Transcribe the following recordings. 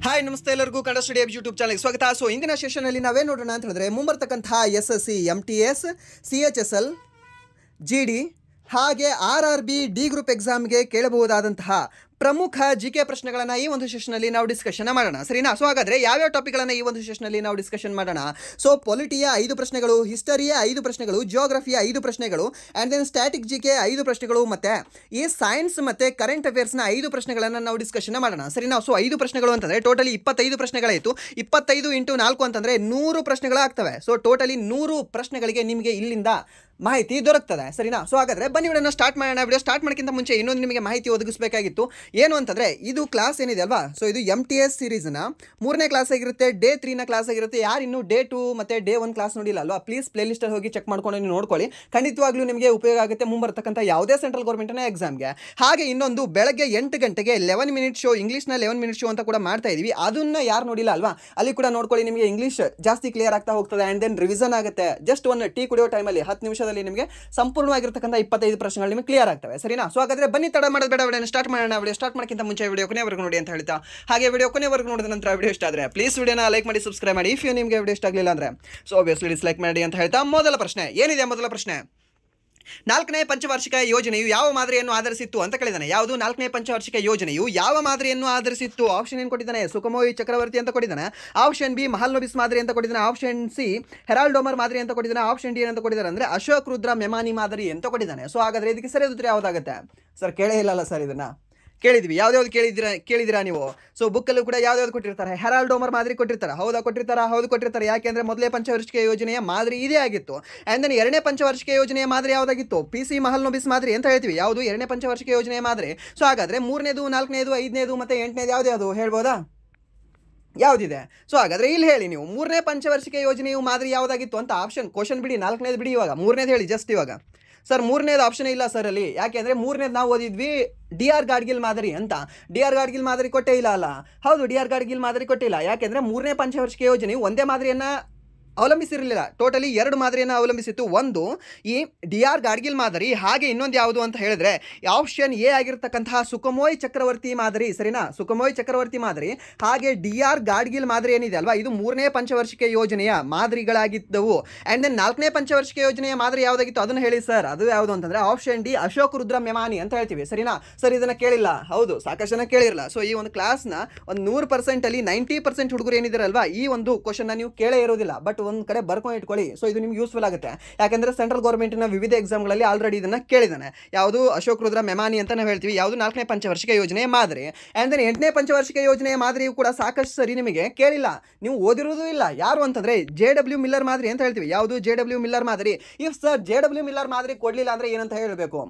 Hi ನಮಸ್ತೆ ಎಲ್ಲರಿಗೂ Kannada study YouTube ಚಾನಲ್ಗೆ ಸ್ವಾಗತ. ಸೊ ಇಂದಿನ ಸೆಷನಲ್ಲಿ ನಾವೇನು ನೋಡೋಣ ಅಂತ ಹೇಳಿದ್ರೆ ಮುಂಬರ್ತಕ್ಕಂತಹ SSC MTS CHSL GD ಹಾಗೆ RRB ಡಿ ಗ್ರೂಪ್ ಎಕ್ಸಾಮ್ಗೆ ಕೇಳಬಹುದಾದಂತಹ ಪ್ರಮುಖ GK ಪ್ರಶ್ನೆಗಳನ್ನು ಈ ಒಂದು ಸೆಷನಲ್ಲಿ ನಾವು ಡಿಸ್ಕಷನ್ ಮಾಡೋಣ, ಸರಿನಾ? ಸೊ ಹಾಗಾದರೆ ಯಾವ್ಯಾವ ಟಾಪಿಕ್ಗಳನ್ನು ಈ ಒಂದು ಸೆಷನಲ್ಲಿ ನಾವು ಡಿಸ್ಕಷನ್ ಮಾಡೋಣ. ಸೊ ಪೊಲಿಟಿಯ 5 ಪ್ರಶ್ನೆಗಳು, ಹಿಸ್ಟರಿಯ 5 ಪ್ರಶ್ನೆಗಳು, ಜಿಯೋಗ್ರಫಿಯ 5 ಪ್ರಶ್ನೆಗಳು, ಆ್ಯಂಡ್ ದೆನ್ ಸ್ಟ್ಯಾಟಿಕ್ GK 5 ಪ್ರಶ್ನೆಗಳು, ಮತ್ತು ಈ ಸೈನ್ಸ್ ಮತ್ತು ಕರೆಂಟ್ ಅಫೇರ್ಸ್ನ 5 ಪ್ರಶ್ನೆಗಳನ್ನು ನಾವು ಡಿಸ್ಕಷನ್ ಮಾಡೋಣ, ಸರಿನಾ? ಸೊ 5 ಪ್ರಶ್ನೆಗಳು ಅಂತಂದರೆ ಟೋಟಲಿ 25 ಪ್ರಶ್ನೆಗಳಾಯಿತು. 25 × 4 ಅಂತಂದರೆ 100 ಪ್ರಶ್ನೆಗಳಾಗ್ತವೆ. ಸೊ ಟೋಟಲಿ 100 ಪ್ರಶ್ನೆಗಳಿಗೆ ನಿಮಗೆ ಇಲ್ಲಿಂದ ಮಾಹಿತಿ ದೊರಕ್ತದೆ, ಸರಿನಾ? ಸೊ ಹಾಗಾದರೆ ಬನ್ನಿ ವಿಡಿಯೋನ ಸ್ಟಾರ್ಟ್ ಮಾಡೋಣ. ವಿಡಿಯೋ ಸ್ಟಾರ್ಟ್ ಮಾಡೋಕ್ಕಿಂತ ಮುಂಚೆ ಇನ್ನೊಂದು ನಿಮಗೆ ಮಾಹಿತಿ ಒದಗಿಸಬೇಕಾಗಿತ್ತು. ಏನು ಅಂತಂದರೆ ಇದು ಕ್ಲಾಸ್ ಏನಿದೆ ಅಲ್ವಾ, ಸೊ ಇದು MTS ಸೀರೀಸ್ನ 3ನೇ ಕ್ಲಾಸ್ ಆಗಿರುತ್ತೆ, ಡೇ 3ನ ಕ್ಲಾಸ್ ಆಗಿರುತ್ತೆ. ಯಾರು ಇನ್ನೂ ಡೇ 2 ಮತ್ತು ಡೇ 1 ಕ್ಲಾಸ್ ನೋಡಿಲ್ಲ ಅಲ್ವಾ, ಪ್ಲೀಸ್ ಪ್ಲೇಲಿಸ್ಟಲ್ಲಿ ಹೋಗಿ ಚೆಕ್ ಮಾಡ್ಕೊಂಡು ನೀವು ನೋಡ್ಕೊಳ್ಳಿ. ಖಂಡಿತವಾಗ್ಲೂ ನಿಮಗೆ ಉಪಯೋಗ ಆಗುತ್ತೆ ಮುಂಬರ್ತಕ್ಕಂಥ ಯಾವುದೇ ಸೆಂಟ್ರಲ್ ಗೌರ್ಮೆಂಟ್ನ ಎಕ್ಸಾಮ್ಗೆ. ಹಾಗೆ ಇನ್ನೊಂದು ಬೆಳಗ್ಗೆ 8 ಗಂಟೆಗೆ 11 ಮಿನಿಟ್ ಶೋ, ಇಂಗ್ಲೀಷ್ನ 11 ಮಿನಿಟ್ ಶೋ ಅಂತ ಕೂಡ ಮಾಡ್ತಾ ಇದೀವಿ. ಅದನ್ನು ಯಾರು ನೋಡಿಲ್ಲ ಅಲ್ವಾ, ಅಲ್ಲಿ ಕೂಡ ನೋಡ್ಕೊಳ್ಳಿ. ನಿಮಗೆ ಇಂಗ್ಲೀಷ್ ಜಾಸ್ತಿ ಕ್ಲಿಯರ್ ಆಗ್ತಾ ಹೋಗ್ತದೆ. ಆ್ಯಂಡ್ ದೆನ್ ರಿವಿಷನ್ ಆಗುತ್ತೆ. ಜಸ್ಟ್ ಒಂದು ಟೀ ಕುಡಿಯೋ ಟೈಮಲ್ಲಿ 10 ನಿಮಿಷದಲ್ಲಿ ನಿಮಗೆ ಸಂಪೂರ್ಣವಾಗಿರ್ತಕ್ಕಂಥ 25 ಪ್ರಶ್ನೆಗಳು ನಿಮಗೆ ಕ್ಲಿಯರ್ ಆಗ್ತವೆ, ಸರಿನಾ? ಸೊ ಹಾಗಾದರೆ ಬನ್ನಿ ತಡ ಮಾಡೋದು ಬೇಡ, ವಿಡಿಯೋನ ಸ್ಟಾರ್ಟ್ ಮಾಡೋಣ. ವಿಡಿಯೋ ಸ್ಟಾರ್ಟ್ ಮಾಡೋಕ್ಕಿಂತ ಮುಂಚೆ ವಿಡಿಯೋ ಕೊನೆವರೆಗೂ ನೋಡಿ ಅಂತ ಹೇಳ್ತಾ, ಹಾಗೆ ವಿಡಿಯೋ ಕೊನೆವರೆಗೂ ನೋಡಿದ ನಂತರ ವಿಡಿಯೋ ಇಷ್ಟ ಆದರೆ ಪ್ಲೀಸ್ ವಿಡಿಯೋನ ಲೈಕ್ ಮಾಡಿ, ಸಬ್ಸ್ಕ್ರೈಬ್ ಮಾಡಿ. ಇಫ್ ನಿಮಗೆ ವಿಡಿಯೋ ಇಷ್ಟ ಆಗಲಿಲ್ಲ ಅಂದರೆ ಸೊ ಆಬ್ವಿಯಸ್ಲಿ ಡಿಸ್ಲೈಕ್ ಮಾಡಿ ಅಂತ ಹೇಳ್ತಾ, ಮೊದಲ ಪ್ರಶ್ನೆ ಏನಿದೆ? ಮೊದಲ ಪ್ರಶ್ನೆ, 4ನೇ ಪಂಚವಾರ್ಷಿಕ ಯೋಜನೆಯು ಯಾವ ಮಾದರಿಯನ್ನು ಆಧರಿಸಿತ್ತು ಅಂತ ಕೇಳಿದ್ದಾನೆ. ಯಾವುದು 4ನೇ ಪಂಚವಾರ್ಷಿಕ ಯೋಜನೆಯು ಯಾವ ಮಾದರಿಯನ್ನು ಆಧರಿಸಿತ್ತು? ಆಪ್ಷನ್ ಏನು ಕೊಟ್ಟಿದ್ದಾನೆ? ಸುಖಮೋಯಿ ಚಕ್ರವರ್ತಿ ಅಂತ ಕೊಟ್ಟಿದ್ದಾನೆ. ಆಪ್ಷನ್ ಬಿ ಮಹಲ್ನೋಬಿಸ್ ಮಾದರಿ ಅಂತ ಕೊಟ್ಟಿದ್ದಾನೆ. ಆಪ್ಷನ್ ಸಿ ಹೆರಾಲ್ಡ್ ಡೋಮರ್ ಮಾದರಿ ಅಂತ ಕೊಟ್ಟಿದ್ದಾನೆ. ಆಪ್ಷನ್ ಡಿ ಏನಂತ ಕೊಟ್ಟಿದ್ದಾರೆ ಅಂದರೆ ಅಶೋಕ್ ರುದ್ರ ಮೆಮಾನಿ ಮಾದರಿ ಅಂತ ಕೊಟ್ಟಿದ್ದಾನೆ. ಸೊ ಹಾಗಾದರೆ ಇದಕ್ಕೆ ಸರಿಯಾದ ಉತ್ತರ ಯಾವುದಾಗುತ್ತೆ? ಸರ್ ಕೇಳೇ ಇಲ್ಲಲ್ಲ ಸರ್, ಇದನ್ನು ಕೇಳಿದ್ವಿ. ಯಾವ್ದಾವ್ದು ಕೇಳಿದಿರಾ ನೀವು? ಸೊ ಬುಕ್ಕಲ್ಲೂ ಕೂಡ ಯಾವ್ದಾವ್ದು ಕೊಟ್ಟಿರ್ತಾರೆ? ಹೆರಾಲ್ಡ್ ಡೋಮರ್ ಮಾದರಿ ಕೊಟ್ಟಿರ್ತಾರೆ. ಹೌದಾ? ಕೊಟ್ಟಿರ್ತಾರಾ? ಹೌದು ಕೊಟ್ಟಿರ್ತಾರೆ. ಯಾಕೆಂದರೆ ಮೊದಲೇ ಪಂಚವಾರ್ಷಿಕ ಯೋಜನೆಯ ಮಾದರಿ ಇದೇ ಆಗಿತ್ತು. ಆ್ಯಂಡ್ ದೆನ್ 2ನೇ ಪಂಚವಾರ್ಷಿಕ ಯೋಜನೆಯ ಮಾದರಿ ಯಾವುದಾಗಿತ್ತು? PC ಮಹಲ್ನೋಬಿಸ್ ಮಾದರಿ ಅಂತ ಹೇಳ್ತೀವಿ. ಯಾವುದು? 2ನೇ ಪಂಚವಾರ್ಷಿಕ ಯೋಜನೆಯ ಮಾದರಿ. ಸೊ ಹಾಗಾದರೆ 3ನೇದು, 4ನೇದು, 5ನೇದು ಮತ್ತು 8ನೇದು ಯಾವುದು ಹೇಳ್ಬೋದಾ? ಯಾವುದಿದೆ? ಸೊ ಹಾಗಾದರೆ ಇಲ್ಲಿ ಹೇಳಿ ನೀವು, 3ನೇ ಪಂಚವಾರ್ಷಿಕ ಯೋಜನೆಯು ಮಾದರಿ ಯಾವುದಾಗಿತ್ತು ಅಂತ. ಆಪ್ಷನ್ ಕ್ವಶನ್ ಬಿಡಿ, 4ನೇದು ಬಿಡಿ, ಇವಾಗ 3ನೇದು ಹೇಳಿ ಜಸ್ಟ್ ಇವಾಗ. ಸರ್ 3ನೇದು ಆಪ್ಷನ್ ಇಲ್ಲ ಸರ್ ಅಲ್ಲಿ. ಯಾಕೆಂದರೆ 3ನೇದು ನಾವು ಓದಿದ್ವಿ DR ಗಾಡ್ಗಿಲ್ ಮಾದರಿ ಅಂತ. DR ಗಾಡ್ಗಿಲ್ ಮಾದರಿ ಕೊಟ್ಟೇ ಇಲ್ಲ ಅಲ್ಲ? ಹೌದು, DR ಗಾಡ್ಗಿಲ್ ಮಾದರಿ ಕೊಟ್ಟಿಲ್ಲ. ಯಾಕೆಂದರೆ 3ನೇ ಪಂಚವಾರ್ಷಿಕ ಯೋಜನೆಯು ಒಂದೇ ಮಾದರಿಯನ್ನು ಅವಲಂಬಿಸಿರಲಿಲ್ಲ, ಟೋಟಲಿ 2 ಮಾದರಿಯನ್ನು ಅವಲಂಬಿಸಿತ್ತು. ಒಂದು ಈ DR ಗಾಡ್ಗಿಲ್ ಮಾದರಿ, ಹಾಗೆ ಇನ್ನೊಂದು ಯಾವುದು ಅಂತ ಹೇಳಿದ್ರೆ ಆಪ್ಷನ್ ಎ ಆಗಿರ್ತಕ್ಕಂತಹ ಸುಖಮೋಯ್ ಚಕ್ರವರ್ತಿ ಮಾದರಿ, ಸರಿನಾ? ಸುಖಮೋಯ್ ಚಕ್ರವರ್ತಿ ಮಾದರಿ ಹಾಗೆ DR ಗಾಡ್ಗಿಲ್ ಮಾದರಿ ಏನಿದೆ ಅಲ್ವಾ, ಇದು 3ನೇ ಪಂಚವಾರ್ಷಿಕ ಯೋಜನೆಯ ಮಾದರಿಗಳಾಗಿದ್ದವು. ಆ್ಯಂಡ್ ದೆನ್ 4ನೇ ಪಂಚವಾರ್ಷಿಕ ಯೋಜನೆಯ ಮಾದರಿ ಯಾವುದಾಗಿತ್ತು ಅದನ್ನು ಹೇಳಿ ಸರ್. ಅದು ಯಾವುದು ಅಂತಂದರೆ ಆಪ್ಷನ್ ಡಿ ಅಶೋಕ್ ರುದ್ರ ಮೆಮಾನಿ ಅಂತ ಹೇಳ್ತೀವಿ, ಸರಿನಾ? ಸರ್ ಇದನ್ನು ಕೇಳಿಲ್ಲ? ಹೌದು, ಸಾಕಷ್ಟು ಜನ ಕೇಳಿರಲ್ಲ. ಸೊ ಈ ಒಂದು ಕ್ಲಾಸ್ನ ಒಂದು 100%ಅಲ್ಲಿ 90% ಹುಡುಗರು ಏನಿದಾರಲ್ವಾ, ಈ ಒಂದು ಕ್ವಶನ್ನ ನೀವು ಕೇಳೇ ಇರೋದಿಲ್ಲ. ಬಟ್ ಒಂದು ಕಡೆ ಬರ್ಕೊಂಡು ಇಟ್ಕೊಳ್ಳಿ. ಸೊ ಇದು ನಿಮ್ಗೆ ಯೂಸ್ಫುಲ್ ಆಗುತ್ತೆ. ಯಾಕೆಂದರೆ ಸೆಂಟ್ರಲ್ ಗೌರ್ಮೆಂಟಿನ ವಿವಿಧ ಎಕ್ಸಾಮ್ಗಳಲ್ಲಿ ಆಲ್ರೆಡಿ ಇದನ್ನು ಕೇಳಿದ್ದಾನೆ. ಯಾವುದು? ಅಶೋಕ್ ರುದ್ರ ಮೆಮಾನಿ ಅಂತ ನಾವು ಹೇಳ್ತೀವಿ. ಯಾವುದು? 4ನೇ ಪಂಚವಾರ್ಷಿಕ ಯೋಜನೆಯ ಮಾದರಿ. ಆ್ಯಂಡ್ ದೆನ್ 8ನೇ ಪಂಚವಾರ್ಷಿಕ ಯೋಜನೆಯ ಮಾದರಿಯು ಕೂಡ ಸಾಕಷ್ಟು ಸರಿ ನಿಮಗೆ ಕೇಳಿಲ್ಲ, ನೀವು ಓದಿರೋದು ಇಲ್ಲ. ಯಾರು ಅಂತಂದರೆ JW ಮಿಲ್ಲರ್ ಮಾದರಿ ಅಂತ ಹೇಳ್ತೀವಿ. ಯಾವುದು? JW ಮಿಲ್ಲರ್ ಮಾದರಿ. ಇಫ್ ಸರ್ JW ಮಿಲ್ಲರ್ ಮಾದರಿ ಕೊಡಲಿಲ್ಲ ಅಂದರೆ ಏನಂತ ಹೇಳಬೇಕು?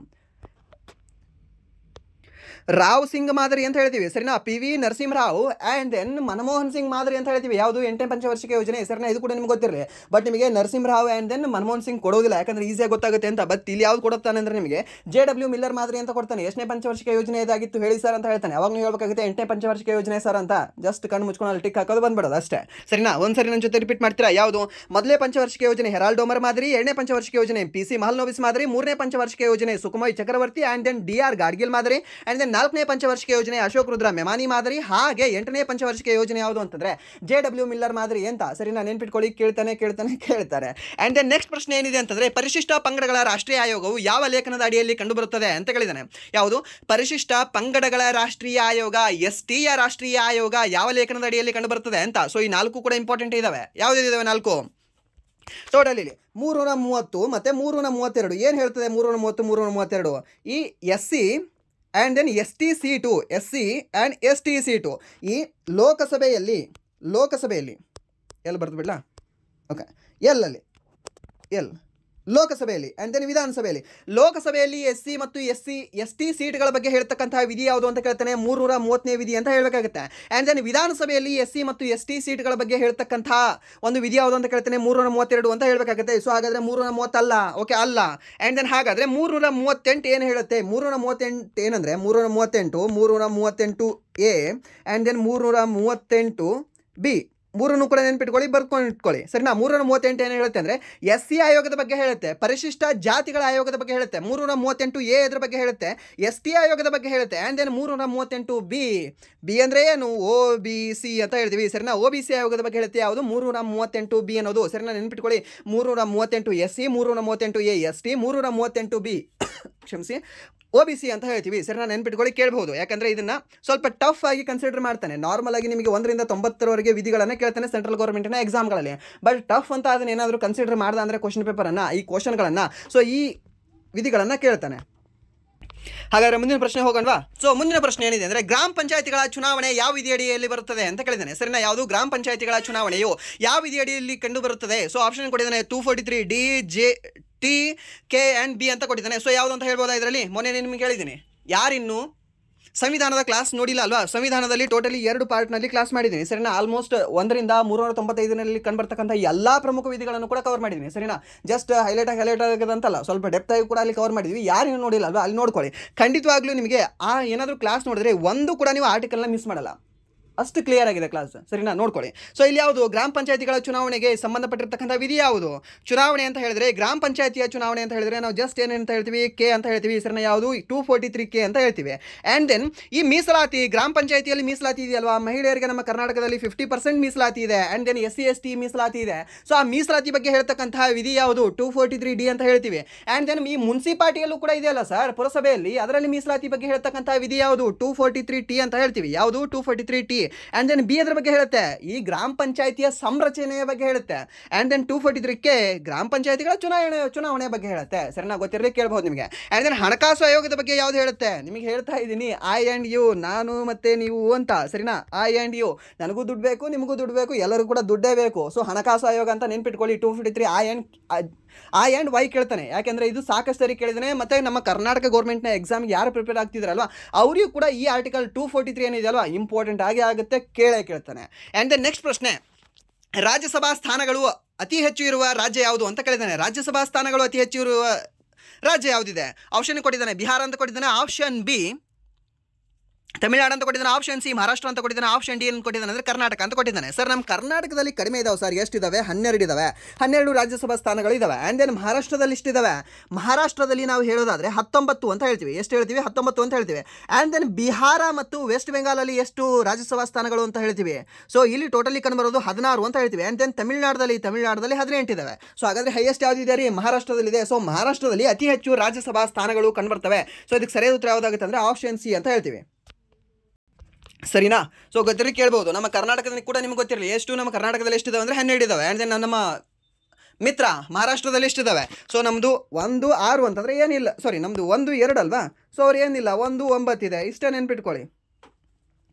ರಾವ್ ಸಿಂಗ್ ಮಾದರಿ ಅಂತ ಹೇಳ್ತೀವಿ, ಸರಿನಾ? PV Narasimha Rao and then Manmohan Singh ಮಾದರಿ ಅಂತ ಹೇಳ್ತೀವಿ. ಯಾವುದು? 8ನೇ ಪಂಚವಾರ್ಷಿಕ ಯೋಜನೆ, ಸರಿನಾ? ಇದು ಕೂಡ ನಿಮ್ಗೆ ಗೊತ್ತಿರಲಿ. ಬಟ್ ನಿಮಗೆ ನರಸಿಂಹರಾವ್ ಆ್ಯಂಡ್ ದೆನ್ ಮನಮೋಹನ್ ಸಿಂಗ್ ಕೊಡೋದಿಲ್ಲ, ಯಾಕಂದರೆ ಈಸಿಯಾಗಿ ಗೊತ್ತಾಗುತ್ತೆ ಅಂತ. ಬಟ್ ಇಲ್ಲಿ ಯಾವ್ದು ಕೊಡುತ್ತಾನೆ ಅಂದರೆ ನಿಮಗೆ JW ಮಿಲ್ಲರ್ ಮಾದರಿ ಅಂತ ಕೊಡ್ತಾನೆ. ಎಷ್ಟನೇ ಪಂಚವಾರ್ಷಿಕ ಯೋಜನೆ ಇದಾಗಿತ್ತು ಹೇಳಿ ಸರ್ ಅಂತ ಹೇಳ್ತಾನೆ. ಅವಾಗ ನೀವು ಹೇಳ್ಬೇಕಾಗುತ್ತೆ 8ನೇ ಪಂಚವಾರ್ಷಿಕ ಯೋಜನೆ ಸರ್ ಅಂತ. ಜಸ್ಟ್ ಕಣ್ಣು ಮುಚ್ಕೊಂಡು ಅಲ್ಲಿ ಟಿಕ್ ಹಾಕೋದು ಬಂದ್ಬಿಡೋದು ಅಷ್ಟೇ, ಸರಿನಾ? ಒಂದ್ಸರಿ ನನ್ನ ಜೊತೆ ರಿಪೀಟ್ ಮಾಡ್ತೀರಾ? ಯಾವುದು? ಮೊದಲನೇ ಪಂಚವಾರ್ಷಿಕ ಯೋಜನೆ ಹೆರಾಲ್ಡ್ ಡೋಮರ್ ಮಾದರಿ, 2ನೇ ಪಂಚವಾರ್ಷಿಕ ಯೋಜನೆ PC ಮಹಲ್ನೋಬಿಸ್ ಮಾದರಿ, 3ನೇ ಪಂಚವಾರ್ಷಿಕ ಯೋಜನೆ ಸುಖಮೋಯ್ ಚಕ್ರವರ್ತಿ ಆ್ಯಂಡ್ ದೆನ್ DR ಗಾಡ್ಗಿಲ್ ಮಾದರಿ, ಆ್ಯಂಡ್ ದೆನ್ 4ನೇ ಪಂಚವಾರ್ಷಿಕ ಯೋಜನೆ ಅಶೋಕ್ ರುದ್ರ ಮೆಮಾನಿ ಮಾದರಿ, ಹಾಗೆ 8ನೇ ಪಂಚವಾರ್ಷಿಕ ಯೋಜನೆ ಯಾವುದು ಅಂತಂದ್ರೆ JW ಮಿಲ್ಲರ್ ಮಾದರಿ ಅಂತ, ಸರಿನಾ? ನೆನ್ಪಿಟ್ಕೊಳ್ಳಿ. ಕೇಳ್ತಾರೆ. ಆ್ಯಂಡ್ ದೆನ್ ನೆಕ್ಸ್ಟ್ ಪ್ರಶ್ನೆ ಏನಿದೆ ಅಂತಂದ್ರೆ ಪರಿಶಿಷ್ಟ ಪಂಗಡಗಳ ರಾಷ್ಟ್ರೀಯ ಆಯೋಗವು ಯಾವ ಲೇಖನದ ಅಡಿಯಲ್ಲಿ ಕಂಡುಬರುತ್ತದೆ ಅಂತ ಕೇಳಿದಾನೆ. ಯಾವುದು? ಪರಿಶಿಷ್ಟ ಪಂಗಡಗಳ ರಾಷ್ಟ್ರೀಯ ಆಯೋಗ, STಯ ರಾಷ್ಟ್ರೀಯ ಆಯೋಗ ಯಾವ ಲೇಖನದ ಅಡಿಯಲ್ಲಿ ಕಂಡುಬರುತ್ತದೆ ಅಂತ. ಸೊ ಈ 4 ಕೂಡ ಇಂಪಾರ್ಟೆಂಟ್ ಇದಾವೆ. ಯಾವುದಿದಾವೆ 4? ಟೋಟಲ್ ಇಲ್ಲಿ 330 ಮತ್ತು 332. ಏನು ಹೇಳ್ತದೆ 330, 332? ಈ SC and then ST seat, SC and ST seat ಈ ಲೋಕಸಭೆಯಲ್ಲಿ ಎಲ್ಲಿ ಬರ್ತು ಬಿಡಲಾ? ಓಕೆ, ಎಲ್ಲಲ್ಲಿ ಲೋಕಸಭೆಯಲ್ಲಿ ಆ್ಯಂಡ್ ದೆನ್ ವಿಧಾನಸಭೆಯಲ್ಲಿ. ಲೋಕಸಭೆಯಲ್ಲಿ SC ಮತ್ತು ST ಸೀಟ್ಗಳ ಬಗ್ಗೆ ಹೇಳ್ತಕ್ಕಂತಹ ವಿಧಿ ಯಾವುದು ಅಂತ ಕೇಳ್ತಾನೆ? 330ನೇ ವಿಧಿ ಅಂತ ಹೇಳಬೇಕಾಗುತ್ತೆ. ಆ್ಯಂಡ್ ದೆನ್ ವಿಧಾನಸಭೆಯಲ್ಲಿ SC ಮತ್ತು ST ಸೀಟ್ಗಳ ಬಗ್ಗೆ ಹೇಳ್ತಕ್ಕಂತಹ ಒಂದು ವಿಧಿ ಯಾವುದು ಅಂತ ಕೇಳ್ತಾನೆ? 332 ಅಂತ ಹೇಳಬೇಕಾಗುತ್ತೆ. ಸೊ ಹಾಗಾದರೆ 330 ಅಲ್ಲ, ಓಕೆ ಅಲ್ಲ. ಆ್ಯಂಡ್ ದೆನ್ ಹಾಗಾದರೆ 338 ಏನು ಹೇಳುತ್ತೆ? 338 ಏನಂದರೆ 338 338A ಆ್ಯಂಡ್ ದೆನ್ 338B ಮೂರನ್ನು ಕೂಡ ನೆನ್ಪಿಟ್ಕೊಳ್ಳಿ, ಬರ್ಕೊಂಡು ಇಟ್ಕೊಳ್ಳಿ ಸರಿನಾ. 338 ಏನು ಹೇಳುತ್ತೆ ಅಂದರೆ SC ಆಯೋಗದ ಬಗ್ಗೆ ಹೇಳುತ್ತೆ, ಪರಿಶಿಷ್ಟ ಜಾತಿಗಳ ಆಯೋಗದ ಬಗ್ಗೆ ಹೇಳುತ್ತೆ. 338A ಇದ್ರ ಬಗ್ಗೆ ಹೇಳುತ್ತೆ, ST ಆಯೋಗದ ಬಗ್ಗೆ ಹೇಳುತ್ತೆ. ಆ್ಯಂಡ್ ದೆನ್ 338B, ಬಿ ಅಂದರೆ ಏನು, OBC ಅಂತ ಹೇಳ್ತೀವಿ ಸರಿನಾ. OBC ಆಯೋಗದ ಬಗ್ಗೆ ಹೇಳುತ್ತೆ ಯಾವುದು, 338B ಅನ್ನೋದು ಸರಿನಾ. ನೆನ್ಪಿಟ್ಕೊಳ್ಳಿ, 338SC, 338A ST, 338B ಕ್ಷಮಿಸಿ OBC ಅಂತ ಹೇಳ್ತೀವಿ ಸರಿನಾ. ನೆನ್ಪಿಟ್ಕೊಳ್ಳಿ, ಕೇಳಬಹುದು. ಯಾಕಂದರೆ ಇದನ್ನು ಸ್ವಲ್ಪ ಟಫ್ ಆಗಿ ಕನ್ಸಿಡರ್ ಮಾಡ್ತಾನೆ. ನಾರ್ಮಲ್ ಆಗಿ ನಿಮಗೆ 1ರಿಂದ 90ರವರೆಗೆ ವಿಧಿಗಳನ್ನು ಕೇಳ್ತಾನೆ ಸೆಂಟ್ರಲ್ ಗೌರ್ಮೆಂಟಿನ ಎಕ್ಸಾಮ್ಗಳಲ್ಲಿ. ಬಟ್ ಟಫ್ ಅಂತ ಅದನ್ನ ಏನಾದರೂ ಕನ್ಸಿಡರ್ ಮಾಡ್ದ ಅಂದರೆ ಕ್ವಶನ್ ಪೇಪರನ್ನು, ಈ ಕ್ವಶನ್ಗಳನ್ನು, ಸೊ ಈ ವಿಧಿಗಳನ್ನು ಕೇಳ್ತಾನೆ. ಹಾಗಾದರೆ ಮುಂದಿನ ಪ್ರಶ್ನೆ ಹೋಗೋಣವಾ. ಸೊ ಮುಂದಿನ ಪ್ರಶ್ನೆ ಏನಿದೆ ಅಂದರೆ ಗ್ರಾಮ ಪಂಚಾಯತಿಗಳ ಚುನಾವಣೆ ಯಾವ ವಿಧಿಯಡಿಯಲ್ಲಿ ಬರುತ್ತದೆ ಅಂತ ಕೇಳಿದ್ದಾನೆ ಸರಿನಾ. ಯಾವುದು ಗ್ರಾಮ ಪಂಚಾಯತಿಗಳ ಚುನಾವಣೆಯು ಯಾವ ವಿಧಿಯಡಿಯಲ್ಲಿ ಕಂಡು ಬರುತ್ತದೆ? ಸೊ ಆಪ್ಷನ್ ಕೊಟ್ಟಿದ್ದಾನೆ 243D, J, T, K and B ಅಂತ ಕೊಟ್ಟಿದ್ದಾನೆ. ಸೊ ಯಾವುದು ಅಂತ ಹೇಳ್ಬೋದಾ ಇದರಲ್ಲಿ? ಮೊನ್ನೆ ನಿಮಗೆ ಹೇಳಿದ್ದೀನಿ, ಯಾರಿನ್ನೂ ಸಂವಿಧಾನದ ಕ್ಲಾಸ್ ನೋಡಿಲ್ಲ ಅಲ್ವಾ. ಸಂವಿಧಾನದಲ್ಲಿ ಟೋಟಲಿ 2 ಪಾರ್ಟ್ನಲ್ಲಿ ಕ್ಲಾಸ್ ಮಾಡಿದ್ದೀನಿ ಸರಿನಾ. ಆಲ್ಮೋಸ್ಟ್ 1ರಿಂದ 395ನಲ್ಲಿ ಕಂಡುಬರ್ತಕ್ಕಂಥ ಎಲ್ಲ ಪ್ರಮುಖ ವಿಧಿಗಳನ್ನು ಕೂಡ ಕವರ್ ಮಾಡಿದ್ದೀನಿ ಸರಿನಾ. ಜಸ್ಟ್ ಹೈಲೈಟ್ ಆಗೋದಂತಲ್ಲ, ಸ್ವಲ್ಪ ಡೆಪ್ತ್ ಆಗಿ ಕೂಡ ಅಲ್ಲಿ ಕವರ್ ಮಾಡಿದ್ವಿ. ಯಾರು ನೋಡಿಲ್ಲ ಅಲ್ವಾ, ಅಲ್ಲಿ ನೋಡ್ಕೊಳ್ಳಿ. ಖಂಡಿತವಾಗ್ಲೂ ನಿಮಗೆ ಆ ಏನಾದರೂ ಕ್ಲಾಸ್ ನೋಡಿದ್ರೆ ಒಂದು ಕೂಡ ನೀವು ಆರ್ಟಿಕಲ್ನ ಮಿಸ್ ಮಾಡಲ್ಲ, ಅಷ್ಟು ಕ್ಲಿಯರ್ ಆಗಿದೆ ಕ್ಲಾಸ್ ಸರಿನಾ. ನೋಡ್ಕೊಳ್ಳಿ. ಸೊ ಇಲ್ಲಿ ಯಾವುದು ಗ್ರಾಮ ಪಂಚಾಯತಿಗಳ ಚುನಾವಣೆಗೆ ಸಂಬಂಧಪಟ್ಟಿರ್ತಕ್ಕಂಥ ವಿಧಿ ಯಾವುದು? ಚುನಾವಣೆ ಅಂತ ಹೇಳಿದ್ರೆ, ಗ್ರಾಮ ಪಂಚಾಯತಿಯ ಚುನಾವಣೆ ಅಂತ ಹೇಳಿದ್ರೆ ನಾವು ಜಸ್ಟ್ ಏನಂತ ಹೇಳ್ತೀವಿ, ಕೆ ಅಂತ ಹೇಳ್ತೀವಿ ಸರಿನಾ. ಯಾವುದು 243K ಅಂತ ಹೇಳ್ತೀವಿ. ಆ್ಯಂಡ್ ದೆನ್ ಈ ಮೀಸಲಾತಿ, ಗ್ರಾಮ ಪಂಚಾಯತಿಯಲ್ಲಿ ಮೀಸಲಾತಿ ಇದೆಯಲ್ವಾ, ಮಹಿಳೆಯರಿಗೆ ನಮ್ಮ ಕರ್ನಾಟಕದಲ್ಲಿ 50% ಮೀಸಲಾತಿ ಇದೆ. ಆ್ಯಂಡ್ ದೆನ್ SC ST ಮೀಸಲಾತಿ ಇದೆ. ಸೊ ಆ ಮೀಸಲಾತಿ ಬಗ್ಗೆ ಹೇಳ್ತಕ್ಕಂತಹ ವಿಧಿ ಯಾವುದು? 243D ಅಂತ ಹೇಳ್ತೀವಿ. ಆ್ಯಂಡ್ ದೆನ್ ಈ ಮುನ್ಸಿಪಾಲಿಟಿಯಲ್ಲೂ ಕೂಡ ಇದೆಯಲ್ಲ ಸರ್, ಪುರಸಭೆಯಲ್ಲಿ, ಅದರಲ್ಲಿ ಮೀಸಲಾತಿ ಬಗ್ಗೆ ಹೇಳ್ತಕ್ಕಂಥ ವಿಧಿ ಯಾವುದು? 243T ಅಂತ ಹೇಳ್ತೀವಿ. ಯಾವುದು? 243T. ಆ್ಯಂಡ್ ದೆನ್ B ಅದರ ಬಗ್ಗೆ ಹೇಳುತ್ತೆ, ಈ ಗ್ರಾಮ ಪಂಚಾಯತಿಯ ಸಂರಚನೆಯ ಬಗ್ಗೆ ಹೇಳುತ್ತೆ. ಆ್ಯಂಡ್ ದೆನ್ 243K ಗ್ರಾಮ ಪಂಚಾಯತಿಗಳ ಚುನಾವಣೆ ಬಗ್ಗೆ ಹೇಳುತ್ತೆ ಸರಿನಾ. ಗೊತ್ತಿರಲಿ, ಕೇಳ್ಬೋದು ನಿಮಗೆ. ಆ್ಯಂಡ್ ದೆನ್ ಹಣಕಾಸು ಆಯೋಗದ ಬಗ್ಗೆ ಯಾವುದು ಹೇಳುತ್ತೆ? ನಿಮಗೆ ಹೇಳ್ತಾ ಇದ್ದೀನಿ, I and you, ನಾನು ಮತ್ತೆ ನೀವು ಅಂತ ಸರಿನಾ. I and you, ನನಗೂ ದುಡ್ಡು ಬೇಕು, ನಿಮಗೂ ದುಡ್ಡು ಬೇಕು, ಎಲ್ಲರಿಗೂ ಕೂಡ ದುಡ್ಡೇ ಬೇಕು. ಸೊ ಹಣಕಾಸು ಆಯೋಗ ಅಂತ ನೆನ್ಪಿಟ್ಕೊಳ್ಳಿ. 243 I and Y ಕೇಳ್ತಾನೆ. ಯಾಕೆಂದರೆ ಇದು ಸಾಕಷ್ಟು ಸರಿ ಕೇಳಿದಾನೆ. ಮತ್ತು ನಮ್ಮ ಕರ್ನಾಟಕ ಗೌರ್ಮೆಂಟ್ನ ಎಕ್ಸಾಮ್ಗೆ ಯಾರು ಪ್ರಿಪೇರ್ ಆಗ್ತಿದ್ದಾರಲ್ವ ಅವರಿಗೂ ಕೂಡ ಈ ಆರ್ಟಿಕಲ್ 243 ಏನಿದೆಯಲ್ವ ಇಂಪಾರ್ಟೆಂಟ್ ಆಗೇ ಆಗುತ್ತೆ, ಕೇಳ್ತಾನೆ. ಆ್ಯಂಡ್ ದ ನೆಕ್ಸ್ಟ್ ಪ್ರಶ್ನೆ, ರಾಜ್ಯಸಭಾ ಸ್ಥಾನಗಳು ಅತಿ ಹೆಚ್ಚು ಇರುವ ರಾಜ್ಯ ಯಾವುದು ಅಂತ ಕೇಳಿದ್ದಾನೆ. ರಾಜ್ಯಸಭಾ ಸ್ಥಾನಗಳು ಅತಿ ಹೆಚ್ಚು ಇರುವ ರಾಜ್ಯ ಯಾವುದಿದೆ? ಆಪ್ಷನ್ ಕೊಟ್ಟಿದ್ದಾನೆ, ಬಿಹಾರ ಅಂತ ಕೊಟ್ಟಿದ್ದಾನೆ. ಆಪ್ಷನ್ B ತಮಿಳುನಾಡು ಅಂತ ಕೊಟ್ಟಿದ್ದಾನೆ. ಆಪ್ಷನ್ C ಮಹಾರಾಷ್ಟ್ರ ಅಂತ ಕೊಟ್ಟಿದ್ದಾನೆ. ಆಪ್ಷನ್ D ಏನು ಕೊಟ್ಟಿದ್ದಾನೆ ಅಂದರೆ ಕರ್ನಾಟಕ ಅಂತ ಕೊಟ್ಟಿದ್ದಾನೆ. ಸರ್ ನಮ್ಮ ಕರ್ನಾಟಕದಲ್ಲಿ ಕಡಿಮೆ ಇದಾವೆ ಸರ್. ಎಷ್ಟಿದ್ದಾವೆ? 12 ಇದ್ದಾವೆ. 12 ರಾಜ್ಯಸಭಾ ಸ್ಥಾನಗಳಿದ್ದಾವೆ. ಆ್ಯಂಡ್ ದೆನ್ ಮಹಾರಾಷ್ಟ್ರದಲ್ಲಿ ಇಷ್ಟಿದ್ದಾವೆ. ಮಹಾರಾಷ್ಟ್ರದಲ್ಲಿ ನಾವು ಹೇಳೋದಾದರೆ 19 ಅಂತ ಹೇಳ್ತೀವಿ. ಎಷ್ಟು ಹೇಳ್ತೀವಿ? 19 ಅಂತ ಹೇಳ್ತೀವಿ. ಆ್ಯಂಡ್ ದೆನ್ ಬಿಹಾರ ಮತ್ತು ವೆಸ್ಟ್ ಬೆಂಗಾಲಲ್ಲಿ ಎಷ್ಟು ರಾಜ್ಯಸಭಾ ಸ್ಥಾನಗಳು ಅಂತ ಹೇಳ್ತೀವಿ? ಸೊ ಇಲ್ಲಿ ಟೋಟಲಿ ಕಂಡುಬರೋದು 16 ಅಂತ ಹೇಳ್ತೀವಿ. ಆ್ಯಂಡ್ ದೆನ್ ತಮಿಳುನಾಡಲ್ಲಿ 18 ಇದ್ದಾವೆ. ಸೊ ಹಾಗಾದರೆ ಹೈಯೆಸ್ಟ್ ಯಾವುದಿದೆ ರೀ? ಮಹಾರಾಷ್ಟ್ರದಲ್ಲಿದೆ. ಸೊ ಮಹಾರಾಷ್ಟ್ರದಲ್ಲಿ ಅತಿ ಹೆಚ್ಚು ರಾಜ್ಯಸಭಾ ಸ್ಥಾನಗಳು ಕಂಡುಬರ್ತವೆ. ಸೊ ಇದಕ್ಕೆ ಸರಿಯಾದ ಉತ್ತರ ಯಾವುದಾಗುತ್ತೆ ಅಂದರೆ ಆಪ್ಷನ್ C ಅಂತ ಹೇಳ್ತೀವಿ ಸರಿನಾ. ಸೊ ಗೊತ್ತಿರಲಿ, ಕೇಳ್ಬೋದು. ನಮ್ಮ ಕರ್ನಾಟಕದಲ್ಲಿ ಕೂಡ ನಿಮ್ಗೆ ಗೊತ್ತಿರಲಿ ಎಷ್ಟು, ನಮ್ಮ ಕರ್ನಾಟಕದಲ್ಲಿ ಎಷ್ಟಿದಾವೆ ಅಂದರೆ 12 ಇದ್ದಾವೆ. ಆ್ಯಂಡ್ ದೆನ್ ನಮ್ಮ ಮಿತ್ರ ಮಹಾರಾಷ್ಟ್ರದಲ್ಲಿ ಎಷ್ಟಿದ್ದಾವೆ? ಸೊ ನಮ್ಮದು 1 6 ಅಂತಂದರೆ ಏನಿಲ್ಲ, ಸಾರಿ ನಮ್ಮದು 1 2 ಅಲ್ವಾ. ಸೊ ಅವ್ರು ಏನಿಲ್ಲ 1 9 ಇದೆ. ಇಷ್ಟೇ ನೆನ್ಪಿಟ್ಕೊಳ್ಳಿ.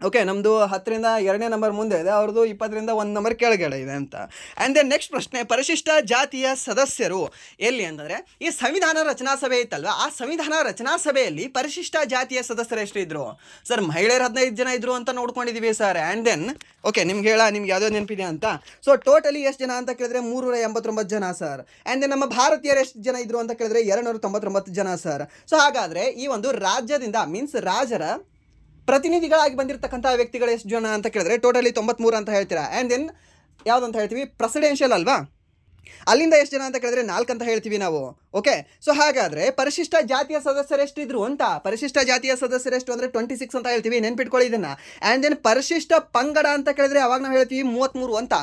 ಓಕೆ, ನಮ್ಮದು 10ರಿಂದ 2ನೇ ನಂಬರ್ ಮುಂದೆ ಇದೆ, ಅವ್ರದ್ದು 20ರಿಂದ 1 ನಂಬರ್ ಕೆಳಗಡೆ ಇದೆ ಅಂತ. ಆ್ಯಂಡ್ ದೆನ್ ನೆಕ್ಸ್ಟ್ ಪ್ರಶ್ನೆ, ಪರಿಶಿಷ್ಟ ಜಾತಿಯ ಸದಸ್ಯರು ಎಲ್ಲಿ ಅಂತಂದರೆ ಈ ಸಂವಿಧಾನ ರಚನಾ ಸಭೆ ಇತ್ತಲ್ವ, ಆ ಸಂವಿಧಾನ ರಚನಾ ಸಭೆಯಲ್ಲಿ ಪರಿಶಿಷ್ಟ ಜಾತಿಯ ಸದಸ್ಯರು ಎಷ್ಟು ಇದ್ರು? ಸರ್ ಮಹಿಳೆಯರು 15 ಜನ ಇದ್ರು ಅಂತ ನೋಡ್ಕೊಂಡಿದ್ದೀವಿ ಸರ್. ಆ್ಯಂಡ್ ದೆನ್ ಓಕೆ, ನಿಮ್ಗೆ ಯಾವುದೋ ನೆನಪಿದೆ ಅಂತ. ಸೊ ಟೋಟಲಿ ಎಷ್ಟು ಜನ ಅಂತ ಕೇಳಿದ್ರೆ 389 ಜನ ಸರ್. ಆ್ಯಂಡ್ ದೆನ್ ನಮ್ಮ ಭಾರತೀಯರು ಎಷ್ಟು ಜನ ಇದ್ರು ಅಂತ ಕೇಳಿದ್ರೆ 299 ಜನ ಸರ್. ಸೊ ಹಾಗಾದರೆ ಈ ಒಂದು ರಾಜ್ಯದಿಂದ ಮೀನ್ಸ್ ರಾಜರ ಪ್ರತಿನಿಧಿಗಳಾಗಿ ಬಂದಿರತಕ್ಕಂಥ ವ್ಯಕ್ತಿಗಳು ಎಷ್ಟು ಜನ ಅಂತ ಕೇಳಿದ್ರೆ ಟೋಟಲಿ 93 ಅಂತ ಹೇಳ್ತೀರಾ. ಆ್ಯಂಡ್ ದೆನ್ ಯಾವುದಂತ ಹೇಳ್ತೀವಿ? ಪ್ರೆಸಿಡೆನ್ಷಿಯಲ್ ಅಲ್ವಾ, ಅಲ್ಲಿಂದ ಎಷ್ಟು ಜನ ಅಂತ ಕೇಳಿದ್ರೆ 4 ಅಂತ ಹೇಳ್ತೀವಿ ನಾವು. ಓಕೆ, ಸೊ ಹಾಗಾದರೆ ಪರಿಶಿಷ್ಟ ಜಾತಿಯ ಸದಸ್ಯರು ಎಷ್ಟಿದ್ರು ಅಂತ? ಪರಿಶಿಷ್ಟ ಜಾತಿಯ ಸದಸ್ಯರು ಎಷ್ಟು ಅಂದರೆ 26 ಅಂತ ಹೇಳ್ತೀವಿ, ನೆನ್ಪಿಟ್ಕೊಳ್ಳಿ ಇದನ್ನು. ಆ್ಯಂಡ್ ದೆನ್ ಪರಿಶಿಷ್ಟ ಪಂಗಡ ಅಂತ ಕೇಳಿದ್ರೆ ಅವಾಗ ನಾವು ಹೇಳ್ತೀವಿ 33 ಅಂತ.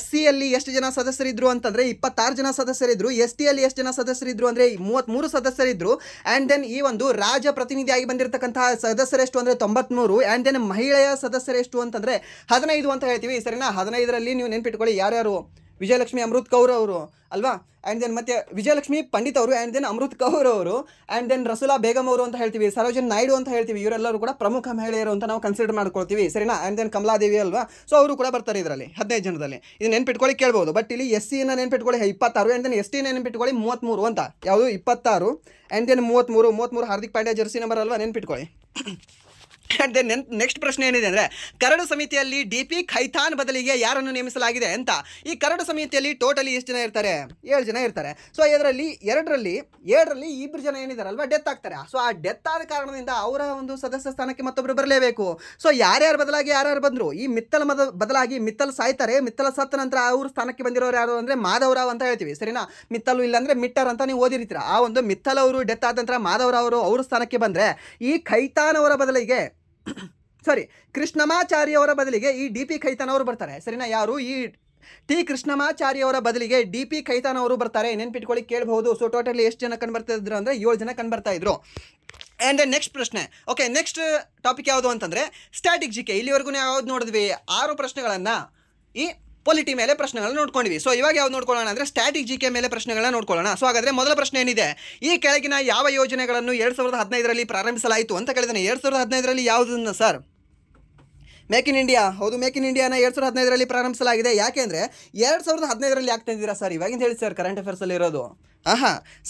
SCಯಲ್ಲಿ ಎಷ್ಟು ಜನ ಸದಸ್ಯರಿದ್ರು ಅಂತಂದರೆ 26 ಜನ ಸದಸ್ಯರಿದ್ರು. STಯಲ್ಲಿ ಎಷ್ಟು ಜನ ಸದಸ್ಯರಿದ್ರು ಅಂದರೆ 33 ಸದಸ್ಯರಿದ್ರು. ಆ್ಯಂಡ್ ದೆನ್ ಈ ಒಂದು ರಾಜ ಪ್ರತಿನಿಧಿಯಾಗಿ ಬಂದಿರತಕ್ಕಂತಹ ಸದಸ್ಯರೆಷ್ಟು ಅಂದರೆ 93. ಆ್ಯಂಡ್ ದೆನ್ ಮಹಿಳೆಯ ಸದಸ್ಯರೆಷ್ಟು ಅಂತಂದರೆ 15 ಅಂತ ಹೇಳ್ತೀವಿ ಸರಿನಾ. 15ರಲ್ಲಿ ನೀವು ನೆನ್ಪಿಟ್ಕೊಳ್ಳಿ ಯಾರ್ಯಾರು? ವಿಜಯಲಕ್ಷ್ಮಿ ಅಮೃತ್ ಕೌರ್ ಅವರು ಅಲ್ವಾ. ಆ್ಯಂಡ್ ದೆನ್ ಮತ್ತೆ ವಿಜಯಲಕ್ಷ್ಮಿ ಪಂಡಿತ್ ಅವರು, ಆ್ಯಂಡ್ ದೆನ್ ಅಮೃತ್ ಕೌರ್ ಅವರು, ಆ್ಯಂಡ್ ದೆನ್ ರಸುಲಾ ಬೇಗಮ್ ಅವರು ಅಂತ ಹೇಳ್ತೀವಿ, ಸರೋಜಿನಿ ನಾಯ್ಡು ಅಂತ ಹೇಳ್ತೀವಿ. ಇವರೆಲ್ಲರೂ ಕೂಡ ಪ್ರಮುಖ ಮಹಿಳೆಯರು ಅಂತ ನಾವು ಕನ್ಸಿಡರ್ ಮಾಡ್ಕೊಳ್ತೀವಿ ಸರಿನಾ. ಆ್ಯಂಡ್ ದೆನ್ ಕಮಲಾದೇವಿ ಅಲ್ವಾ. ಸೊ ಅವರು ಕೂಡ ಬರ್ತಾರೆ ಇದರಲ್ಲಿ 15 ಜನದಲ್ಲಿ. ಇದು ನೆನ್ಪಿಟ್ಕೊಳ್ಳಿ, ಕೇಳ್ಬೋದು. ಬಟ್ ಇಲ್ಲಿ SCನ ನೆನ್ಪಿಟ್ಕೊಳ್ಳಿ 26. ಆ್ಯಂಡ್ ದೆನ್ STನ ನೆನ್ಪಿಟ್ಕೊಳ್ಳಿ 33 ಅಂತ. ಯಾವುದು 26 and then 33 Hardik Pandya jersey number ಅಲ್ವಾ, ನೆನ್ಪಿಟ್ಕೊಳ್ಳಿ. ಆ್ಯಂಡ್ ದೆನ್ ನೆಕ್ಸ್ಟ್ ಪ್ರಶ್ನೆ ಏನಿದೆ ಅಂದರೆ ಕರಡು ಸಮಿತಿಯಲ್ಲಿ DP ಖೈತಾನ್ ಬದಲಿಗೆ ಯಾರನ್ನು ನೇಮಿಸಲಾಗಿದೆ ಅಂತ. ಈ ಕರಡು ಸಮಿತಿಯಲ್ಲಿ ಟೋಟಲಿ ಎಷ್ಟು ಜನ ಇರ್ತಾರೆ? 7 ಜನ ಇರ್ತಾರೆ. ಸೊ ಇದರಲ್ಲಿ 7ರಲ್ಲಿ 2 ಜನ ಏನಿದಾರಲ್ವ ಡೆತ್ ಆಗ್ತಾರೆ. ಸೊ ಆ ಡೆತ್ ಆದ ಕಾರಣದಿಂದ ಅವರ ಒಂದು ಸದಸ್ಯ ಸ್ಥಾನಕ್ಕೆ ಮತ್ತೊಬ್ಬರು ಬರಲೇಬೇಕು. ಸೊ ಯಾರ್ಯಾರು ಬದಲಾಗಿ ಯಾರ್ಯಾರು ಬಂದರು? ಈ ಮಿತ್ತಲ್ ಬದಲಾಗಿ ಮಿತ್ತಲ್ ಸಾಯ್ತಾರೆ. ಮಿತ್ತಲ್ ಸತ್ತ ನಂತರ ಅವ್ರ ಸ್ಥಾನಕ್ಕೆ ಬಂದಿರೋರು ಯಾರು ಅಂದರೆ ಮಾಧವರಾವ್ ಅಂತ ಹೇಳ್ತೀವಿ, ಸರಿನಾ? ಮಿತ್ತಲು ಇಲ್ಲಾಂದರೆ ಮಿಟ್ಟರ್ ಅಂತ ನೀವು ಓದಿರ್ತೀರ. ಆ ಒಂದು ಮಿತ್ತಲ್ ಅವರು ಡೆತ್ ಆದ ನಂತರ ಮಾಧವರಾವ್ ಅವರು ಅವ್ರ ಸ್ಥಾನಕ್ಕೆ ಬಂದರೆ ಈ ಖೈತಾನ್ ಅವರ ಬದಲಿಗೆ ಕೃಷ್ಣಮಾಚಾರಿ ಅವರ ಬದಲಿಗೆ ಈ DP ಖೈತಾನ್ ಅವರು ಬರ್ತಾರೆ, ಸರಿನಾ? ಯಾರು? ಈ T ಕೃಷ್ಣಮಾಚಾರಿ ಅವರ ಬದಲಿಗೆ DP ಖೈತಾನ್ ಅವರು ಬರ್ತಾರೆ. ನೆನ್ಪಿಟ್ಕೊಳ್ಳಿ, ಕೇಳಬಹುದು. ಸೊ ಟೋಟಲಿ ಎಷ್ಟು ಜನ ಕಂಡು ಬರ್ತಾ ಇದ್ರು ಅಂದರೆ 7 ಜನ ಕಂಡು ಬರ್ತಾ ಇದ್ರು. ಆ್ಯಂಡ್ ನೆಕ್ಸ್ಟ್ ಪ್ರಶ್ನೆ, ಓಕೆ, ನೆಕ್ಸ್ಟ್ ಟಾಪಿಕ್ ಯಾವುದು ಅಂತಂದರೆ ಸ್ಟ್ಯಾಟಿಕ್ GK. ಇಲ್ಲಿವರೆಗೂ ನಾವು ಯಾವ್ದು ನೋಡಿದ್ವಿ? 6 ಪ್ರಶ್ನೆಗಳನ್ನು ಈ ಪೊಲಿಟಿ ಮೇಲೆ ಪ್ರಶ್ನೆಗಳನ್ನ ನೋಡ್ಕೊಂಡಿವಿ. ಸೊ ಇವಾಗ ಯಾವ್ದು ನೋಡ್ಕೊಳ್ಳೋಣ ಅಂದರೆ ಸ್ಟ್ಯಾಟಿಕ್ GK ಮೇಲೆ ಪ್ರಶ್ನೆಗಳನ್ನ ನೋಡ್ಕೊಳ್ಳೋಣ. ಸೊ ಹಾಗಾದರೆ ಮೊದಲ ಪ್ರಶ್ನೆ ಏನಿದೆ? ಈ ಕೆಳಗಿನ ಯಾವ ಯೋಜನೆಗಳನ್ನು 2015ರಲ್ಲಿ ಪ್ರಾರಂಭಿಸಲಾಯಿತು ಅಂತ ಕೇಳಿದಾನೆ. 2015ರಲ್ಲಿ ಯಾವುದನ್ನು ಸರ್? Make in India. ಹೌದು, ಮೇಕ್ ಇನ್ ಇಂಡಿಯಾನ 2015ರಲ್ಲಿ ಪ್ರಾರಂಭಿಸಲಾಗಿದೆ. ಯಾಕೆ ಅಂದರೆ 2015ರಲ್ಲಿ ಆಗ್ತಾ ಇದ್ದೀರಾ ಸರ್? ಇವಾಗಿಂದ ಹೇಳಿ ಸರ್, ಕರೆಂಟ್ ಅಫೇರ್ಸಲ್ಲಿ ಇರೋದು.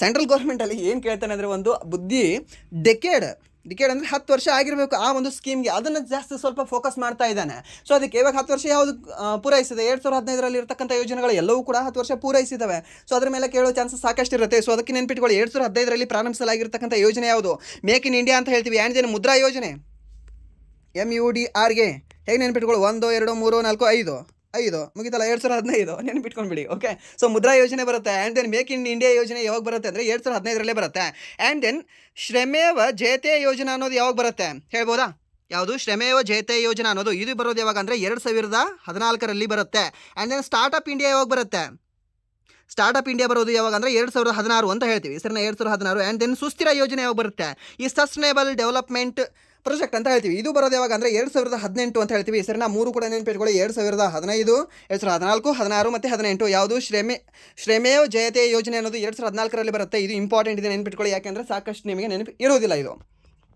ಸೆಂಟ್ರಲ್ ಗೌರ್ಮೆಂಟಲ್ಲಿ ಏನು ಕೇಳ್ತಾನೆ ಅಂದರೆ ಒಂದು ಬುದ್ಧಿ ಡಿಕೇಡ್ ಅಂದರೆ 10 ವರ್ಷ ಆಗಿರಬೇಕು ಆ ಒಂದು ಸ್ಕೀಮ್ಗೆ. ಅದನ್ನು ಜಾಸ್ತಿ ಸ್ವಲ್ಪ ಫೋಕಸ್ ಮಾಡ್ತಾ ಇದ್ದಾನೆ. ಸೊ ಅದಕ್ಕೆ ಇವಾಗ 10 ವರ್ಷ ಯಾವುದು ಪೂರೈಸಿದೆ? 2015ರಲ್ಲಿ ಇರತಕ್ಕಂಥ ಯೋಜನೆಗಳು ಎಲ್ಲವೂ ಕೂಡ 10 ವರ್ಷ ಪೂರೈಸಿದ್ದಾವೆ. ಸೊ ಅದ್ರ ಮೇಲೆ ಕೇಳೋ ಚಾನ್ಸಸ್ ಸಾಕಷ್ಟು ಇರುತ್ತೆ. ಸೊ ಅದಕ್ಕೆ ನೆನ್ಪಿಟ್ಕೊಳ್ಳಿ, 2015ರಲ್ಲಿ ಪ್ರಾರಂಭಿಸಲಾಗಿರ್ತಕ್ಕಂಥ ಯೋಜನೆ ಯಾವುದು? ಮೇಕ್ ಇನ್ ಇಂಡಿಯಾ ಅಂತ ಹೇಳ್ತೀವಿ. ಆ್ಯಂಡ್ ದೆನ್ ಮುದ್ರಾ ಯೋಜನೆ, MUDRಗೆ ಹೇಗೆ ನೆನ್ಪಿಟ್ಕೊಳ್ಳಿ? 1 2 3 4 5 ಮುಗಿತಲ್ಲ, 2015 ನೆನ್ಪಿಟ್ಕೊಂಡ್ಬಿಡಿ. ಓಕೆ, ಸೊ ಮುದ್ರಾ ಯೋಜನೆ ಬರುತ್ತೆ. And then make in India ಯೋಜನೆ ಯಾವಾಗ ಬರುತ್ತೆ ಅಂದರೆ 2015ರಲ್ಲೇ ಬರುತ್ತೆ. ಆ್ಯಂಡ್ ದೆನ್ ಶ್ರಮೇವ ಜಯತೆ ಯೋಜನಾ ಅನ್ನೋದು ಯಾವಾಗ ಬರುತ್ತೆ ಹೇಳ್ಬೋದಾ? ಯಾವುದು? ಶ್ರಮೇವ ಜಯತೆ ಯೋಜನಾ ಅನ್ನೋದು ಇದು ಬರೋದು ಯಾವಾಗ ಅಂದರೆ 2014ರಲ್ಲಿ ಬರುತ್ತೆ. ಆ್ಯಂಡ್ ದೆನ್ ಸ್ಟಾರ್ಟಪ್ ಇಂಡಿಯಾ ಯಾವಾಗ ಬರುತ್ತೆ? ಸ್ಟಾರ್ಟಪ್ ಇಂಡಿಯಾ ಬರೋದು ಯಾವಾಗ ಅಂದರೆ 2016 ಅಂತ ಹೇಳ್ತೀವಿ, ಸರಿನಾ? 2016. ಆ್ಯಂಡ್ ದೆನ್ ಸುಸ್ಥಿರ ಯೋಜನೆ ಯಾವಾಗ ಬರುತ್ತೆ? ಈ ಸಸ್ಟೈನೇಬಲ್ ಡೆವಲಪ್ಮೆಂಟ್ ಪ್ರಾಜೆಕ್ಟ್ ಅಂತ ಹೇಳ್ತೀವಿ. ಇದು ಬರೋದು ಯಾವಾಗ ಅಂದರೆ 2018 ಅಂತ ಹೇಳ್ತೀವಿ, ಸರಿನಾ? 3 ಕೂಡ ನೆನ್ಪಿಟ್ಕೊಳ್ಳಿ, 2015, 2014, 16 ಮತ್ತು 18. ಯಾವುದು? ಶ್ರಮೇವ್ ಜಯತೆ ಯೋಜನೆ ಅನ್ನೋದು 2014ರಲ್ಲಿ ಬರುತ್ತೆ. ಇದು ಇಂಪಾರ್ಟೆಂಟ್ ಇದೆ, ನೆನ್ಪಿಟ್ಕೊಳ್ಳಿ. ಯಾಕೆಂದರೆ ಸಾಕಷ್ಟು ನಿಮಗೆ ನೆನಪು ಇರೋದಿಲ್ಲ. ಇದು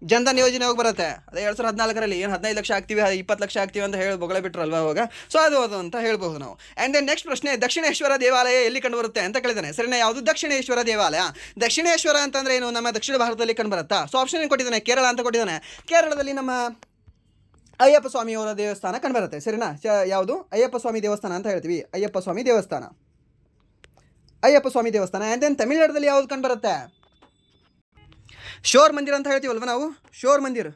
ಜನ್ಧನ್ ಯೋಜನೆ ಹೋಗಿ ಬರುತ್ತೆ, ಅದೇ 2014ರಲ್ಲಿ. ಏನು 15 ಲಕ್ಷ ಆಗ್ತೀವಿ, 20 ಲಕ್ಷ ಆಗ್ತೀವಿ ಅಂತ ಹೇಳಿ ಬೊಗಳೆ ಬಿಟ್ರಲ್ವ ಅವಾಗ. ಸೊ ಅದು ಅಂತ ಹೇಳ್ಬೋದು ನಾವು. ಆ್ಯಂಡ್ ದೆನ್ ನೆಕ್ಸ್ಟ್ ಪ್ರಶ್ನೆ, ದಕ್ಷಿಣೇಶ್ವರ ದೇವಾಲಯ ಎಲ್ಲಿ ಕಂಡು ಬರುತ್ತೆ ಅಂತ ಕೇಳಿದಾನೆ, ಸರಿನಾ? ಯಾವುದು? ದಕ್ಷಿಣೇಶ್ವರ ದೇವಾಲಯ. ದಕ್ಷಿಣೇಶ್ವರ ಅಂತಂದರೆ ಏನು? ನಮ್ಮ ದಕ್ಷಿಣ ಭಾರತದಲ್ಲಿ ಕಂಡು ಬರುತ್ತಾ? ಸೊ ಆಪ್ಷನ್ ಏನು ಕೊಟ್ಟಿದ್ದಾನೆ? ಕೇರಳ ಅಂತ ಕೊಟ್ಟಿದ್ದಾನೆ. ಕೇರಳದಲ್ಲಿ ನಮ್ಮ ಅಯ್ಯಪ್ಪ ಸ್ವಾಮಿಯವರ ದೇವಸ್ಥಾನ ಕಂಡು ಬರುತ್ತೆ, ಸರಿನಾ? ಯಾವುದು? ಅಯ್ಯಪ್ಪ ಸ್ವಾಮಿ ದೇವಸ್ಥಾನ ಅಂತ ಹೇಳ್ತೀವಿ, ಅಯ್ಯಪ್ಪ ಸ್ವಾಮಿ ದೇವಸ್ಥಾನ. ಆ್ಯಂಡ್ ದೆನ್ ತಮಿಳುನಾಡಲ್ಲಿ ಯಾವುದು ಕಂಡು ಬರುತ್ತೆ? ಶೋರ್ ಮಂದಿರ ಅಂತ ಹೇಳ್ತೀವಲ್ವ ನಾವು, ಶೋರ್ ಮಂದಿರ್.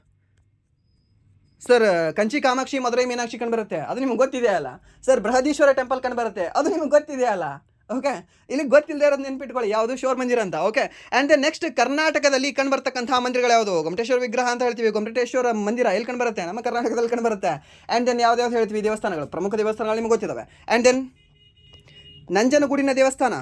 ಸರ್ ಕಂಚಿ ಕಾಮಾಕ್ಷಿ, ಮಧುರೈ ಮೀನಾಕ್ಷಿ ಕಂಡು ಬರುತ್ತೆ, ಅದು ನಿಮ್ಗೆ ಗೊತ್ತಿದೆ ಅಲ್ಲ. ಸರ್ ಬೃಹದೀಶ್ವರ ಟೆಂಪಲ್ ಕಂಡು ಬರುತ್ತೆ, ಅದು ನಿಮ್ಗೆ ಗೊತ್ತಿದೆ ಅಲ್ಲ. ಓಕೆ, ಇಲ್ಲಿ ಗೊತ್ತಿಲ್ಲದೆ ಇರೋದು ನೆನ್ಪಿಟ್ಕೊಳ್ಳಿ, ಯಾವುದು? ಶೋರ್ ಮಂದಿರ ಅಂತ. ಓಕೆ, ಆ್ಯಂಡ್ ದೆನ್ ನೆಕ್ಸ್ಟ್ ಕರ್ನಾಟಕದಲ್ಲಿ ಕಂಡು ಬರ್ತಕ್ಕಂಥ ಮಂದಿರಗಳು ಯಾವುದು? ಗೊಮ್ಮಟೇಶ್ವರ ವಿಗ್ರಹ ಅಂತ ಹೇಳ್ತೀವಿ, ಗೊಮ್ಮಟೇಶ್ವರ ಮಂದಿರ ಎಲ್ಲಿ ಕಂಡು ಬರುತ್ತೆ? ನಮ್ಮ ಕರ್ನಾಟಕದಲ್ಲಿ ಕಂಡು ಬರುತ್ತೆ. ಆ್ಯಂಡ್ ದೆನ್ ಯಾವ್ದು ಹೇಳ್ತೀವಿ? ದೇವಸ್ಥಾನಗಳು, ಪ್ರಮುಖ ದೇವಸ್ಥಾನಗಳು ನಿಮ್ಗೆ ಗೊತ್ತಿದ್ದಾವೆ. ಆ್ಯಂಡ್ ದೆನ್ ನಂಜನಗೂಡಿನ ದೇವಸ್ಥಾನ,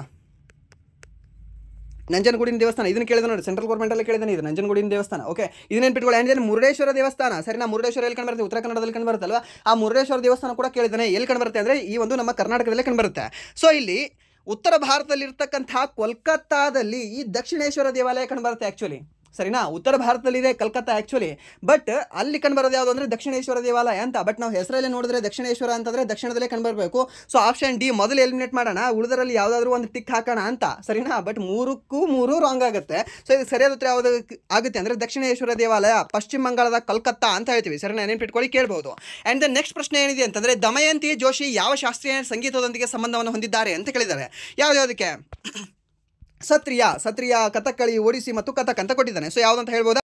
ಇದನ್ನು ಕೇಳಿದ ನೋಡಿ, ಸೆಂಟ್ರಲ್ ಗೌರ್ಮೆಂಟಲ್ಲಿ ಕೇಳಿದಾನೆ ಇದು, ನಂಜನಗೂಡಿನ ದೇವಸ್ಥಾನ. ಓಕೆ, ಇದು ನೆನ್ಪಿಟ್ಕೊಳ್ಳಿ. ಆ್ಯಂಡ್ ದೆನ್ ಮುರುಡೇಶ್ವರ ದೇವಸ್ಥಾನ, ಸರಿನಾ? ಮುರುಡೇಶ್ವರ ಎಲ್ಲಿ ಕಂಡು ಬರುತ್ತೆ? ಉತ್ತರ ಕನ್ನಡದಲ್ಲಿ ಕಂಡು ಬರುತ್ತಲ್ವ? ಆ ಮುರುಡೇಶ್ವರ ದೇವಸ್ಥಾನ ಕೂಡ ಕೇಳಿದಾನೆ. ಎಲ್ಲಿ ಕಂಡು ಬರುತ್ತೆ ಅಂದರೆ ಈ ಒಂದು ನಮ್ಮ ಕರ್ನಾಟಕದಲ್ಲೇ ಕಂಡು ಬರುತ್ತೆ. ಸೊ ಇಲ್ಲಿ ಉತ್ತರ ಭಾರತದಲ್ಲಿರ್ತಕ್ಕಂಥ ಕೋಲ್ಕತ್ತಾದಲ್ಲಿ ಈ ದಕ್ಷಿಣೇಶ್ವರ ದೇವಾಲಯ ಕಂಡು ಬರುತ್ತೆ ಆ್ಯಕ್ಚುಲಿ, ಸರಿನಾ? ಉತ್ತರ ಭಾರತದಲ್ಲಿದೆ ಕಲ್ಕತ್ತಾ ಆ್ಯಕ್ಚುಲಿ, ಬಟ್ ಅಲ್ಲಿ ಕಂಡು ಬರೋದು ಯಾವುದು ಅಂದರೆ ದಕ್ಷಿಣೇಶ್ವರ ದೇವಾಲಯ ಅಂತ. ಬಟ್ ನಾವು ಹೆಸರಲ್ಲಿ ನೋಡಿದ್ರೆ ದಕ್ಷಿಣೇಶ್ವರ ಅಂತಂದರೆ ದಕ್ಷಿಣದಲ್ಲೇ ಕಂಡು ಬರಬೇಕು. ಸೊ ಆಪ್ಷನ್ ಡಿ ಮೊದಲು ಎಲಿಮಿನೇಟ್ ಮಾಡೋಣ, ಉಳಿದರಲ್ಲಿ ಯಾವುದಾದ್ರೂ ಒಂದು ಟಿಕ್ ಹಾಕೋಣ ಅಂತ, ಸರಿನಾ? ಬಟ್ 3 ರಾಂಗ್ ಆಗುತ್ತೆ. ಸೊ ಇದು ಸರಿಯಾದ ಉತ್ತರ ಯಾವುದು ಆಗುತ್ತೆ ಅಂದರೆ ದಕ್ಷಿಣೇಶ್ವರ ದೇವಾಲಯ, ಪಶ್ಚಿಮ ಬಂಗಾಳದ ಕಲ್ಕತ್ತಾ ಅಂತ ಹೇಳ್ತೀವಿ, ಸರಿನಾ? ನೆನ್ಪಿಟ್ಕೊಳ್ಳಿ, ಕೇಳ್ಬೋದು. ಆ್ಯಂಡ್ ದೆನ್ ನೆಕ್ಸ್ಟ್ ಪ್ರಶ್ನೆ ಏನಿದೆ ಅಂತಂದರೆ ದಮಯಂತಿ ಜೋಶಿ ಯಾವ ಶಾಸ್ತ್ರೀಯ ಸಂಗೀತದೊಂದಿಗೆ ಸಂಬಂಧವನ್ನು ಹೊಂದಿದ್ದಾರೆ ಅಂತ ಕೇಳಿದ್ದಾರೆ. ಯಾವುದಕ್ಕೆ? ಸತ್ರಿಯ, ಕಥಕ್ಕಳಿ, ಒಡಿಸಿ ಮತ್ತು ಕಥಕ್ ಅಂತ ಕೊಟ್ಟಿದ್ದಾನೆ. ಸೊ ಯಾವುದಂತ ಹೇಳ್ಬೋದಾ?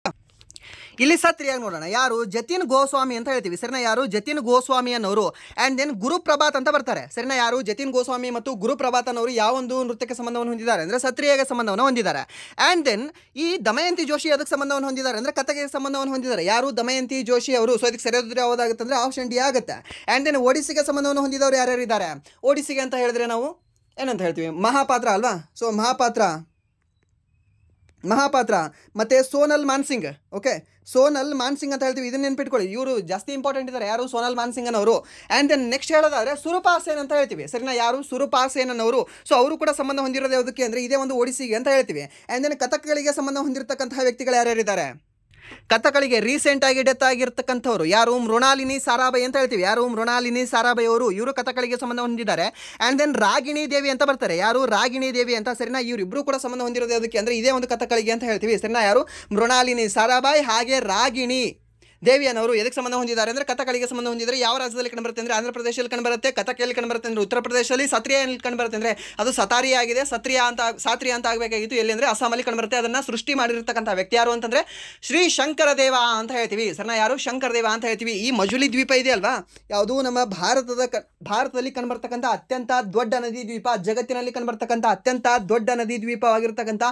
ಇಲ್ಲಿ ಸತ್ರಿಯಾಗಿ ನೋಡೋಣ. ಯಾರು? ಜತಿನ್ ಗೋಸ್ವಾಮಿ ಅಂತ ಹೇಳ್ತೀವಿ, ಸರಿನಾ? ಯಾರು? ಜತಿನ್ ಗೋಸ್ವಾಮಿ ಅನ್ನೋರು. ಆ್ಯಂಡ್ ದೆನ್ ಗುರುಪ್ರಭಾತ್ ಅಂತ ಬರ್ತಾರೆ, ಸರಿನಾ? ಯಾರು? ಜತಿನ್ ಗೋಸ್ವಾಮಿ ಮತ್ತು ಗುರುಪ್ರಭಾತ್ ಅನ್ನೋರು ಯಾವೊಂದು ನೃತ್ಯಕ್ಕೆ ಸಂಬಂಧವನ್ನು ಹೊಂದಿದ್ದಾರೆ ಅಂದರೆ ಸತ್ರಿಯಾಗೆ ಸಂಬಂಧವನ್ನು ಹೊಂದಿದ್ದಾರೆ. ಆ್ಯಂಡ್ ದೆನ್ ಈ ದಮಯಂತಿ ಜೋಶಿ ಅದಕ್ಕೆ ಸಂಬಂಧವನ್ನು ಹೊಂದಿದ್ದಾರೆ ಅಂದರೆ ಕಥೆಗೆ ಸಂಬಂಧವನ್ನು ಹೊಂದಿದ್ದಾರೆ. ಯಾರು? ದಮಯಂತಿ ಜೋಶಿ ಅವರು. ಸೊ ಇದಕ್ಕೆ ಸರಿಯಾದ ಉತ್ತರ ಯಾವುದಾಗುತ್ತೆ ಅಂದರೆ ಆಪ್ಷನ್ ಡಿ ಆಗುತ್ತೆ. ಆ್ಯಂಡ್ ದೆನ್ ಒಡಿಸಿಗೆ ಸಂಬಂಧವನ್ನು ಹೊಂದಿದವರು ಯಾರ್ಯಾರು ಇದ್ದಾರೆ? ಒಡಿಸಿಗೆ ಅಂತ ಹೇಳಿದ್ರೆ ನಾವು ಏನಂತ ಹೇಳ್ತೀವಿ? ಮಹಾಪಾತ್ರ ಅಲ್ವಾ? ಸೊ ಮಹಾಪಾತ್ರ ಮತ್ತು ಸೋನಲ್ ಮಾನ್ಸಿಂಗ್. ಓಕೆ, ಸೋನಲ್ ಮಾನ್ಸಿಂಗ್ ಅಂತ ಹೇಳ್ತೀವಿ, ಇದನ್ನ ನೆನ್ಪಿಟ್ಕೊಳ್ಳಿ. ಇವರು ಜಾಸ್ತಿ ಇಂಪಾರ್ಟೆಂಟ್ ಇದ್ದಾರೆ. ಯಾರು? ಸೋನಲ್ ಮಾನ್ಸಿಂಗ್ ಅನ್ನೋರು. ಆ್ಯಂಡ್ ದೆನ್ ನೆಕ್ಸ್ಟ್ ಹೇಳೋದಾದರೆ ಸುರಪಾ ಸೇನ್ ಅಂತ ಹೇಳ್ತೀವಿ, ಸರಿನಾ? ಯಾರು? ಸುರಪಾ ಸೇನ್ ಅನ್ನೋರು. ಸೊ ಅವರು ಕೂಡ ಸಂಬಂಧ ಹೊಂದಿರೋದು ಯಾವುದಕ್ಕೆ ಅಂದರೆ ಇದೇ ಒಂದು ಒಡಿಸಿಗೆ ಅಂತ ಹೇಳ್ತೀವಿ. ಆ್ಯಂಡ್ ದೆನ್ ಕಥಕ್ಗಳಿಗೆ ಸಂಬಂಧ ಹೊಂದಿರತಕ್ಕಂತಹ ವ್ಯಕ್ತಿಗಳು ಯಾರ್ಯಾರಿದ್ದಾರೆ? ಕಥಗಳಿಗೆ ರೀಸೆಂಟಾಗಿ ಡೆತ್ ಆಗಿರ್ತಕ್ಕಂಥವ್ರು ಯಾರು? ಮೃಣಾಲಿನಿ ಸಾರಾಭಾಯಿ ಅಂತ ಹೇಳ್ತೀವಿ. ಯಾರು? ಮೃಣಾಲಿನಿ ಸಾರಾಭಾಯಿ ಅವರು. ಇವರು ಕಥಗಳಿಗೆ ಸಂಬಂಧ ಹೊಂದಿದ್ದಾರೆ. ಆ್ಯಂಡ್ ದೆನ್ ರಾಗಿಣಿ ದೇವಿ ಅಂತ ಬರ್ತಾರೆ. ಯಾರು? ರಾಗಿಣಿ ದೇವಿ ಅಂತ, ಸರಿನಾ? ಇವರಿಬ್ಬರು ಕೂಡ ಸಂಬಂಧ ಹೊಂದಿರೋದು ಅದಕ್ಕೆ ಅಂದರೆ ಇದೇ ಒಂದು ಕಥಗಳಿಗೆ ಅಂತ ಹೇಳ್ತೀವಿ, ಸರಿನಾ? ಯಾರು? ಮೃಣಾಲಿನಿ ಸಾರಾಭಾಯಿ ಹಾಗೆ ರಾಗಿಣಿ ದೇವಿಯನ್ನವರು ಎದಕ್ಕೆ ಸಂಬಂಧ ಹೊಂದಿದ್ದಾರೆ ಅಂದರೆ ಕಥಕಳಿಗೆ ಸಂಬಂಧ ಹೊಂದಿದ್ದಾರೆ. ಯಾವ ರಾಜ್ಯದಲ್ಲಿ ಕಂಡುಬರುತ್ತೆ ಅಂದರೆ ಆಂಧ್ರ ಪ್ರದೇಶದಲ್ಲಿ ಕಂಡುಬರುತ್ತೆ. ಕಥಕಲ್ಲಿ ಕಂಡುಬರುತ್ತೆ ಅಂದರೆ ಉತ್ತರ ಪ್ರದೇಶದಲ್ಲಿ. ಸತ್ರಿಯಲ್ಲಿ ಕಂಡುಬರುತ್ತೆ ಅಂದರೆ ಅದು ಸತಾರಿ ಆಗಿದೆ. ಸಾತ್ರಿಯ ಅಂತ ಆಗಬೇಕಾಗಿತ್ತು. ಎಲ್ಲಿ ಅಂದರೆ ಅಸ್ಸಾಮಲ್ಲಿ ಕಂಡುಬರುತ್ತೆ. ಅದನ್ನು ಸೃಷ್ಟಿ ಮಾಡಿರ್ತಕ್ಕಂಥ ವ್ಯಕ್ತಿ ಯಾರು ಅಂತಂದರೆ ಶ್ರೀ ಶಂಕರ ದೇವ ಅಂತ ಹೇಳ್ತೀವಿ. ಸರ್ನ ಯಾರು? ಶಂಕರ ದೇವ ಅಂತ ಹೇಳ್ತೀವಿ. ಈ ಮಜುಲಿ ದ್ವೀಪ ಇದೆ ಅಲ್ವಾ, ಯಾವುದು ನಮ್ಮ ಭಾರತದಲ್ಲಿ ಕಂಡುಬರ್ತಕ್ಕಂಥ ಅತ್ಯಂತ ದೊಡ್ಡ ನದಿ ದ್ವೀಪ, ಜಗತ್ತಿನಲ್ಲಿ ಕಂಡುಬರ್ತಕ್ಕಂಥ ಅತ್ಯಂತ ದೊಡ್ಡ ನದಿ ದ್ವೀಪವಾಗಿರ್ತಕ್ಕಂಥ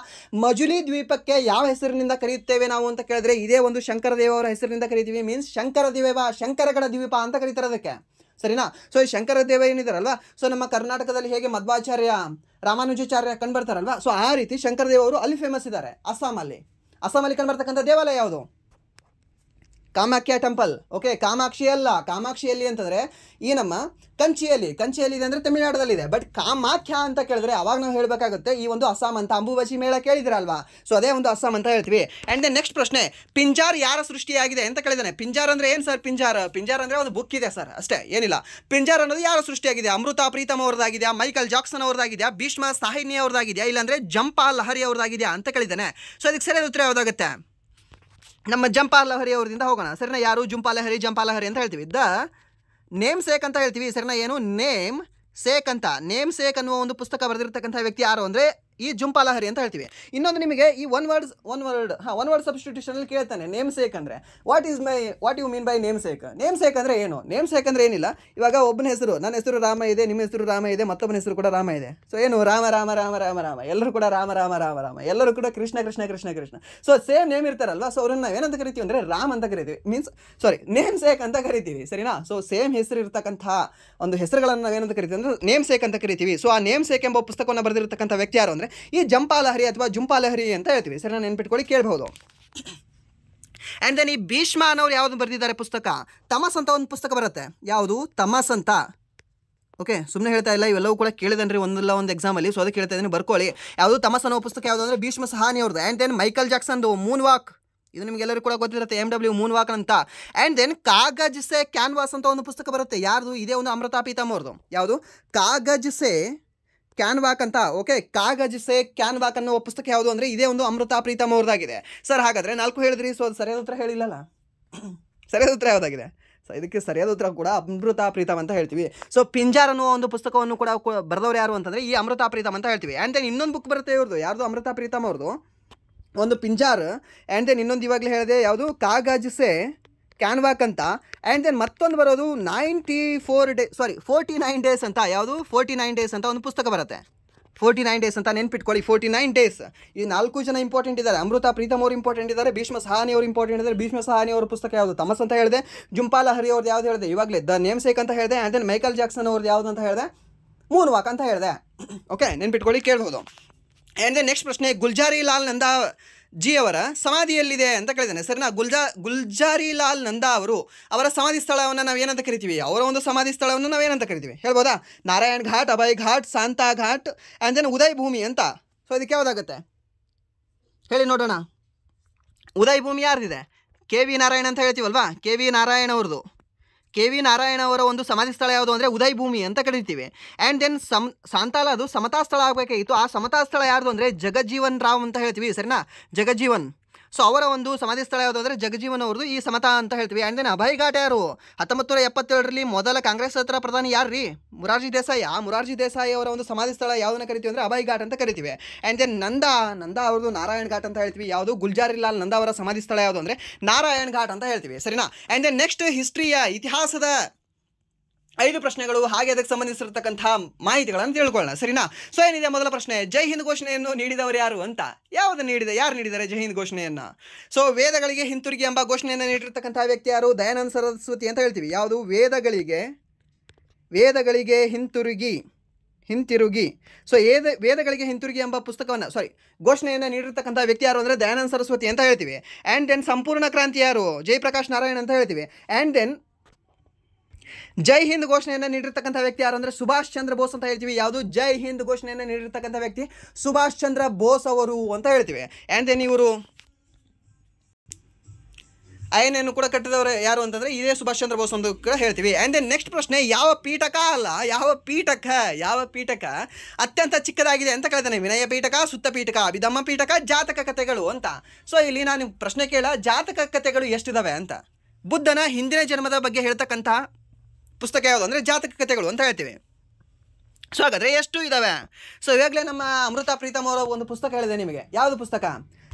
ಮಜುಲಿ ದ್ವೀಪಕ್ಕೆ ಯಾವ ಹೆಸರಿನಿಂದ ಕರೆಯುತ್ತೇವೆ ನಾವು ಅಂತ ಕೇಳಿದ್ರೆ ಇದೇ ಒಂದು ಶಂಕರ ದೇವ ಅವರ ಹೆಸರಿನಿಂದ ಕರಿತೀವಿ. ಮೀನ್ಸ್ ಶಂಕರ ದ್ವೀಪ, ಶಂಕರಗಡ ದ್ವೀಪ ಅಂತ ಕರೀತಾರೆ ಅದಕ್ಕೆ, ಸರಿನಾ? ಸೊ ಈ ಶಂಕರ ದೇವ ಏನಿದಾರಲ್ವಾ, ಸೊ ನಮ್ಮ ಕರ್ನಾಟಕದಲ್ಲಿ ಹೇಗೆ ಮಧ್ವಾಚಾರ್ಯ, ರಾಮಾನುಜಾಚಾರ್ಯ ಕಂಡುಬರ್ತಾರಲ್ವಾ, ಸೊ ಆ ರೀತಿ ಶಂಕರ ದೇವ ಅವರು ಅಲ್ಲಿ ಫೇಮಸ್ ಇದ್ದಾರೆ. ಅಸ್ಸಾಮಲ್ಲಿ ಕಂಡುಬರ್ತಕ್ಕಂಥ ದೇವಾಲಯ ಯಾವುದು? ಕಾಮಾಖ್ಯ ಟೆಂಪಲ್. ಓಕೆ, ಕಾಮಾಕ್ಷಿ ಅಲ್ಲ, ಕಾಮಾಕ್ಷಿಯಲ್ಲಿ ಅಂತಂದರೆ ಈ ನಮ್ಮ ಕಂಚಿಯಲ್ಲಿ ಇದೆ ಅಂದರೆ ತಮಿಳುನಾಡಲ್ಲಿದೆ. ಬಟ್ ಕಾಮಾಖ್ಯ ಅಂತ ಕೇಳಿದ್ರೆ ಅವಾಗ ನಾವು ಹೇಳಬೇಕಾಗುತ್ತೆ ಈ ಒಂದು ಅಸ್ಸಾಂ ಅಂತ. ಅಂಬುಬಾಚಿ ಮೇಳ ಕೇಳಿದಿರಲ್ವಾ, ಸೊ ಅದೇ ಒಂದು ಅಸ್ಸಾಂ ಅಂತ ಹೇಳ್ತೀವಿ. ಆ್ಯಂಡ್ ದೆನ್ ನೆಕ್ಸ್ಟ್ ಪ್ರಶ್ನೆ, ಪಿಂಜಾರ್ ಯಾರ ಸೃಷ್ಟಿಯಾಗಿದೆ ಅಂತ ಕೇಳಿದಾನೆ. ಪಿಂಜಾರ್ ಅಂದರೆ ಏನು ಸರ್? ಪಿಂಜಾರ್ ಅಂದರೆ ಒಂದು ಬುಕ್ ಇದೆ ಸರ್, ಅಷ್ಟೇ, ಏನಿಲ್ಲ. ಪಿಂಜಾರ್ ಅನ್ನೋದು ಯಾರ ಸೃಷ್ಟಿಯಾಗಿದೆ? ಅಮೃತಾ ಪ್ರೀತಮ್ ಅವ್ರದ್ದಾಗಿದೆಯಾ, ಮೈಕಲ್ ಜಾಕ್ಸನ್ ಅವ್ರದ್ದಾಗಿದೆಯಾ, ಭೀಷ್ಮ ಸಾಹಿನಿ ಅವ್ರದ್ದಾಗಿದೆಯಾ, ಇಲ್ಲಾಂದರೆ ಜಂಪಾ ಲಹರಿ ಅವ್ರದ್ದಾಗಿದೆಯಾ ಅಂತ ಕೇಳಿದ್ದಾನೆ. ಸೊ ಅದಕ್ಕೆ ಸರಿಯಾದ ಉತ್ತರ ಯಾವುದಾಗುತ್ತೆ? ನಮ್ಮ ಜಂಪಾ ಲಹರಿ ಅವರಿಂದ ಹೋಗೋಣ. ಸರಿನಾ? ಯಾರು? ಜಂಪಾ ಲಹರಿ ಅಂತ ಹೇಳ್ತೀವಿ. ನೇಮ್ ಸೇಕ್ ಅಂತ ಹೇಳ್ತೀವಿ. ಸರಿನಾ? ಏನು? ನೇಮ್ ಸೇಕ್ ಅಂತ. ನೇಮ್ ಸೇಕ್ ಅನ್ನುವ ಒಂದು ಪುಸ್ತಕ ಬರೆದಿರ್ತಕ್ಕಂಥ ವ್ಯಕ್ತಿ ಯಾರು ಅಂದರೆ ಈ ಜಂಪಾ ಲಹರಿ ಅಂತ ಹೇಳ್ತೀವಿ. ಇನ್ನೊಂದು ನಿಮಗೆ ಈ ಒನ್ ವರ್ಡ್ ಸಬ್ಸ್ಟಿಟ್ಯೂಷನಲ್ಲಿ ಕೇಳ್ತಾನೆ ನೇಮ್ ಸೇಕ್ ಅಂದರೆ what you mean by namesake. Namesake ಅಂದರೆ ಏನು? ನೇಮ್ ಸೇಕ್ ಅಂದರೆ ಏನಿಲ್ಲ, ಇವಾಗ ಒಬ್ಬನ ಹೆಸರು, ನನ್ನ ಹೆಸರು ರಾಮ ಇದೆ, ನಿಮ್ಮ ಹೆಸರು ರಾಮ ಇದೆ, ಮತ್ತೊಬ್ಬನ ಹೆಸರು ಕೂಡ ರಾಮ ಇದೆ. ಸೊ ಏನು? ರಾಮ ಎಲ್ಲರೂ ಕೂಡ ರಾಮ ಎಲ್ಲರೂ ಕೂಡ ಕೃಷ್ಣ. ಸೊ ಸೇಮ್ ನೇಮ್ ಇರ್ತಾರಲ್ವಾ, ಸೊ ಅವ್ರನ್ನ ನಾವೇನಂತ ಕರಿತೀವಿ ಅಂದರೆ ರಾಮ್ ಅಂತ ಕರಿತೀವಿ. ನೇಮ್ ಸೇಕ್ ಅಂತ ಕರಿತೀವಿ. ಸರಿನಾ? ಸೊ ಸೇಮ್ ಹೆಸರು ಇರ್ತಕ್ಕಂಥ ಒಂದು ಹೆಸರುಗಳನ್ನು ನಾವೇನಂತ ಕರಿತೀವಿ ಅಂದರೆ ನೇಮ್ ಸೇಕ್ ಅಂತ ಕರಿತೀವಿ. ಸೊ ಆ ನೇಮ್ ಸೇಕ್ ಎಂಬ ಪುಸ್ತಕವನ್ನು ಬರೆದಿರ್ತಕ್ಕಂಥ ವ್ಯಕ್ತಿ ಯಾರು ಅಂದರೆ ಈ ಜಂಪಾ ಲಹರಿ ಅಥವಾ ಜುಂಪಾ ಲಹರಿ ಅಂತ ಹೇಳ್ತೀವಿ. ಸರಿ, ನಾನು ನೆನ್ಪಿಟ್ಕೊಳ್ಳಿ, ಕೇಳಬಹುದು. ಆ್ಯಂಡ್ ದೆನ್ ಈ ಭೀಷ್ಮ ಅನ್ನೋರು ಯಾವುದು ಬರೆದಿದ್ದಾರೆ ಪುಸ್ತಕ? ತಮಸ್ ಅಂತ ಒಂದು ಪುಸ್ತಕ ಬರುತ್ತೆ. ಯಾವುದು? ತಮಸ್ ಅಂತ. ಓಕೆ, ಸುಮ್ಮನೆ ಹೇಳ್ತಾ ಇಲ್ಲ, ಇವೆಲ್ಲವೂ ಕೂಡ ಕೇಳಿದನ್ರಿ ಒಂದಲ್ಲ ಒಂದು ಎಕ್ಸಾಮಲ್ಲಿ. ಸೊ ಅದಕ್ಕೆ ಹೇಳ್ತಾ ಇದ್ದೀನಿ, ಬರ್ಕೊಳ್ಳಿ. ಯಾವುದು? ತಮಸ್ ಅನ್ನೋ ಪುಸ್ತಕ ಯಾವುದು ಅಂದರೆ ಭೀಷ್ಮ ಸಹಾನಿ ಅವ್ರದ್ದು. ಆ್ಯಂಡ್ ದೆನ್ ಮೈಕಲ್ ಜಾಕ್ಸನ್ದು ಮೂನ್ ವಾಕ್, ಇದು ನಿಮಗೆಲ್ಲರೂ ಕೂಡ ಗೊತ್ತಿರುತ್ತೆ, MW ಮೂನ್ ವಾಕ್ ಅಂತ. And then Kagaz se canvas ಅಂತ ಒಂದು ಪುಸ್ತಕ ಬರುತ್ತೆ. ಯಾರ್ದು? ಇದೇ ಒಂದು ಅಮೃತಾ ಪ್ರೀತಮ್ ಅವ್ರದ್ದು. ಯಾವುದು? ಕಾಗಜ್ ಸೆ ಕ್ಯಾನ್ವಾಕ್ ಅಂತ. ಓಕೆ, ಕಾಗಜ್ ಸೆ ಕ್ಯಾನ್ವಾಕ್ ಅನ್ನೋ ಪುಸ್ತಕ ಯಾವುದು ಅಂದರೆ ಇದೇ ಒಂದು ಅಮೃತಾ ಪ್ರೀತಮ್ ಅವ್ರದ್ದಾಗಿದೆ. ಸರ್ ಹಾಗಾದರೆ 4 ಹೇಳಿದ್ರಿ, ಸೊ ಅದು ಸರಿಯಾದ ಉತ್ತರ ಹೇಳಿಲ್ಲಲ್ಲ. ಸರಿಯಾದ ಉತ್ತರ ಯಾವುದಾಗಿದೆ? ಸೊ ಇದಕ್ಕೆ ಸರಿಯಾದ ಉತ್ತರ ಕೂಡ ಅಮೃತಾ ಪ್ರೀತಮ್ ಅಂತ ಹೇಳ್ತೀವಿ. ಸೊ ಪಿಂಜಾರ್ ಅನ್ನುವ ಒಂದು ಪುಸ್ತಕವನ್ನು ಕೂಡ ಬರೆದವ್ರು ಯಾರು ಅಂತಂದರೆ ಈ ಅಮೃತಾ ಪ್ರೀತಮ್ ಅಂತ ಹೇಳ್ತೀವಿ. ಆ್ಯಂಡ್ ದೆನ್ ಇನ್ನೊಂದು ಬುಕ್ ಬರುತ್ತೆ ಇವ್ರದ್ದು. ಯಾರ್ದು? ಅಮೃತಾ ಪ್ರೀತಮ್ ಅವ್ರದ್ದು ಒಂದು ಪಿಂಜಾರ್. ಆ್ಯಂಡ್ ದೆನ್ ಇನ್ನೊಂದು ಇವಾಗಲೇ ಹೇಳಿದೆ, ಯಾವುದು? ಕಾಗಜ್ ಸೆ ಕ್ಯಾನ್ವಾಕ್ ಅಂತ. ಆ್ಯಂಡ್ ದೆನ್ ಮತ್ತೊಂದು ಬರೋದು 49 ಡೇಸ್ ಅಂತ. ಯಾವುದು? 49 ಡೇಸ್ ಅಂತ ಒಂದು ಪುಸ್ತಕ ಬರುತ್ತೆ. 49 ಡೇಸ್ ಅಂತ ನೆನ್ಪಿಟ್ಕೊಳ್ಳಿ. 49 ಡೇಸ್. ಈ 4 ಜನ ಇಂಪಾರ್ಟೆಂಟ್ ಇದ್ದಾರೆ. ಅಮೃತಾ ಪ್ರೀತಮ್ ಅವರು ಇಂಪಾರ್ಟೆಂಟ್ ಇದ್ದಾರೆ, ಭೀಷ್ಮ ಸಹಾನಿ ಅವರು ಇಂಪಾರ್ಟೆಂಟ್ ಇದ್ದಾರೆ. ಭೀಷ್ಮ ಸಹಾನಿ ಅವರ ಪುಸ್ತಕ ಯಾವುದು? ತಮಸ್ ಅಂತ ಹೇಳಿದೆ. ಜುಂಪಾ ಲಹರಿ ಅವ್ರದ್ದು ಯಾವ್ದು ಹೇಳಿದೆ? ಇವಾಗಲೇ ದ ನೇಮ್ ಸೇಕ್ ಅಂತ ಹೇಳಿದೆ. ಆ್ಯಂಡ್ ದೆನ್ ಮೈಕಲ್ ಜಾಕ್ಸನ್ ಅವ್ರದ್ದು ಯಾವುದು ಅಂತ ಹೇಳಿದೆ? ಮೂನ್ ವಾಕ್ ಅಂತ ಹೇಳಿದೆ. ಓಕೆ, ನೆನ್ಪಿಟ್ಕೊಳ್ಳಿ, ಕೇಳ್ಬೋದು. ಆ್ಯಂಡ್ ದೆನ್ ನೆಕ್ಸ್ಟ್ ಪ್ರಶ್ನೆ, ಗುಲ್ಜಾರಿ ಲಾಲ್ ನಂದಾ ಜಿ ಅವರ ಸಮಾಧಿಯಲ್ಲಿದೆ ಅಂತ ಕೇಳಿದ್ದಾನೆ. ಸರಿನಾ? ಗುಲ್ಜಾರಿ ಲಾಲ್ ನಂದಾ ಅವರ ಸಮಾಧಿ ಸ್ಥಳವನ್ನು ನಾವು ಏನಂತ ಕರಿತೀವಿ? ಅವರ ಒಂದು ಸಮಾಧಿ ಸ್ಥಳವನ್ನು ನಾವೇನಂತ ಕರಿತೀವಿ ಹೇಳ್ಬೋದಾ? ನಾರಾಯಣ್ ಘಾಟ್, ಅಭಯ್ ಘಾಟ್, ಶಾಂತಾ ಘಾಟ್, ಆ್ಯಂಡ್ ದೆನ್ ಉದಯ್ ಭೂಮಿ ಅಂತ. ಸೊ ಇದಕ್ಕೆ ಯಾವುದಾಗುತ್ತೆ ಹೇಳಿ ನೋಡೋಣ. ಉದಯ್ ಭೂಮಿ ಯಾರ್ದಿದೆ? KV ನಾರಾಯಣ್ ಅಂತ ಹೇಳ್ತೀವಲ್ವಾ, KV ನಾರಾಯಣ್ ಅವ್ರದ್ದು. KV ನಾರಾಯಣ ಅವರ ಒಂದು ಸಮಾಧಿ ಸ್ಥಳ ಯಾವುದು ಅಂದರೆ ಉದಯ್ ಭೂಮಿ ಅಂತ ಕರಿತೀವಿ. ಆ್ಯಂಡ್ ದೆನ್ ಸಾಂತಾಲ ಅದು ಸಮತಾ ಸ್ಥಳ ಆಗಬೇಕಾಗಿತ್ತು. ಆ ಸಮತಾ ಸ್ಥಳ ಯಾರ್ದು ಅಂದರೆ ಜಗಜೀವನ್ ರಾವ್ ಅಂತ ಹೇಳ್ತೀವಿ. ಸರಿನಾ? ಜಗಜೀವನ್. ಸೊ ಅವರ ಒಂದು ಸಮಾಧಿ ಸ್ಥಳ ಯಾವುದು ಅಂದರೆ ಜಗಜೀವನ್ ಅವ್ರದ್ದು ಈ ಸಮತಾ ಅಂತ ಹೇಳ್ತೀವಿ. ಆ್ಯಂಡ್ ದೆನ್ ಅಭಯ್ ಘಾಟ್ ಯಾರು? 1977ರಲ್ಲಿ ಮೊದಲ ಕಾಂಗ್ರೆಸ್ ಹತ್ರ ಪ್ರಧಾನಿ ಯಾರು ರೀ? ಮೊರಾರ್ಜಿ ದೇಸಾಯಿ. ಆ ಮೊರಾರ್ಜಿ ದೇಸಾಯಿ ಅವರ ಒಂದು ಸಮಾಧಿ ಸ್ಥಳ ಯಾವುದನ್ನು ಕರಿತೀವಿ ಅಂದರೆ ಅಭಯ್ ಘಾಟ್ ಅಂತ ಕರಿತೀವಿ. ಆ್ಯಂಡ್ ದೆನ್ ನಂದಾ ಅವ್ರದ್ದು ನಾರಾಯಣ್ ಘಾಟ್ ಅಂತ ಹೇಳ್ತೀವಿ. ಯಾವುದು? ಗುಲ್ಜಾರಿ ಲಾಲ್ ನಂದಾ ಅವರ ಸಮಾಧಿ ಸ್ಥಳ ಯಾವುದು ಅಂದರೆ ನಾರಾಯಣ್ ಘಾಟ್ ಅಂತ ಹೇಳ್ತೀವಿ. ಸರಿನಾ? ಆ್ಯಂಡ್ ದೆನ್ ನೆಕ್ಸ್ಟ್ ಹಿಸ್ಟ್ರಿಯ ಇತಿಹಾಸದ 5 ಪ್ರಶ್ನೆಗಳು, ಹಾಗೆ ಅದಕ್ಕೆ ಸಂಬಂಧಿಸಿರ್ತಕ್ಕಂಥ ಮಾಹಿತಿಗಳನ್ನು ತಿಳ್ಕೊಳ್ಳೋಣ. ಸರಿನಾ? ಸೊ ಏನಿದೆ ಮೊದಲ ಪ್ರಶ್ನೆ, ಜೈ ಹಿಂದ್ ಘೋಷಣೆಯನ್ನು ನೀಡಿದವರು ಯಾರು ಅಂತ. ಯಾರು ನೀಡಿದ್ದಾರೆ ಜೈ ಹಿಂದ್ ಘೋಷಣೆಯನ್ನು? ಸೊ ವೇದಗಳಿಗೆ ಹಿಂತಿರುಗಿ ಎಂಬ ಘೋಷಣೆಯನ್ನು ನೀಡಿರ್ತಕ್ಕಂಥ ವ್ಯಕ್ತಿ ಯಾರು? ದಯಾನಂದ ಸರಸ್ವತಿ ಅಂತ ಹೇಳ್ತೀವಿ. ಯಾವುದು? ವೇದಗಳಿಗೆ ಹಿಂತಿರುಗಿ. ಸೊ ವೇದಗಳಿಗೆ ಹಿಂತಿರುಗಿ ಎಂಬ ಪುಸ್ತಕವನ್ನು ಘೋಷಣೆಯನ್ನು ನೀಡಿರ್ತಕ್ಕಂಥ ವ್ಯಕ್ತಿ ಯಾರು ಅಂದರೆ ದಯಾನಂದ ಸರಸ್ವತಿ ಅಂತ ಹೇಳ್ತೀವಿ. ಆ್ಯಂಡ್ ದೆನ್ ಸಂಪೂರ್ಣ ಕ್ರಾಂತಿ ಯಾರು? ಜಯಪ್ರಕಾಶ್ ನಾರಾಯಣ್ ಅಂತ ಹೇಳ್ತೀವಿ. ಆ್ಯಂಡ್ ದೆನ್ ಜೈ ಹಿಂದ್ ಘೋಷಣೆಯನ್ನು ನೀಡಿರ್ತಕ್ಕಂಥ ವ್ಯಕ್ತಿ ಯಾರು ಅಂದರೆ ಸುಭಾಷ್ ಚಂದ್ರ ಬೋಸ್ ಅಂತ ಹೇಳ್ತೀವಿ. ಯಾವುದು? ಜೈ ಹಿಂದ್ ಘೋಷಣೆಯನ್ನು ನೀಡಿರ್ತಕ್ಕಂಥ ವ್ಯಕ್ತಿ ಸುಭಾಷ್ ಚಂದ್ರ ಬೋಸ್ ಅವರು ಅಂತ ಹೇಳ್ತೀವಿ. ಆ್ಯಂಡ್ ದೆನ್ ಇವರು INA ಕೂಡ ಕಟ್ಟಿದವರು ಯಾರು ಅಂತಂದರೆ ಇದೇ ಸುಭಾಷ್ ಚಂದ್ರ ಬೋಸ್ ಅಂತ ಕೂಡ ಹೇಳ್ತೀವಿ. ಆ್ಯಂಡ್ ದೆನ್ ನೆಕ್ಸ್ಟ್ ಪ್ರಶ್ನೆ, ಯಾವ ಪೀಠಕ ಅತ್ಯಂತ ಚಿಕ್ಕದಾಗಿದೆ ಅಂತ ಕೇಳ್ತಾನೆ. ವಿನಯ ಪೀಠಕ, ಸುತ್ತ ಪೀಠಕ, ಅಭಿಧಮ್ಮ ಪೀಠಕ, ಜಾತಕ ಕಥೆಗಳು ಅಂತ. ಸೊ ಇಲ್ಲಿ ನಾನು ಪ್ರಶ್ನೆ ಜಾತಕ ಕಥೆಗಳು ಎಷ್ಟಿದಾವೆ ಅಂತ. ಬುದ್ಧನ ಹಿಂದಿನ ಜನ್ಮದ ಬಗ್ಗೆ ಹೇಳ್ತಕ್ಕಂಥ ಪುಸ್ತಕ ಯಾವುದು ಅಂದರೆ ಜಾತಕ ಕಥೆಗಳು ಅಂತ ಹೇಳ್ತೀವಿ. ಸೊ ಹಾಗಾದರೆ ಎಷ್ಟು ಇದ್ದಾವೆ? ಸೊ ಇವಾಗಲೇ ನಮ್ಮ ಅಮೃತ ಪ್ರೀತಮ್ ಅವರ ಒಂದು ಪುಸ್ತಕ ಹೇಳಿದೆ ನಿಮಗೆ. ಯಾವುದು ಪುಸ್ತಕ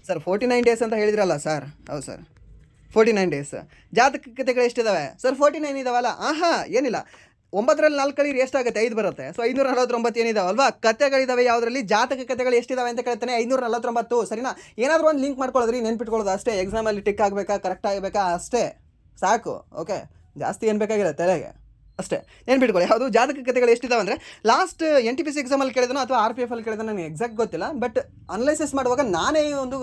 ಸರ್? 49 ಡೇಸ್ ಅಂತ ಹೇಳಿದ್ರಲ್ಲ ಸರ್. ಹೌದು ಸರ್, 49 ಡೇಸ್. ಜಾತಕ ಕಥೆಗಳು ಎಷ್ಟಿದ್ದಾವೆ ಸರ್? 49 ಇದಾವಲ್ಲ. ಏನಿಲ್ಲ, 9ರಲ್ಲಿ 4 ಕಳೀರಿ ಎಷ್ಟಾಗುತ್ತೆ? 5 ಬರುತ್ತೆ. ಸೊ 549 ಏನಿದಾವಲ್ವಾ ಕಥೆಗಳಿದ್ದಾವೆ. ಯಾವುದರಲ್ಲಿ? ಜಾತಕ ಕಥೆಗಳು ಎಷ್ಟಿದಾವೆ ಅಂತ ಕೇಳ್ತಾನೆ. 549. ಸರಿನಾ? ಏನಾದರೂ ಒಂದು ಲಿಂಕ್ ಮಾಡ್ಕೊಳ್ಳೋದ್ರಿ, ನೆನ್ಪಿಟ್ಕೊಳ್ಳೋದು ಅಷ್ಟೇ. ಎಕ್ಸಾಮಲ್ಲಿ ಟಿಕ್ ಆಗಬೇಕಾ, ಕರೆಕ್ಟ್ ಆಗಬೇಕಾ ಅಷ್ಟೇ ಸಾಕು. ಓಕೆ, ಜಾಸ್ತಿ ಏನು ಬೇಕಾಗಿಲ್ಲ ತಲೆಗೆ, ಅಷ್ಟೇ ನೆನ್ಪಿಟ್ಕೊಳ್ಳಿ. ಯಾವುದು ಜಾತಕ ಕಥೆಗಳು ಎಷ್ಟಿದಾವೆ ಅಂದರೆ ಲಾಸ್ಟ್ NTPC ಎಕ್ಸಾಮಲ್ಲಿ ಕೇಳಿದನೋ ಅಥವಾ RPF ಅಲ್ಲಿ ಕೇಳಿದನೋ ನನಗೆ ಎಕ್ಸಾಕ್ಟ್ ಗೊತ್ತಿಲ್ಲ. ಬಟ್ ಅನಲೈಸಿಸ್ ಮಾಡುವಾಗ ನಾನೇ ಒಂದು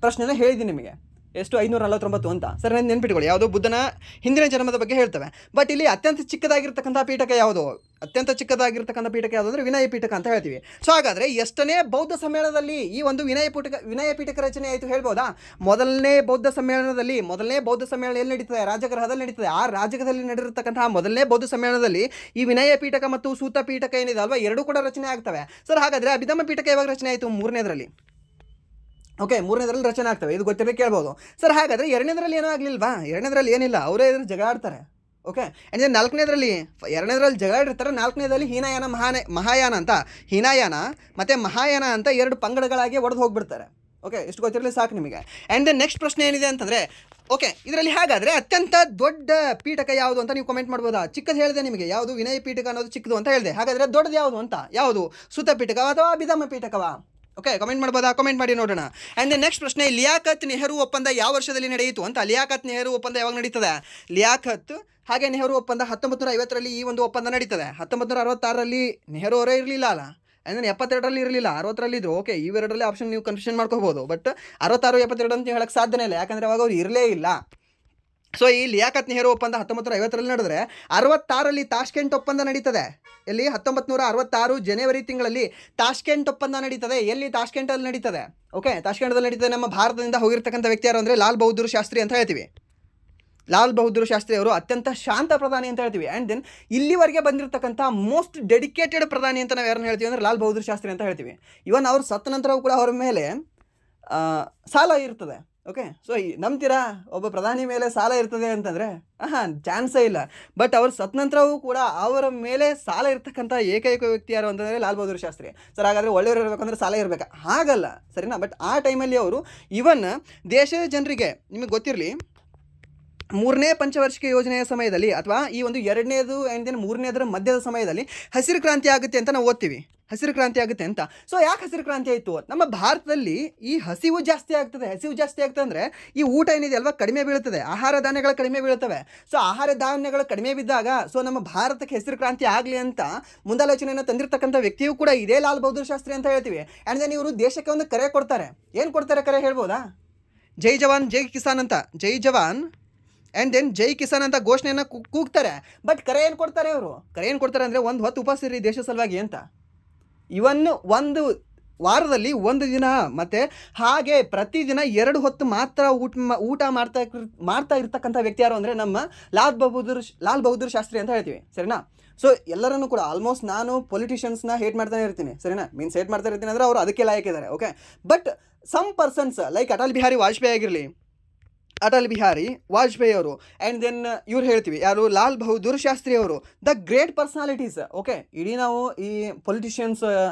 ಪ್ರಶ್ನೆನ ಹೇಳಿದ್ದೀನಿ ನಿಮಗೆ. ಎಷ್ಟು? 549 ಅಂತ. ಸರ್ ನಾನು ನೆನ್ಪಿಟ್ಕೊಳ್ಳಿ. ಯಾವುದು? ಬುದ್ಧನ ಹಿಂದಿನ ಜನ್ಮದ ಬಗ್ಗೆ ಹೇಳ್ತವೆ. ಬಟ್ ಇಲ್ಲಿ ಅತ್ಯಂತ ಚಿಕ್ಕದಾಗಿರ್ತಕ್ಕಂಥ ಪೀಠಕ ಯಾವುದು? ಅತ್ಯಂತ ಚಿಕ್ಕದಾಗಿರ್ತಕ್ಕಂಥ ಪೀಠಕ ಯಾವುದು ಅಂದರೆ ವಿನಯ ಪೀಠಕ ಅಂತ ಹೇಳ್ತೀವಿ. ಸೊ ಹಾಗಾದರೆ ಎಷ್ಟನೇ ಬೌದ್ಧ ಸಮ್ಮೇಳನದಲ್ಲಿ ಈ ಒಂದು ವಿನಯ ಪೀಠಕ ರಚನೆ ಆಯಿತು ಹೇಳ್ಬೋದಾ? ಮೊದಲನೇ ಬೌದ್ಧ ಸಮ್ಮೇಳನ ಎಲ್ಲಿ ನಡೀತದೆ? ರಾಜಗೃಹದಲ್ಲಿ ನಡೀತದೆ. ಆ ರಾಜಗೃಹದಲ್ಲಿ ನಡೆದಿರ್ತಕ್ಕಂತಹ ಮೊದಲನೇ ಬೌದ್ಧ ಸಮ್ಮೇಳನದಲ್ಲಿ ಈ ವಿನಯ ಪೀಠಕ ಮತ್ತು ಸೂತ ಪೀಠಕ ಏನಿದೆ ಅಲ್ವಾ, ಎರಡೂ ಕೂಡ ರಚನೆ ಆಗ್ತವೆ. ಸರ್ ಹಾಗಾದರೆ ಅಭಿಧಮ್ಮ ಪೀಠಕ ಯಾವಾಗ ರಚನೆ ಆಯಿತು? 3ನೇದರಲ್ಲಿ. ಓಕೆ, 3ನೇದರಲ್ಲಿ ರಚನೆ ಆಗ್ತವೆ. ಇದು ಗೊತ್ತಿರಲಿ ಕೇಳ್ಬೋದು. ಸರ್ ಹಾಗಾದರೆ 2ನೇದರಲ್ಲಿ ಏನೂ ಆಗಲಿಲ್ವಾ? 2ನೇದರಲ್ಲಿ ಏನಿಲ್ಲ, ಅವರೇ ಜಗಳ ಆಡ್ತಾರೆ. ಓಕೆ, ಆ್ಯಂಡ್ 4ನೇದರಲ್ಲಿ 2ನೇದರಲ್ಲಿ ಜಗಳ ಆಡಿರ್ತಾರೆ. 4ನೇದಲ್ಲಿ ಮಹಾಯಾನ ಅಂತ ಹೀನಾಯಾನ ಮತ್ತು ಮಹಾಯಾನ ಅಂತ 2 ಪಂಗಡಗಳಾಗಿ ಒಡೆದು ಹೋಗ್ಬಿಡ್ತಾರೆ. ಓಕೆ, ಎಷ್ಟು ಗೊತ್ತಿರಲಿ ಸಾಕು ನಿಮಗೆ. ಆ್ಯಂಡ್ ನೆಕ್ಸ್ಟ್ ಪ್ರಶ್ನೆ ಏನಿದೆ ಅಂತಂದರೆ, ಓಕೆ ಇದರಲ್ಲಿ ಹಾಗಾದರೆ ಅತ್ಯಂತ ದೊಡ್ಡ ಪೀಠಕ ಯಾವುದು ಅಂತ ನೀವು ಕಮೆಂಟ್ ಮಾಡ್ಬೋದಾ? ಚಿಕ್ಕದು ಹೇಳಿದೆ ನಿಮಗೆ. ಯಾವುದು? ವಿನಯ ಪೀಠಕ ಅನ್ನೋದು ಚಿಕ್ಕದು ಅಂತ ಹೇಳಿದೆ. ಹಾಗಾದರೆ ದೊಡ್ಡದು ಯಾವುದು ಅಂತ? ಯಾವುದು? ಸೂತ ಪೀಠಕ ಅಥವಾ ಅಭಿಧಮ್ಮ ಪೀಠಕವಾ? ಓಕೆ, ಕಮೆಂಟ್ ಮಾಡ್ಬೋದಾ? ಕಮೆಂಟ್ ಮಾಡಿ ನೋಡೋಣ. ಆ್ಯಂಡ್ ನೆಕ್ಸ್ಟ್ ಪ್ರಶ್ನೆ, ಲಿಯಾಖತ್ ನೆಹರು ಒಪ್ಪಂದ ಯಾವ ವರ್ಷದಲ್ಲಿ ನಡೆಯಿತು ಅಂತ? ಲಿಯಾಖತ್ ನೆಹರು ಒಪ್ಪಂದ ಯಾವಾಗ ನಡೀತದೆ? ಲಿಯಾಖತ್ ಹಾಗೆ ನೆಹರು ಒಪ್ಪಂದ 1950ರಲ್ಲಿ ಈ ಒಂದು ಒಪ್ಪಂದ ನಡೀತದೆ. 1966ರಲ್ಲಿ ನೆಹರು ಅವರೇ ಇರಲಿಲ್ಲ ಅಲ್ಲ, ಅಂದರೆ 72ರಲ್ಲಿ ಇರಲಿಲ್ಲ, 60ರಲ್ಲಿ ಇದ್ರು. ಓಕೆ, ಇವೆರಡರಲ್ಲಿ ಆಪ್ಷನ್ ನೀವು ಕನ್ಫ್ಯೂಷನ್ ಮಾಡ್ಕೋಬೋದು. ಬಟ್ 66, 72 ಅಂತ ಹೇಳಕ್ಕೆ ಸಾಧ್ಯನೇ ಇಲ್ಲ, ಯಾಕಂದರೆ ಅವಾಗ ಅವ್ರು ಇರಲೇ ಇಲ್ಲ. ಸೊ ಈ ಲಿಯಾಖತ್ ನೆಹರು ಒಪ್ಪಂದ 1950ರಲ್ಲಿ ನಡೆದರೆ 66ರಲ್ಲಿ ತಾಷ್ಕೆಂಟ್ ಒಪ್ಪಂದ ನಡೀತದೆ. ಎಲ್ಲಿ? 1966 ಜನವರಿ ತಿಂಗಳಲ್ಲಿ ತಾಷ್ಕೆಂಟ್ ಒಪ್ಪಂದ ನಡೀತದೆ. ಎಲ್ಲಿ? ತಾಷ್ಕೆಂಟಲ್ಲಿ ನಡೀತದೆ. ಓಕೆ, ತಾಷ್ಕೆಂಟಲ್ಲಿ ನಡೀತದೆ. ನಮ್ಮ ಭಾರತದಿಂದ ಹೋಗಿರ್ತಕ್ಕಂಥ ವ್ಯಕ್ತಿ ಯಾರು ಅಂದರೆ ಲಾಲ್ ಬಹದ್ದೂರ್ ಶಾಸ್ತ್ರಿ ಅಂತ ಹೇಳ್ತೀವಿ. ಲಾಲ್ ಬಹದ್ದೂರ್ ಶಾಸ್ತ್ರಿ ಅವರು ಅತ್ಯಂತ ಶಾಂತ ಪ್ರಧಾನಿ ಅಂತ ಹೇಳ್ತೀವಿ. ಆ್ಯಂಡ್ ದೆನ್ ಇಲ್ಲಿವರೆಗೆ ಬಂದಿರತಕ್ಕಂಥ ಮೋಸ್ಟ್ ಡೆಡಿಕೇಟೆಡ್ ಪ್ರಧಾನಿ ಅಂತ ನಾವು ಯಾರನ್ನು ಹೇಳ್ತೀವಿ ಅಂದರೆ ಲಾಲ್ ಬಹದ್ದೂರ್ ಶಾಸ್ತ್ರಿ ಅಂತ ಹೇಳ್ತೀವಿ. ಇವನ್ ಅವ್ರು ಸತ್ತ ನಂತರವೂ ಕೂಡ ಅವರ ಮೇಲೆ ಸಾಲ ಇರ್ತದೆ. ಓಕೆ, ಸೊ ನಂಬ್ತೀರಾ ಒಬ್ಬ ಪ್ರಧಾನಿ ಮೇಲೆ ಸಾಲ ಇರ್ತದೆ ಅಂತಂದರೆ? ಚಾನ್ಸೇ ಇಲ್ಲ. ಬಟ್ ಅವ್ರು ಸತ್ತ ನಂತರವೂ ಕೂಡ ಅವರ ಮೇಲೆ ಸಾಲ ಇರ್ತಕ್ಕಂಥ ಏಕೈಕ ವ್ಯಕ್ತಿ ಯಾರು ಅಂತಂದರೆ ಲಾಲ್ ಬಹದ್ದೂರ್ ಶಾಸ್ತ್ರಿ. ಸರ್ ಹಾಗಾದರೆ ಒಳ್ಳೆಯವರು ಇರಬೇಕಂದ್ರೆ ಸಾಲ ಇರಬೇಕಾ? ಹಾಗಲ್ಲ, ಸರಿನಾ? ಬಟ್ ಆ ಟೈಮಲ್ಲಿ ಅವರು ಇವನ್ ದೇಶದ ಜನರಿಗೆ, ನಿಮಗೆ ಗೊತ್ತಿರಲಿ, 3ನೇ ಪಂಚವಾರ್ಷಿಕ ಯೋಜನೆಯ ಸಮಯದಲ್ಲಿ ಅಥವಾ ಈ ಒಂದು 2ನೇದು ಆ್ಯಂಡ್ ದೆನ್ 3ನೇದರ ಮಧ್ಯದ ಸಮಯದಲ್ಲಿ ಹಸಿರು ಕ್ರಾಂತಿ ಆಗುತ್ತೆ ಅಂತ ನಾವು ಓದ್ತೀವಿ. ಹಸಿರು ಕ್ರಾಂತಿ ಆಗುತ್ತೆ ಅಂತ. ಸೊ ಯಾಕೆ ಹಸಿರು ಕ್ರಾಂತಿ ಆಯಿತು? ನಮ್ಮ ಭಾರತದಲ್ಲಿ ಈ ಹಸಿವು ಜಾಸ್ತಿ ಆಗ್ತದೆ. ಅಂದರೆ ಈ ಊಟ ಏನಿದೆ ಅಲ್ವಾ ಕಡಿಮೆ ಬೀಳ್ತದೆ, ಆಹಾರ ಧಾನ್ಯಗಳು ಕಡಿಮೆ ಬೀಳ್ತವೆ. ಸೊ ಆಹಾರ ಧಾನ್ಯಗಳು ಕಡಿಮೆ ಬಿದ್ದಾಗ ಸೊ ನಮ್ಮ ಭಾರತಕ್ಕೆ ಹಸಿರು ಕ್ರಾಂತಿ ಆಗಲಿ ಅಂತ ಮುಂದಾಲೋಚನೆಯನ್ನು ತಂದಿರತಕ್ಕಂಥ ವ್ಯಕ್ತಿಯೂ ಕೂಡ ಇದೇ ಲಾಲ್ ಬಹದ್ದೂರ್ ಶಾಸ್ತ್ರಿ ಅಂತ ಹೇಳ್ತೀವಿ. ಆ್ಯಂಡ್ ದೆನ್ ಇವರು ದೇಶಕ್ಕೆ ಒಂದು ಕರೆ ಕೊಡ್ತಾರೆ. ಏನು ಕೊಡ್ತಾರೆ ಕರೆ ಹೇಳ್ಬೋದಾ? ಜೈ ಜವಾನ್ ಜೈ ಕಿಸಾನ್ ಅಂತ, ಜೈ ಜವಾನ್ ಆ್ಯಂಡ್ ದೆನ್ ಜೈ ಕಿಸಾನ್ ಅಂತ ಘೋಷಣೆಯನ್ನು ಕೂಗ್ತಾರೆ. ಬಟ್ ಕರೆ ಏನು ಕೊಡ್ತಾರೆ ಇವರು? ಕರೆ ಏನು ಕೊಡ್ತಾರೆ ಅಂದರೆ ಒಂದು ಹೊತ್ತು ಉಪವಾಸ ಇರಿ ದೇಶ ಸಲುವಾಗಿ ಅಂತ. ಇವನ್ನು ಒಂದು ವಾರದಲ್ಲಿ 1 ದಿನ ಮತ್ತು ಹಾಗೆ ಪ್ರತಿದಿನ 2 ಹೊತ್ತು ಮಾತ್ರ ಊಟ ಮಾಡ್ತಾ ಇರ್ತಕ್ಕಂಥ ವ್ಯಕ್ತಿ ಯಾರು ಅಂದರೆ ನಮ್ಮ ಲಾಲ್ ಬಹದ್ದೂರ್ ಶಾಸ್ತ್ರಿ ಅಂತ ಹೇಳ್ತೀವಿ. ಸರಿನಾ? ಸೊ ಎಲ್ಲರನ್ನೂ ಕೂಡ ಆಲ್ಮೋಸ್ಟ್ ನಾನು ಪೊಲಿಟಿಷಿಯನ್ಸ್ನ ಹೇಟ್ ಮಾಡ್ತಾನೆ ಇರ್ತೀನಿ. ಸರಿನಾ? ಹೇಟ್ ಮಾಡ್ತಾ ಇರ್ತೀನಿ ಅಂದರೆ ಅವರು ಅದಕ್ಕೆ ಲಾಯಕ್ಕಿದ್ದಾರೆ. Okay, but some persons like Atal Bihari Vajpayee ಆಗಿರಲಿ, ಅಟಲ್ ಬಿಹಾರಿ ವಾಜಪೇಯಿ ಅವರು ಆ್ಯಂಡ್ ದೆನ್ ಇವ್ರು ಹೇಳ್ತೀವಿ ಯಾರು? ಲಾಲ್ ಬಹದ್ದೂರ್ ಶಾಸ್ತ್ರಿ ಅವರು, ದ ಗ್ರೇಟ್ ಪರ್ಸನಾಲಿಟೀಸ್. ಓಕೆ, ಇಡೀ ನಾವು ಈ ಪೊಲಿಟಿಷಿಯನ್ಸ್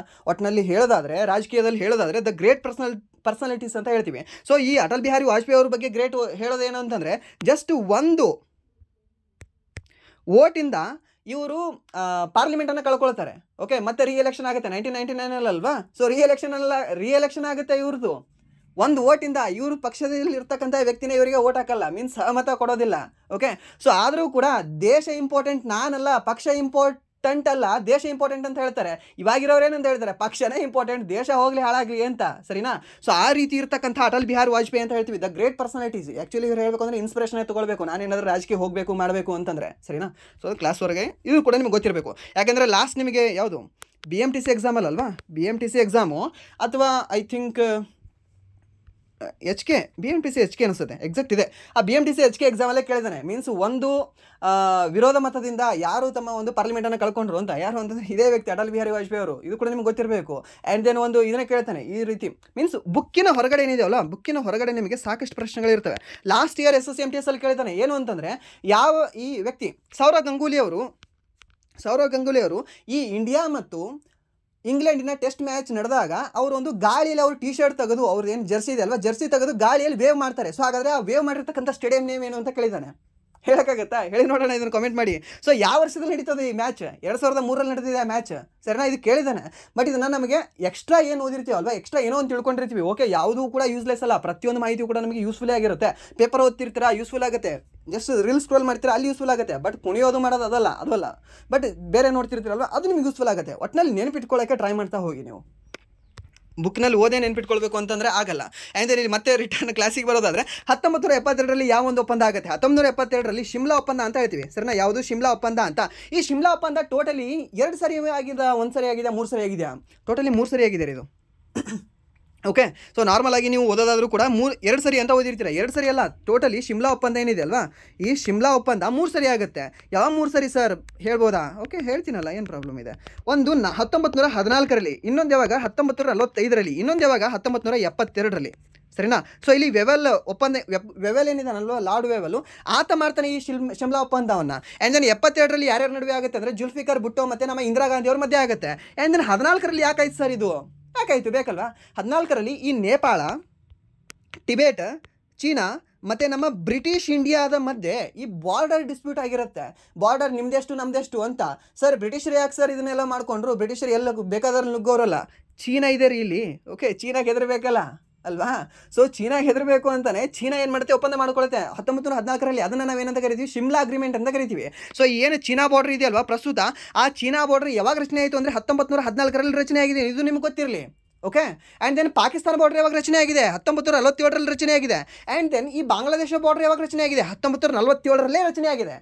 ಒಟ್ಟಿನಲ್ಲಿ ಹೇಳೋದಾದರೆ, ರಾಜಕೀಯದಲ್ಲಿ ಹೇಳೋದಾದರೆ ದ ಗ್ರೇಟ್ ಪರ್ಸನಾಲಿಟೀಸ್ ಅಂತ ಹೇಳ್ತೀವಿ. ಸೊ ಈ ಅಟಲ್ ಬಿಹಾರಿ ವಾಜಪೇಯಿ ಅವ್ರ ಬಗ್ಗೆ ಗ್ರೇಟ್ ಹೇಳೋದೇನು ಅಂತಂದರೆ, ಜಸ್ಟ್ 1 ವೋಟಿಂದ ಇವರು ಪಾರ್ಲಿಮೆಂಟನ್ನು ಕಳ್ಕೊಳ್ತಾರೆ. ಓಕೆ, ಮತ್ತೆ ರಿಎಲೆಕ್ಷನ್ ಆಗುತ್ತೆ 1999 ಅಲ್ವಾ? ಸೊ ರಿಎಲೆಕ್ಷನ್ ಆಗುತ್ತೆ ಇವ್ರದ್ದು 1 ವೋಟಿಂದ. ಇವರು ಪಕ್ಷದಲ್ಲಿ ಇರ್ತಕ್ಕಂಥ ವ್ಯಕ್ತಿನ ಇವರಿಗೆ ವೋಟ್ ಹಾಕಲ್ಲ, ಮೀನ್ಸ್ ಸಹಮತ ಕೊಡೋದಿಲ್ಲ. ಓಕೆ, ಸೊ ಆದರೂ ಕೂಡ ದೇಶ ಇಂಪಾರ್ಟೆಂಟ್, ನಾನಲ್ಲ, ಪಕ್ಷ ಇಂಪಾರ್ಟೆಂಟ್ ಅಲ್ಲ, ದೇಶ ಇಂಪಾರ್ಟೆಂಟ್ ಅಂತ ಹೇಳ್ತಾರೆ. ಇವಾಗಿರೋರು ಏನಂತ ಹೇಳ್ತಾರೆ? ಪಕ್ಷನೇ ಇಂಪಾರ್ಟೆಂಟ್, ದೇಶ ಹೋಗಲಿ ಹಾಳಾಗಲಿ ಅಂತ. ಸರಿನಾ? ಸೊ ಆ ರೀತಿ ಇರ್ತಕ್ಕಂಥ ಅಟಲ್ ಬಿಹಾರಿ ವಾಜಪೇಯಿ ಅಂತ ಹೇಳ್ತೀವಿ ದ ಗ್ರೇಟ್ ಪರ್ಸನಾಲಿಟೀಸ್. ಆ್ಯಕ್ಚುಲಿ ಇವ್ರು ಹೇಳಬೇಕು ಅಂದರೆ ಇನ್ಸ್ಪಿರೇಷನ್ ತೊಗೊಳ್ಬೇಕು, ನಾನೇನಾದರೂ ರಾಜಕೀಯ ಹೋಗಬೇಕು ಮಾಡಬೇಕು ಅಂತಂದರೆ. ಸರಿನಾ? ಸೊ ಕ್ಲಾಸ್ವರೆಗೆ ಇದು ಕೂಡ ನಿಮಗೆ ಗೊತ್ತಿರಬೇಕು. ಯಾಕೆಂದರೆ ಲಾಸ್ಟ್ ನಿಮಗೆ ಯಾವುದು BMTC ಎಕ್ಸಾಮಲ್ಲಲ್ವಾ? BMTC ಎಕ್ಸಾಮು ಅಥವಾ ಐ ಥಿಂಕ್ BMTC HK ಅನಿಸುತ್ತೆ, ಎಕ್ಸಾಕ್ಟ್ ಇದೆ. ಆ BMTC HK ಎಕ್ಸಾಮಲ್ಲೇ ಕೇಳಿದ್ದಾನೆ. ಮೀನ್ಸ್ ಒಂದು ವಿರೋಧ ಮತದಿಂದ ಯಾರು ತಮ್ಮ ಒಂದು ಪಾರ್ಲಿಮೆಂಟನ್ನು ಕಳ್ಕೊಂಡ್ರು ಅಂತ, ಯಾರು ಅಂತಂದರೆ ಇದೇ ವ್ಯಕ್ತಿ ಅಟಲ್ ಬಿಹಾರಿ ವಾಜಪೇಯಿ ಅವರು. ಇದು ಕೂಡ ನಿಮ್ಗೆ ಗೊತ್ತಿರಬೇಕು. ಆ್ಯಂಡ್ ದೆನ್ ಒಂದು ಇದನ್ನೇ ಕೇಳ್ತಾನೆ ಈ ರೀತಿ. ಮೀನ್ಸ್ ಬುಕ್ಕಿನ ಹೊರಗಡೆ ಏನಿದೆಯಲ್ಲ, ಬುಕ್ಕಿನ ಹೊರಗಡೆ ನಿಮಗೆ ಸಾಕಷ್ಟು ಪ್ರಶ್ನೆಗಳಿರ್ತವೆ. ಲಾಸ್ಟ್ ಇಯರ್ SSC MTS ಅಲ್ಲಿ ಕೇಳ್ತಾನೆ ಏನು ಅಂತಂದರೆ, ಯಾವ ಈ ವ್ಯಕ್ತಿ ಸೌರವ್ ಗಂಗೂಲಿ ಅವರು ಈ ಇಂಡಿಯಾ ಮತ್ತು ಇಂಗ್ಲೆಂಡಿನ ಟೆಸ್ಟ್ ಮ್ಯಾಚ್ ನಡೆದಾಗ ಅವರು ಒಂದು ಗಾಳಿಯಲ್ಲಿ ಅವರು ಟಿ ಶರ್ಟ್ ತೆಗೆದು, ಅವ್ರದ್ದು ಏನು ಜರ್ಸಿ ಇದೆ ಅಲ್ವಾ, ಜರ್ಸಿ ತೆಗೆದು ಗಾಳಿಯಲ್ಲಿ ವೇವ್ ಮಾಡ್ತಾರೆ. ಸೊ ಹಾಗಾದರೆ ಆ ವೇವ್ ಮಾಡಿರ್ತಕ್ಕಂಥ ಸ್ಟೇಡಿಯಂ ನೇಮ್ ಏನು ಅಂತ ಕೇಳಿದ್ದಾನೆ. ಹೇಳೋಕ್ಕಾಗತ್ತಾ? ಹೇಳಿ ನೋಡೋಣ, ಇದನ್ನು ಕಮೆಂಟ್ ಮಾಡಿ. ಸೊ ಯಾವ ವರ್ಷದಲ್ಲಿ ನಡೀತದೆ ಈ ಮ್ಯಾಚ್? 2003 ನಡೆದಿದೆ ಆ ಮ್ಯಾಚ್, ಸರಿನಾ? ಇದು ಕೇಳಿದ್ದಾನೆ. ಬಟ್ ಇದನ್ನು ನಮಗೆ ಎಕ್ಸ್ಟ್ರಾ ಏನು ಓದಿರ್ತೀವಿ ಅಲ್ವಾ, ಎಕ್ಸ್ಟ್ರಾ ಏನೋ ಒಂದು ತಿಳ್ಕೊಂಡಿರ್ತೀವಿ. ಓಕೆ, ಯಾವುದೂ ಕೂಡ ಯೂಸ್ಲೆಸ್ ಅಲ್ಲ, ಪ್ರತಿಯೊಂದು ಮಾಹಿತಿ ಕೂಡ ನಮಗೆ ಯೂಸ್ಫುಲ್ ಆಗಿರುತ್ತೆ. ಪೇಪರ್ ಓದ್ತಿರ್ತೀರಾ, ಯೂಸ್ಫುಲ್ ಆಗುತ್ತೆ. ಜಸ್ಟ್ ರೀಲ್ ಸ್ಕ್ರೋಲ್ ಮಾಡ್ತೀರಾ, ಅಲ್ಲಿ ಯೂಸ್ಫುಲ್ ಆಗುತ್ತೆ. ಬಟ್ ಕುಣಿಯೋದು ಮಾಡೋದು ಅದಲ್ಲ. ಬಟ್ ಬೇರೆ ನೋಡ್ತಿರ್ತೀರಲ್ವ, ಅದು ನಿಮ್ಗೆ ಯೂಸ್ಫುಲ್ ಆಗುತ್ತೆ. ಒಟ್ಟಿನಲ್ಲಿ ನೆನಪಿಟ್ಕೊಳ್ಳೋಕ್ಕೆ ಟ್ರೈ ಮಾಡ್ತಾ ಹೋಗಿ. ನೀವು ಬುಕ್ನಲ್ಲಿ ಓದೇ ನೆನ್ಪಿಟ್ಕೊಳ್ಬೇಕು ಅಂತಂದರೆ ಆಗಲ್ಲ. ಆ್ಯಂಡ್ ಇಲ್ಲಿ ಮತ್ತೆ ರಿಟರ್ನ್ ಕ್ಲಾಸಿಗೆ ಬರೋದಾದರೆ 1972ರಲ್ಲಿ ಯಾವ ಒಂದು ಒಪ್ಪಂದ ಆಗುತ್ತೆ? 1972ರಲ್ಲಿ ಶಿಮ್ಲಾ ಒಪ್ಪಂದ ಅಂತ ಹೇಳ್ತೀವಿ, ಸರಿನಾ? ಯಾವುದು? ಶಿಮ್ಲಾ ಒಪ್ಪಂದ ಅಂತ. ಈ ಶಿಮ್ಲಾ ಒಪ್ಪಂದ ಟೋಟಲಿ 2 ಸರಿ ಆಗಿದೆ, 1 ಸರಿ ಆಗಿದೆ, 3 ಸರಿ ಆಗಿದೆಯಾ? ಟೋಟಲಿ 3 ಸರಿ ಆಗಿದೆ ಇದು. ಓಕೆ, ಸೊ ನಾರ್ಮಲ್ ಆಗಿ ನೀವು ಓದೋದಾದರೂ ಕೂಡ 2 ಸರಿ ಅಂತ ಓದಿರ್ತೀರ. 2 ಸರಿ ಅಲ್ಲ, ಟೋಟಲಿ ಶಿಮ್ಲಾ ಒಪ್ಪಂದ ಏನಿದೆ ಅಲ್ವಾ, ಈ ಶಿಮ್ಲಾ ಒಪ್ಪಂದ 3 ಸರಿ ಆಗುತ್ತೆ. ಯಾವ 3 ಸರಿ ಸರ್ ಹೇಳ್ಬೋದಾ? ಓಕೆ, ಹೇಳ್ತೀನಲ್ಲ, ಏನು ಪ್ರಾಬ್ಲಮ್ ಇದೆ. ಒಂದು 1914ರಲ್ಲಿ, ಇನ್ನೊಂದು ಯಾವಾಗ 1945ರಲ್ಲಿ, ಇನ್ನೊಂದು ಯಾವಾಗ 1972ರಲ್ಲಿ, ಸರಿನಾ? ಸೊ ಇಲ್ಲಿ ವೆವೆಲ್ ಏನಿದಾನಲ್ವ, ಲಾರ್ಡ್ ವೆವೆಲ್, ಆತ ಮಾಡ್ತಾನೆ ಈ ಶಿಮ್ಲಾ ಒಪ್ಪಂದವನ್ನು. ಆ್ಯಂಡ್ ದೆನ್ 72ರಲ್ಲಿ ಯಾರ್ಯಾರ ನಡುವೆ ಆಗುತ್ತೆ ಅಂದರೆ ಜುಲ್ಫಿಕರ್ ಭುಟ್ಟೋ ಮತ್ತು ನಮ್ಮ ಇಂದಿರಾ ಗಾಂಧಿ ಅವ್ರ ಮಧ್ಯೆ ಆಗುತ್ತೆ. ಆ್ಯಂಡ್ ದೆನ್ 14ರಲ್ಲಿ ಯಾಕಾಯ್ತು ಸರ್ ಇದು? ಯಾಕಾಯಿತು ಬೇಕಲ್ವಾ? 14ರಲ್ಲಿ ಈ ನೇಪಾಳ, ಟಿಬೇಟ್, ಚೀನಾ ಮತ್ತು ನಮ್ಮ ಬ್ರಿಟಿಷ್ ಇಂಡಿಯಾದ ಮಧ್ಯೆ ಈ ಬಾರ್ಡರ್ ಡಿಸ್ಪ್ಯೂಟ್ ಆಗಿರುತ್ತೆ. ಬಾರ್ಡರ್ ನಿಮ್ದೆಷ್ಟು ನಮ್ದೆಷ್ಟು ಅಂತ. ಸರ್ ಬ್ರಿಟಿಷರು ಯಾಕೆ ಸರ್ ಇದನ್ನೆಲ್ಲ ಮಾಡಿಕೊಂಡ್ರು? ಬ್ರಿಟಿಷರು ಎಲ್ಲ ಬೇಕಾದ್ರೆ ನುಗ್ಗೋರಲ್ಲ, ಚೀನಾ ಇದೆ ರೀ ಇಲ್ಲಿ. ಓಕೆ, ಚೀನಾಗೆ ಹೆದರಬೇಕಲ್ಲ ಅಲ್ವಾ? ಸೊ ಚೀನಾಗೆ ಹೆದರಬೇಕು ಅಂತಾನೆ ಚೀನಾ ಏನು ಮಾಡುತ್ತೆ, ಒಪ್ಪಂದ ಮಾಡ್ಕೊಳುತ್ತೆ 1914ರಲ್ಲಿ. ಅದನ್ನು ನಾವೇನಂತ ಕರಿತೀವಿ? ಶಿಮ್ಲಾ ಅಗ್ರಿಮೆಂಟ್ ಅಂತ ಕರಿತೀವಿ. ಸೊ ಏನು ಚೀನಾ ಬಾರ್ಡರ್ ಇದೆಯಲ್ವಾ ಪ್ರಸ್ತುತ, ಆ ಚೀನಾ ಬಾರ್ಡರ್ ಯಾವಾಗ ರಚನೆ ಆಯಿತು ಅಂದರೆ 1914ರಲ್ಲಿ ರಚನೆ ಆಗಿದೆ. ಇದು ನಿಮ್ಗೆ ಗೊತ್ತಿರಲಿ. Okay, and then Pakistan border ಯಾವಾಗ ರಚನೆ ಆಗಿದೆ? 1947ರಲ್ಲಿ ರಚನೆ ಆಗಿದೆ. ಆ್ಯಂಡ್ ದೆನ್ ಈ ಬಾಂಗ್ಲಾದೇಶ ಬಾರ್ಡರ್ ಯಾವಾಗ ರಚನೆ ಆಗಿದೆ? 1947ರಲ್ಲೇ ರಚನೆ ಆಗಿದೆ.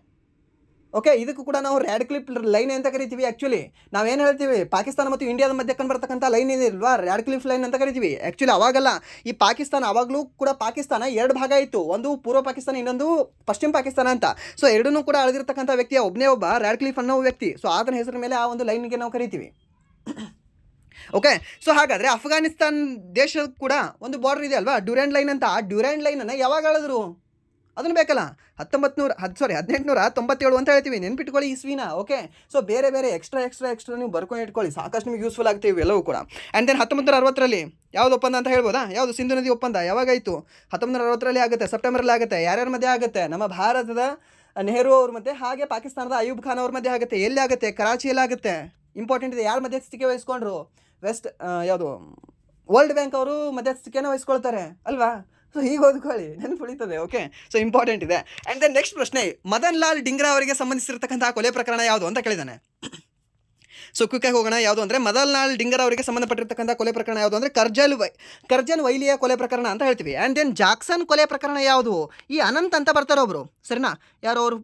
ಓಕೆ, ಇದಕ್ಕೂ ಕೂಡ ನಾವು ರ್ಯಾಡ್ಕ್ಲಿಫ್ ಲೈನ್ ಅಂತ ಕರಿತೀವಿ. ಆ್ಯಕ್ಚುಲಿ ನಾವೇನು ಹೇಳ್ತೀವಿ, ಪಾಕಿಸ್ತಾನ ಮತ್ತು ಇಂಡಿಯಾದ ಮಧ್ಯೆ ಕಂಡುಬರ್ತಕ್ಕಂಥ ಲೈನ್ ಇದೆ ಅಲ್ವಾ, ರ್ಯಾಡ್ಕ್ಲಿಫ್ ಲೈನ್ ಅಂತ ಕರಿತೀವಿ. ಆ್ಯಕ್ಚುಲಿ ಅವಾಗಲ್ಲ, ಈ ಪಾಕಿಸ್ತಾನ ಆವಾಗಲೂ ಕೂಡ ಪಾಕಿಸ್ತಾನ 2 ಭಾಗ ಇತ್ತು. ಒಂದು ಪೂರ್ವ ಪಾಕಿಸ್ತಾನ, ಇನ್ನೊಂದು ಪಶ್ಚಿಮ ಪಾಕಿಸ್ತಾನ ಅಂತ. ಸೊ ಎರಡನ್ನೂ ಕೂಡ ಅಳೆದಿರ್ತಕ್ಕಂಥ ವ್ಯಕ್ತಿಯ ಒಬ್ಬ ರ್ಯಾಡ್ಕ್ಲಿಫ್ ಅನ್ನೋ ವ್ಯಕ್ತಿ. ಸೊ ಆತನ ಹೆಸರ ಮೇಲೆ ಆ ಒಂದು ಲೈನ್ಗೆ ನಾವು ಕರಿತೀವಿ. ಓಕೆ, ಸೊ ಹಾಗಾದರೆ ಅಫ್ಘಾನಿಸ್ತಾನ್ ದೇಶ ಕೂಡ ಒಂದು ಬಾರ್ಡರ್ ಇದೆ ಅಲ್ವಾ, ಡ್ಯೂರೆಂಟ್ ಲೈನ್ ಅಂತ. ಆ ಡ್ಯೂರೆಂಟ್ ಲೈನನ್ನು ಯಾವಾಗ ಅಳೆದ್ರು? ಅದನ್ನು ಬೇಕಲ್ಲ, 1897 ಅಂತ ಹೇಳ್ತೀವಿ. ನೆನ್ಪಿಟ್ಕೊಳ್ಳಿ ಇಸ್ವಿನ. ಓಕೆ, ಸೊ ಬೇರೆ ಎಕ್ಸ್ಟ್ರಾ ನೀವು ಬರ್ಕೊಂಡು ಇಟ್ಕೊಳ್ಳಿ, ಸಾಕಷ್ಟು ನಿಮಗೆ ಯೂಸ್ಫುಲ್ ಆಗ್ತೀವಿ ಇವೆಲ್ಲವೂ ಕೂಡ. ಆ್ಯಂಡ್ ದೆನ್ 1960ರಲ್ಲಿ ಯಾವುದು ಒಪ್ಪಂದ ಅಂತ ಹೇಳ್ಬೋದಾ? ಯಾವುದು? ಸಿಂಧು ನದಿ ಒಪ್ಪಂದ ಯಾವಾಗಾಯಿತು? 1960ರಲ್ಲಿ ಆಗುತ್ತೆ, ಸೆಪ್ಟೆಂಬರಲ್ಲಿ ಆಗುತ್ತೆ. ಯಾರ್ಯಾರ ಮಧ್ಯೆ ಆಗುತ್ತೆ? ನಮ್ಮ ಭಾರತದ ನೆಹರು ಅವ್ರ ಮಧ್ಯೆ, ಹಾಗೆ ಪಾಕಿಸ್ತಾನದ ಅಯೂಬ್ ಖಾನ್ ಅವ್ರ ಮಧ್ಯೆ ಆಗುತ್ತೆ. ಎಲ್ಲಿ ಆಗುತ್ತೆ? ಕರಾಚಿಯಲ್ಲಿ ಆಗುತ್ತೆ. ಇಂಪಾರ್ಟೆಂಟ್ ಇದೆ. ಯಾರು ಮಧ್ಯಸ್ಥಿಕೆ ವಹಿಸ್ಕೊಂಡ್ರು? ಯಾವುದು ವರ್ಲ್ಡ್ ಬ್ಯಾಂಕ್ ಅವರು ಮಧ್ಯಸ್ಥಿಕೆನ ವಹಿಸ್ಕೊಳ್ತಾರೆ ಅಲ್ವಾ? ಸೊ ಹೀಗೆ ಓದ್ಕೊಳ್ಳಿ, ನೆನಪು ಉಳಿತದೆ. ಓಕೆ, ಸೊ ಇಂಪಾರ್ಟೆಂಟ್ ಇದೆ. ಆ್ಯಂಡ್ ದೆನ್ ನೆಕ್ಸ್ಟ್ ಪ್ರಶ್ನೆ, ಮದನ್ ಲಾಲ್ ಡಿಂಗ್ರಾ ಅವರಿಗೆ ಸಂಬಂಧಿಸಿರ್ತಕ್ಕಂಥ ಕೊಲೆ ಪ್ರಕರಣ ಯಾವುದು ಅಂತ ಕೇಳಿದ್ದಾನೆ. ಸೊ ಕ್ವಿಕ್ಕಾಗಿ ಹೋಗೋಣ. ಯಾವುದು ಅಂದರೆ ಮದನ್ ಲಾಲ್ ಡಿಂಗರ್ ಅವರಿಗೆ ಸಂಬಂಧಪಟ್ಟಿರ್ತಕ್ಕಂಥ ಕೊಲೆ ಪ್ರಕರಣ ಯಾವುದು ಅಂದರೆ ಕರ್ಜನ್ ವೈಲಿಯ ಕೊಲೆ ಪ್ರಕರಣ ಅಂತ ಹೇಳ್ತೀವಿ. ಆ್ಯಂಡ್ ದೆನ್ ಜಾಕ್ಸನ್ ಕೊಲೆ ಪ್ರಕರಣ ಯಾವುದು? ಈ ಅನಂತ್ ಅಂತ ಬರ್ತಾರೆ ಒಬ್ಬರು, ಸರಿನಾ? ಯಾರು ಅವರು?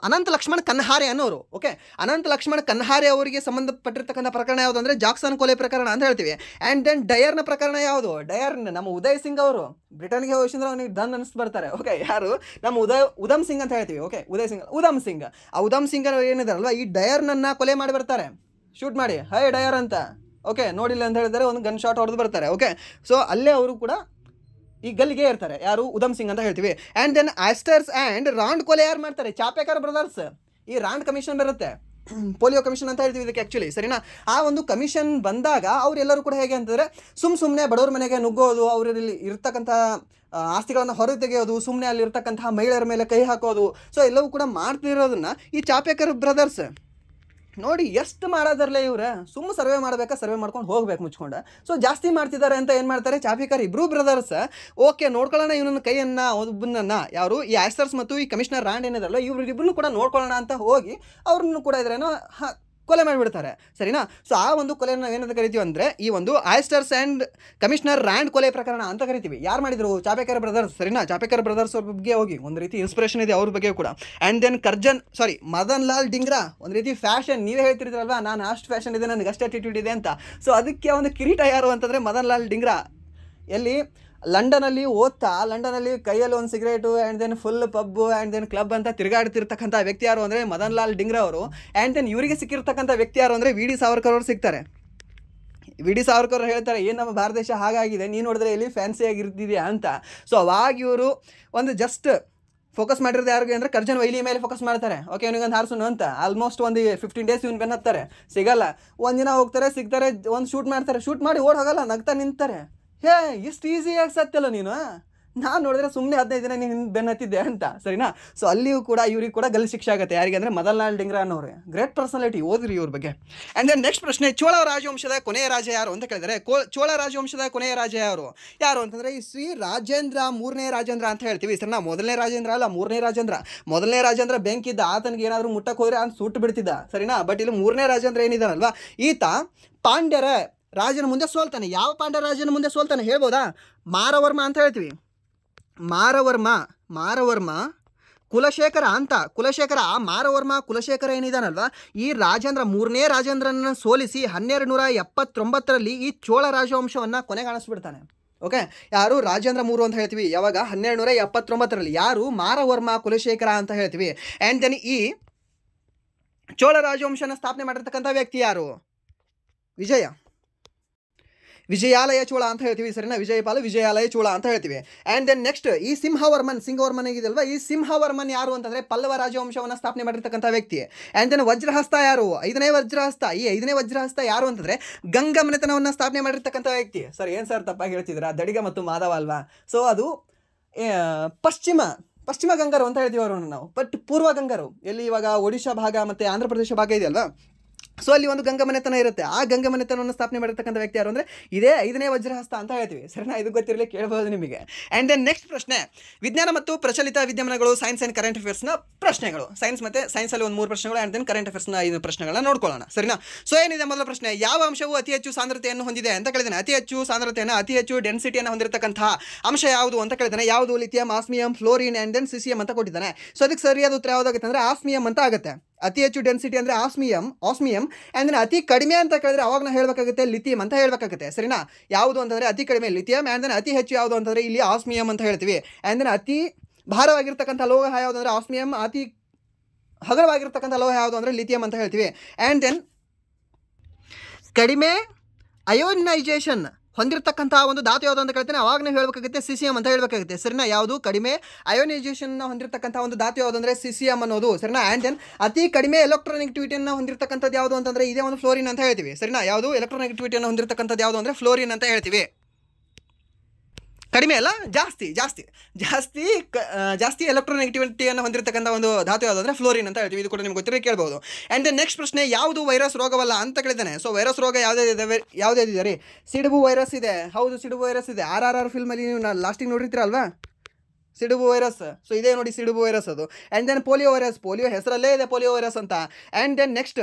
ಅನಂತ್ ಲಕ್ಷ್ಮಣ್ ಕನ್ಹಾರೆ ಅನ್ನೋರು. ಓಕೆ, ಅನಂತ್ ಲಕ್ಷ್ಮಣ್ ಕನ್ಹಾರೆ ಅವರಿಗೆ ಸಂಬಂಧಪಟ್ಟಿರ್ತಕ್ಕಂಥ ಪ್ರಕರಣ ಯಾವುದು ಅಂದರೆ ಜಾಕ್ಸನ್ ಕೊಲೆ ಪ್ರಕರಣ ಅಂತ ಹೇಳ್ತೀವಿ. ಆ್ಯಂಡ್ ದೆನ್ ಡಯರ್ನ ಪ್ರಕರಣ ಯಾವುದು? ಡಯರ್ ನಮ್ಮ ಉದಯ್ ಸಿಂಗ್ ಅವರು ಬ್ರಿಟನ್ಗೆ ಹೋಗಿಸಿದ್ರೆ ಅವನಿಗೆ ಡನ್ ಅನಿಸ್ತು ಬರ್ತಾರೆ. ಓಕೆ, ಯಾರು? ನಮ್ಮ ಉಧಮ್ ಸಿಂಗ್ ಅಂತ ಹೇಳ್ತೀವಿ. ಓಕೆ, ಉಧಮ್ ಸಿಂಗ್. ಆ ಉಧಮ್ ಸಿಂಗ್ ಏನಿದಾರಲ್ವ, ಈ ಡಯರ್ನನ್ನು ಕೊಲೆ ಮಾಡಿ ಬರ್ತಾರೆ, ಶೂಟ್ ಮಾಡಿ, ಹೈ ಡಯರ್ ಅಂತ. ಓಕೆ, ನೋಡಿಲ್ಲ ಅಂತ ಹೇಳಿದರೆ ಒಂದು ಗನ್ ಶಾಟ್ ಹೊಡೆದು ಬರ್ತಾರೆ. ಓಕೆ, ಸೊ ಅಲ್ಲೇ ಅವರು ಕೂಡ ಈ ಗಲ್ಲಿಗೆ ಇರ್ತಾರೆ. ಯಾರು? ಉಧಮ್ ಸಿಂಗ್ ಅಂತ ಹೇಳ್ತೀವಿ. ಆ್ಯಂಡ್ ದೆನ್ ಆಸ್ಟರ್ಸ್ ಆ್ಯಂಡ್ ರಾಂಡ್ ಕೊಲೆ ಯಾರು ಮಾಡ್ತಾರೆ? ಚಾಪೇಕರ್ ಬ್ರದರ್ಸ್. ಈ ರಾಂಡ್ ಕಮಿಷನ್ ಬರುತ್ತೆ, ಪೋಲಿಯೋ ಕಮಿಷನ್ ಅಂತ ಹೇಳ್ತೀವಿ ಇದಕ್ಕೆ ಆ್ಯಕ್ಚುಲಿ, ಸರಿನಾ? ಆ ಒಂದು ಕಮಿಷನ್ ಬಂದಾಗ ಅವರೆಲ್ಲರೂ ಕೂಡ ಹೇಗೆ ಅಂತಂದರೆ ಸುಮ್ಮನೆ ಬಡವ್ರ ಮನೆಗೆ ನುಗ್ಗೋದು, ಅವರಲ್ಲಿ ಇರ್ತಕ್ಕಂಥ ಆಸ್ತಿಗಳನ್ನು ಹೊರಗೆ ತೆಗೆಯೋದು, ಸುಮ್ಮನೆ ಅಲ್ಲಿರ್ತಕ್ಕಂತಹ ಮಹಿಳೆಯರ ಮೇಲೆ ಕೈ ಹಾಕೋದು, ಸೊ ಎಲ್ಲವೂ ಕೂಡ ಮಾಡ್ತಿರೋದನ್ನು ಈ ಚಾಪೇಕರ್ ಬ್ರದರ್ಸ್ ನೋಡಿ ಎಷ್ಟು ಮಾಡೋದ್ರಲ್ಲೇ ಇವ್ರೆ. ಸರ್ವೆ ಮಾಡ್ಕೊಂಡು ಹೋಗ್ಬೇಕು ಮುಚ್ಕೊಂಡು. ಸೊ ಜಾಸ್ತಿ ಮಾಡ್ತಿದ್ದಾರೆ ಅಂತ ಏನು ಮಾಡ್ತಾರೆ, ಚಾಪೇಕರ್ ಇಬ್ಬರು ಬ್ರದರ್ಸ್ ಓಕೆ ನೋಡ್ಕೊಳ್ಳೋಣ ಇವನನ್ನು ಕೈಯನ್ನು ಒಬ್ಬನನ್ನು, ಯಾರು? ಈ ಆಸ್ಟರ್ಸ್ ಮತ್ತು ಈ ಕಮಿಷನರ್ ರಾಂಡ್ ಏನಿದಾರಲ್ಲ ಇವ್ರಿಬ್ಬರನ್ನು ಕೂಡ ನೋಡ್ಕೊಳ್ಳೋಣ ಅಂತ ಹೋಗಿ ಅವ್ರನ್ನು ಕೂಡ ಇದ್ರೇನೋ ಕೊಲೆ ಮಾಡಿಬಿಡ್ತಾರೆ, ಸರಿನಾ? ಸೊ ಆ ಒಂದು ಕೊಲೆಯನ್ನು ನಾವು ಏನಂತ ಕರಿತೀವಿ ಅಂದರೆ ಈ ಒಂದು ಆಸ್ಟರ್ಸ್ ಆ್ಯಂಡ್ ಕಮಿಷನರ್ ರಾಂಡ್ ಕೊಲೆ ಪ್ರಕರಣ ಅಂತ ಕರಿತೀವಿ. ಯಾರು ಮಾಡಿದ್ರು? ಚಾಪೇಕರ್ ಬ್ರದರ್ಸ್, ಸರಿನಾ? ಚಾಪೇಕರ್ ಬ್ರದರ್ಸ್ ಅವ್ರ ಬಗ್ಗೆ ಹೋಗಿ ಒಂದು ರೀತಿ ಇನ್ಸ್ಪಿರೇಷನ್ ಇದೆ ಅವ್ರ ಬಗ್ಗೆ ಕೂಡ. ಆ್ಯಂಡ್ ದೆನ್ ಮದನ್ ಲಾಲ್ ಡಿಂಗ್ರಾ ಒಂದು ರೀತಿ ಫ್ಯಾಷನ್. ನೀವೇ ಹೇಳ್ತಿರ್ತೀರಲ್ವಾ, ನಾನು ಅಷ್ಟು ಫ್ಯಾಷನ್ ಇದೆ, ನನಗೆ ಅಷ್ಟು ಆಟಿಟ್ಯೂಡ್ ಇದೆ ಅಂತ. ಸೊ ಅದಕ್ಕೆ ಒಂದು ಕಿರೀಟ ಯಾರು ಅಂತಂದರೆ ಮದನ್ ಲಾಲ್ ಡಿಂಗ್ರಾ. ಎಲ್ಲಿ? ಲಂಡನಲ್ಲಿ ಓದ್ತಾ ಲಂಡನಲ್ಲಿ ಕೈಯಲ್ಲಿ ಒಂದು cigarette and then full pub and then club ಅಂತ ತಿರುಗಾಡ್ತಿರ್ತಕ್ಕಂಥ ವ್ಯಕ್ತಿ ಯಾರು ಅಂದರೆ ಮದನ್ ಲಾಲ್ ಡಿಂಗ್ರಾ ಅವರು. ಆ್ಯಂಡ್ ದೆನ್ ಇವರಿಗೆ ಸಿಕ್ಕಿರ್ತಕ್ಕಂಥ ವ್ಯಕ್ತಿ ಯಾರು ಅಂದರೆ ವಿ ಡಿ ಸಾವರ್ಕರ್ ಅವರು ಸಿಗ್ತಾರೆ. ವಿ ಡಿ ಸಾವರ್ಕರ್ ಹೇಳ್ತಾರೆ, ಏನು ನಮ್ಮ ಭಾರತ ದೇಶ ಹಾಗಾಗಿದೆ, ನೀನು ನೋಡಿದ್ರೆ ಇಲ್ಲಿ ಫ್ಯಾನ್ಸಿಯಾಗಿರ್ತಿದೆಯಾ ಅಂತ. ಸೊ ಅವಾಗ ಇವರು ಒಂದು ಜಸ್ಟ್ ಫೋಕಸ್ ಮಾಡಿರೋದು ಯಾರಿಗೆ ಅಂದರೆ ಕರ್ಜನ್ ವೈಲಿ ಮೇಲೆ ಫೋಕಸ್ ಮಾಡ್ತಾರೆ. ಓಕೆ, ಇವನಿಗೊಂದು ಹಾರಿಸೋನು ಅಂತ ಆಲ್ಮೋಸ್ಟ್ ಒಂದು 15 ಡೇಸ್ ಇವನು ಬೆನ್ನ ಹತ್ತಾರೆ, ಸಿಗಲ್ಲ. ಒಂದಿನ ಹೋಗ್ತಾರೆ, ಸಿಗ್ತಾರೆ, ಒಂದು ಶೂಟ್ ಮಾಡ್ತಾರೆ, ಶೂಟ್ ಮಾಡಿ ಓಡ್ ಹೋಗಲ್ಲ, ನಗ್ತಾ ನಿಂತಾರೆ. ಹೇ, ಎಷ್ಟು ಈಸಿಯಾಗಿ ಸತ್ತಲ್ಲ ನೀನು, ನಾನು ನೋಡಿದ್ರೆ ಸುಮ್ಮನೆ 15 ದಿನ ನೀನು ಬೆನ್ನ ಹತ್ತಿದ್ದೆ ಅಂತ, ಸರಿನಾ. ಸೊ ಅಲ್ಲಿಯೂ ಕೂಡ ಇವ್ರಿಗೆ ಕೂಡ ಗಲ್ಲು ಶಿಕ್ಷೆ ಆಗುತ್ತೆ. ಯಾರಿಗೆ ಅಂದರೆ ಮದನ್ ಲಾಲ್ ಡಿಂಗ್ರಾ ಅನ್ನೋರು, ಗ್ರೇಟ್ ಪರ್ಸನಾಲಿಟಿ, ಓದ್ರಿ ಇವ್ರ ಬಗ್ಗೆ. ಆ್ಯಂಡ್ ದೆನ್ ನೆಕ್ಸ್ಟ್ ಪ್ರಶ್ನೆ, ಚೋಳ ರಾಜವಂಶದ ಕೊನೆಯ ರಾಜ ಯಾರು ಅಂತ ಕೇಳಿದರೆ, ಚೋಳ ರಾಜವಂಶದ ಕೊನೆಯ ರಾಜ ಯಾರು ಅಂತಂದರೆ ಈ ಶ್ರೀ ರಾಜೇಂದ್ರ, 3ನೇ ರಾಜೇಂದ್ರ ಅಂತ ಹೇಳ್ತೀವಿ. ಸರಿನಾ, 1ನೇ ರಾಜೇಂದ್ರ ಅಲ್ಲ, 3ನೇ ರಾಜೇಂದ್ರ. 1ನೇ ರಾಜೇಂದ್ರ ಬೆಂಕಿದ್ದ, ಆತನಿಗೆ ಏನಾದರೂ ಮುಟ್ಟಕ್ಕೆ ಹೋದರೆ ಅಂತ ಸುಟ್ಟು ಬಿಡ್ತಿದ್ದ, ಸರಿನಾ. ಬಟ್ ಇಲ್ಲಿ 3ನೇ ರಾಜೇಂದ್ರ ಏನಿದಾನಲ್ವಾ, ಈತ ಪಾಂಡ್ಯರ ರಾಜನ ಮುಂದೆ ಸೋಲ್ತಾನೆ. ಯಾವ ಪಾಂಡ್ಯ ರಾಜನ ಮುಂದೆ ಸೋಲ್ತಾನೆ ಹೇಳ್ಬೋದಾ? ಮಾರವರ್ಮ ಅಂತ ಹೇಳ್ತೀವಿ. ಮಾರವರ್ಮ ಕುಲಶೇಖರ ಅಂತ. ಮಾರವರ್ಮ ಕುಲಶೇಖರ ಏನಿದಾನಲ್ವಾ, ಈ ರಾಜೇಂದ್ರ 3ನೇ ರಾಜೇಂದ್ರನ ಸೋಲಿಸಿ 1279ರಲ್ಲಿ ಈ ಚೋಳ ರಾಜವಂಶವನ್ನು ಕೊನೆಗಾಣಿಸ್ಬಿಡ್ತಾನೆ. ಓಕೆ, ಯಾರು? ರಾಜೇಂದ್ರ 3 ಅಂತ ಹೇಳ್ತೀವಿ. ಯಾವಾಗ? 1279ರಲ್ಲಿ. ಯಾರು? ಮಾರವರ್ಮ ಕುಲಶೇಖರ ಅಂತ ಹೇಳ್ತೀವಿ. ಆ್ಯಂಡ್ ದೆನ್ ಈ ಚೋಳ ರಾಜವಂಶನ ಸ್ಥಾಪನೆ ಮಾಡಿರ್ತಕ್ಕಂಥ ವ್ಯಕ್ತಿ ಯಾರು? ವಿಜಯಾಲಯ ಚೋಳ ಅಂತ ಹೇಳ್ತೀವಿ, ಸರಿನಾ. ವಿಜಯಾಲಯ ಚೋಳ ಅಂತ ಹೇಳ್ತೀವಿ. ಆ್ಯಂಡ್ ದೆನ್ ನೆಕ್ಸ್ಟ್ ಈ ಸಿಂಹವರ್ಮನ್ ಇದಲ್ವಾ, ಈ ಸಿಂಹವರ್ಮನ್ ಯಾರು ಅಂತಂದರೆ ಪಲ್ಲವ ರಾಜವಂಶವನ್ನು ಸ್ಥಾಪನೆ ಮಾಡಿರ್ತಕ್ಕಂಥ ವ್ಯಕ್ತಿ. ಆ್ಯಂಡ್ ದೆನ್ ವಜ್ರಹಸ್ತ ಯಾರು? 5ನೇ ವಜ್ರಹಸ್ತ. ಈ 5ನೇ ವಜ್ರಹಸ್ತ ಯಾರು ಅಂತಂದರೆ ಗಂಗಾ ಮನೆತನವನ್ನು ಸ್ಥಾಪನೆ ಮಾಡಿರ್ತಕ್ಕಂಥ ವ್ಯಕ್ತಿ. ಸರ್, ಏನು ಸರ್ ತಪ್ಪಾಗಿ ಹೇಳ್ತಿದ್ದೀರಾ? ದಡಿಗ ಮತ್ತು ಮಾಧವ ಅಲ್ವಾ? ಸೊ ಅದು ಪಶ್ಚಿಮ ಗಂಗರು ಅಂತ ಹೇಳ್ತೀವಿ ಅವರನ್ನು ನಾವು. ಬಟ್ ಪೂರ್ವ ಗಂಗರು ಎಲ್ಲಿ ಇವಾಗ ಒಡಿಶಾ ಭಾಗ ಮತ್ತು ಆಂಧ್ರ ಪ್ರದೇಶ ಭಾಗ ಇದೆಯಲ್ವಾ, ಸೊ ಅಲ್ಲಿ ಒಂದು ಗಂಗಾ ಮನೆತನ ಇರುತ್ತೆ. ಆ ಗಂಗಾ ಮನೆತನವನ್ನು ಸ್ಥಾಪನೆ ಮಾಡಿರ್ತಕ್ಕಂಥ ವ್ಯಕ್ತಿ ಯಾರು ಅಂದರೆ ಇದೇ 5ನೇ ವಜ್ರಹಸ್ತ ಅಂತ ಹೇಳ್ತೀವಿ, ಸರಿನಾ. ಇದು ಗೊತ್ತಿರಲಿ, ಕೇಳಬಹುದು ನಿಮಗೆ. ಆ್ಯಂಡ್ ದೆನ್ ನೆಕ್ಸ್ಟ್ ಪ್ರಶ್ನೆ, ವಿಜ್ಞಾನ ಮತ್ತು ಪ್ರಚಲಿತ ವಿದ್ಯಮಾನಗಳು, ಸೈನ್ಸ್ ಆ್ಯಂಡ್ ಕರೆಂಟ್ ಅಫೇರ್ಸ್ನ ಪ್ರಶ್ನೆಗಳು. ಸೈನ್ಸಲ್ಲಿ ಒಂದು 3 ಪ್ರಶ್ನೆಗಳು, ಆ್ಯಂಡ್ ದೆನ್ ಕರೆಂಟ್ ಅಫೇರ್ಸ್ನ 5 ಪ್ರಶ್ನೆಗಳನ್ನ ನೋಡ್ಕೊಳ್ಳೋಣ, ಸರಿನಾ. ಸೊ ಏನಿದೆ ಮೊದಲ ಪ್ರಶ್ನೆ, ಯಾವ ಅಂಶವು ಅತಿ ಹೆಚ್ಚು ಸಾಂದ್ರತೆಯನ್ನು ಹೊಂದಿದೆ ಅಂತ ಕೇಳಿದ್ದಾನೆ. ಅತಿ ಹೆಚ್ಚು ಸಾಂದ್ರತೆಯನ್ನು, ಅತಿ ಹೆಚ್ಚು ಡೆನ್ಸಿಟಿಯನ್ನು ಹೊಂದಿರತಕ್ಕಂತಹ ಅಂಶ ಯಾವುದು ಅಂತ ಕೇಳಿದ್ದಾನೆ. ಯಾವುದು? Lithium, osmium, fluorine and then caesium ಅಂತ ಕೊಟ್ಟಿದ್ದಾನೆ. ಸೊ ಅದಕ್ಕೆ ಸರಿಯಾದ ಉತ್ತರ ಯಾವುದಾಗುತ್ತೆ ಅಂದರೆ ಆಸ್ಮಿಯಂ ಅಂತ ಆಗುತ್ತೆ. ಅತಿ ಹೆಚ್ಚು ಡೆನ್ಸಿಟಿ ಅಂದರೆ ಆಸ್ಮಿಯಂ. ಆ್ಯಂಡ್ ಅತಿ ಕಡಿಮೆ ಅಂತ ಕೇಳಿದ್ರೆ ಅವಾಗ ನಾವು ಹೇಳಬೇಕಾಗುತ್ತೆ ಲಿಥಿಯಂ ಅಂತ ಹೇಳಬೇಕಾಗುತ್ತೆ, ಸರಿನಾ. ಯಾವುದು ಅಂತಂದರೆ ಅತಿ ಕಡಿಮೆ ಲಿಥಿಯಂ, ಆ್ಯಂಡ್ ದೆನ್ ಅತಿ ಹೆಚ್ಚು ಯಾವುದು ಅಂತಂದರೆ ಇಲ್ಲಿ ಆಸ್ಮಿಯಂ ಅಂತ ಹೇಳ್ತೀವಿ. ಆ್ಯಂಡ್ ದೆನ್ ಅತಿ ಭಾರವಾಗಿರ್ತಕ್ಕಂಥ ಲೋಹ ಯಾವುದು ಅಂದರೆ ಆಸ್ಮಿಯಂ, ಅತಿ ಹಗುರವಾಗಿರ್ತಕ್ಕಂಥ ಲೋಹ ಯಾವುದು ಅಂದರೆ ಲಿಥಿಯಂ ಅಂತ ಹೇಳ್ತೀವಿ. ಆ್ಯಂಡ್ ದೆನ್ ಕಡಿಮೆ ಅಯೋನೈಜೇಷನ್ ಹೊಂದಿರತಕ್ಕಂಥ ಒಂದು ಧಾತು ಯಾವುದು ಅಂತ ಕೇಳ್ತೇನೆ, ಅವಾಗ ನಾವು ಹೇಳಬೇಕಾಗುತ್ತೆ ಸಿಸಿಯಂ ಅಂತ ಹೇಳಬೇಕಾಗುತ್ತೆ, ಸರಿನಾ. ಯಾವುದು? ಕಡಿಮೆ ಅಯೋನೈಜೇಷನ್ನ ಹೊಂದಿರತಕ್ಕಂಥ ಒಂದು ಧಾತು ಯಾವುದು ಅಂದರೆ ಸಿಸಿಯಂ ಅನ್ನೋದು, ಸರಿನಾ. ಆ್ಯಂಡ್ ದೆನ್ ಅತಿ ಕಡಿಮೆ ಎಲೆಕ್ಟ್ರೋನೆಗೆಟಿವಿಟಿಯನ್ನು ಹೊಂದಿರತಕ್ಕಂಥದ್ದು ಯಾವುದು ಅಂತಂದರೆ ಇದೇ ಒಂದು ಫ್ಲೋರಿನ್ ಅಂತ ಹೇಳ್ತೀವಿ, ಸರಿನಾ. ಯಾವುದು? ಎಲೆಕ್ಟ್ರೋನೆಗೆಟಿವಿಟಿಯನ್ನು ಹೊಂದಿರತಕ್ಕಂಥದ್ದು ಯಾವುದು ಅಂದರೆ ಫ್ಲೋರಿನ್ ಅಂತ ಹೇಳ್ತೀವಿ. ಕಡಿಮೆ ಅಲ್ಲ, ಜಾಸ್ತಿ ಎಲೆಕ್ಟ್ರೋನೆಗೆಟಿವಿಟಿಯನ್ನು ಹೊಂದಿರತಕ್ಕಂಥ ಒಂದು ಧಾತು ಯಾವುದು ಅಂದರೆ ಫ್ಲೋರಿನ್ ಅಂತ ಹೇಳ್ತೀವಿ. ಇದು ಕೂಡ ನಿಮ್ಗೆ ಗೊತ್ತಿರೋ ಕೇಳ್ಬೋದು. ಆ್ಯಂಡ್ ದೆನ್ ನೆಕ್ಸ್ಟ್ ಪ್ರಶ್ನೆ, ಯಾವುದು ವೈರಸ್ ರೋಗವಲ್ಲ ಅಂತ ಕೇಳಿದ್ದಾನೆ. ಸೊ ವೈರಸ್ ರೋಗ ಯಾವುದಿದೆ ರೀ? ಸಿಡುಬು ವೈರಸ್ ಇದೆ. ಹೌದು, ಸಿಡುಬು ವೈರಸ್ ಇದೆ. RRR ಫಿಲ್ಮಲ್ಲಿ ನೀವು ಲಾಸ್ಟಿಗೆ ನೋಡಿರ್ತೀರಲ್ವಾ, ಸಿಡುಬು ವೈರಸ್. ಸೊ ಇದೇ ನೋಡಿ ಸಿಡುಬು ವೈರಸ್ ಅದು. And then polio virus, polio ಹೆಸರಲ್ಲೇ ಇದೆ ಪೋಲಿಯೋ ವೈರಸ್ ಅಂತ. And then next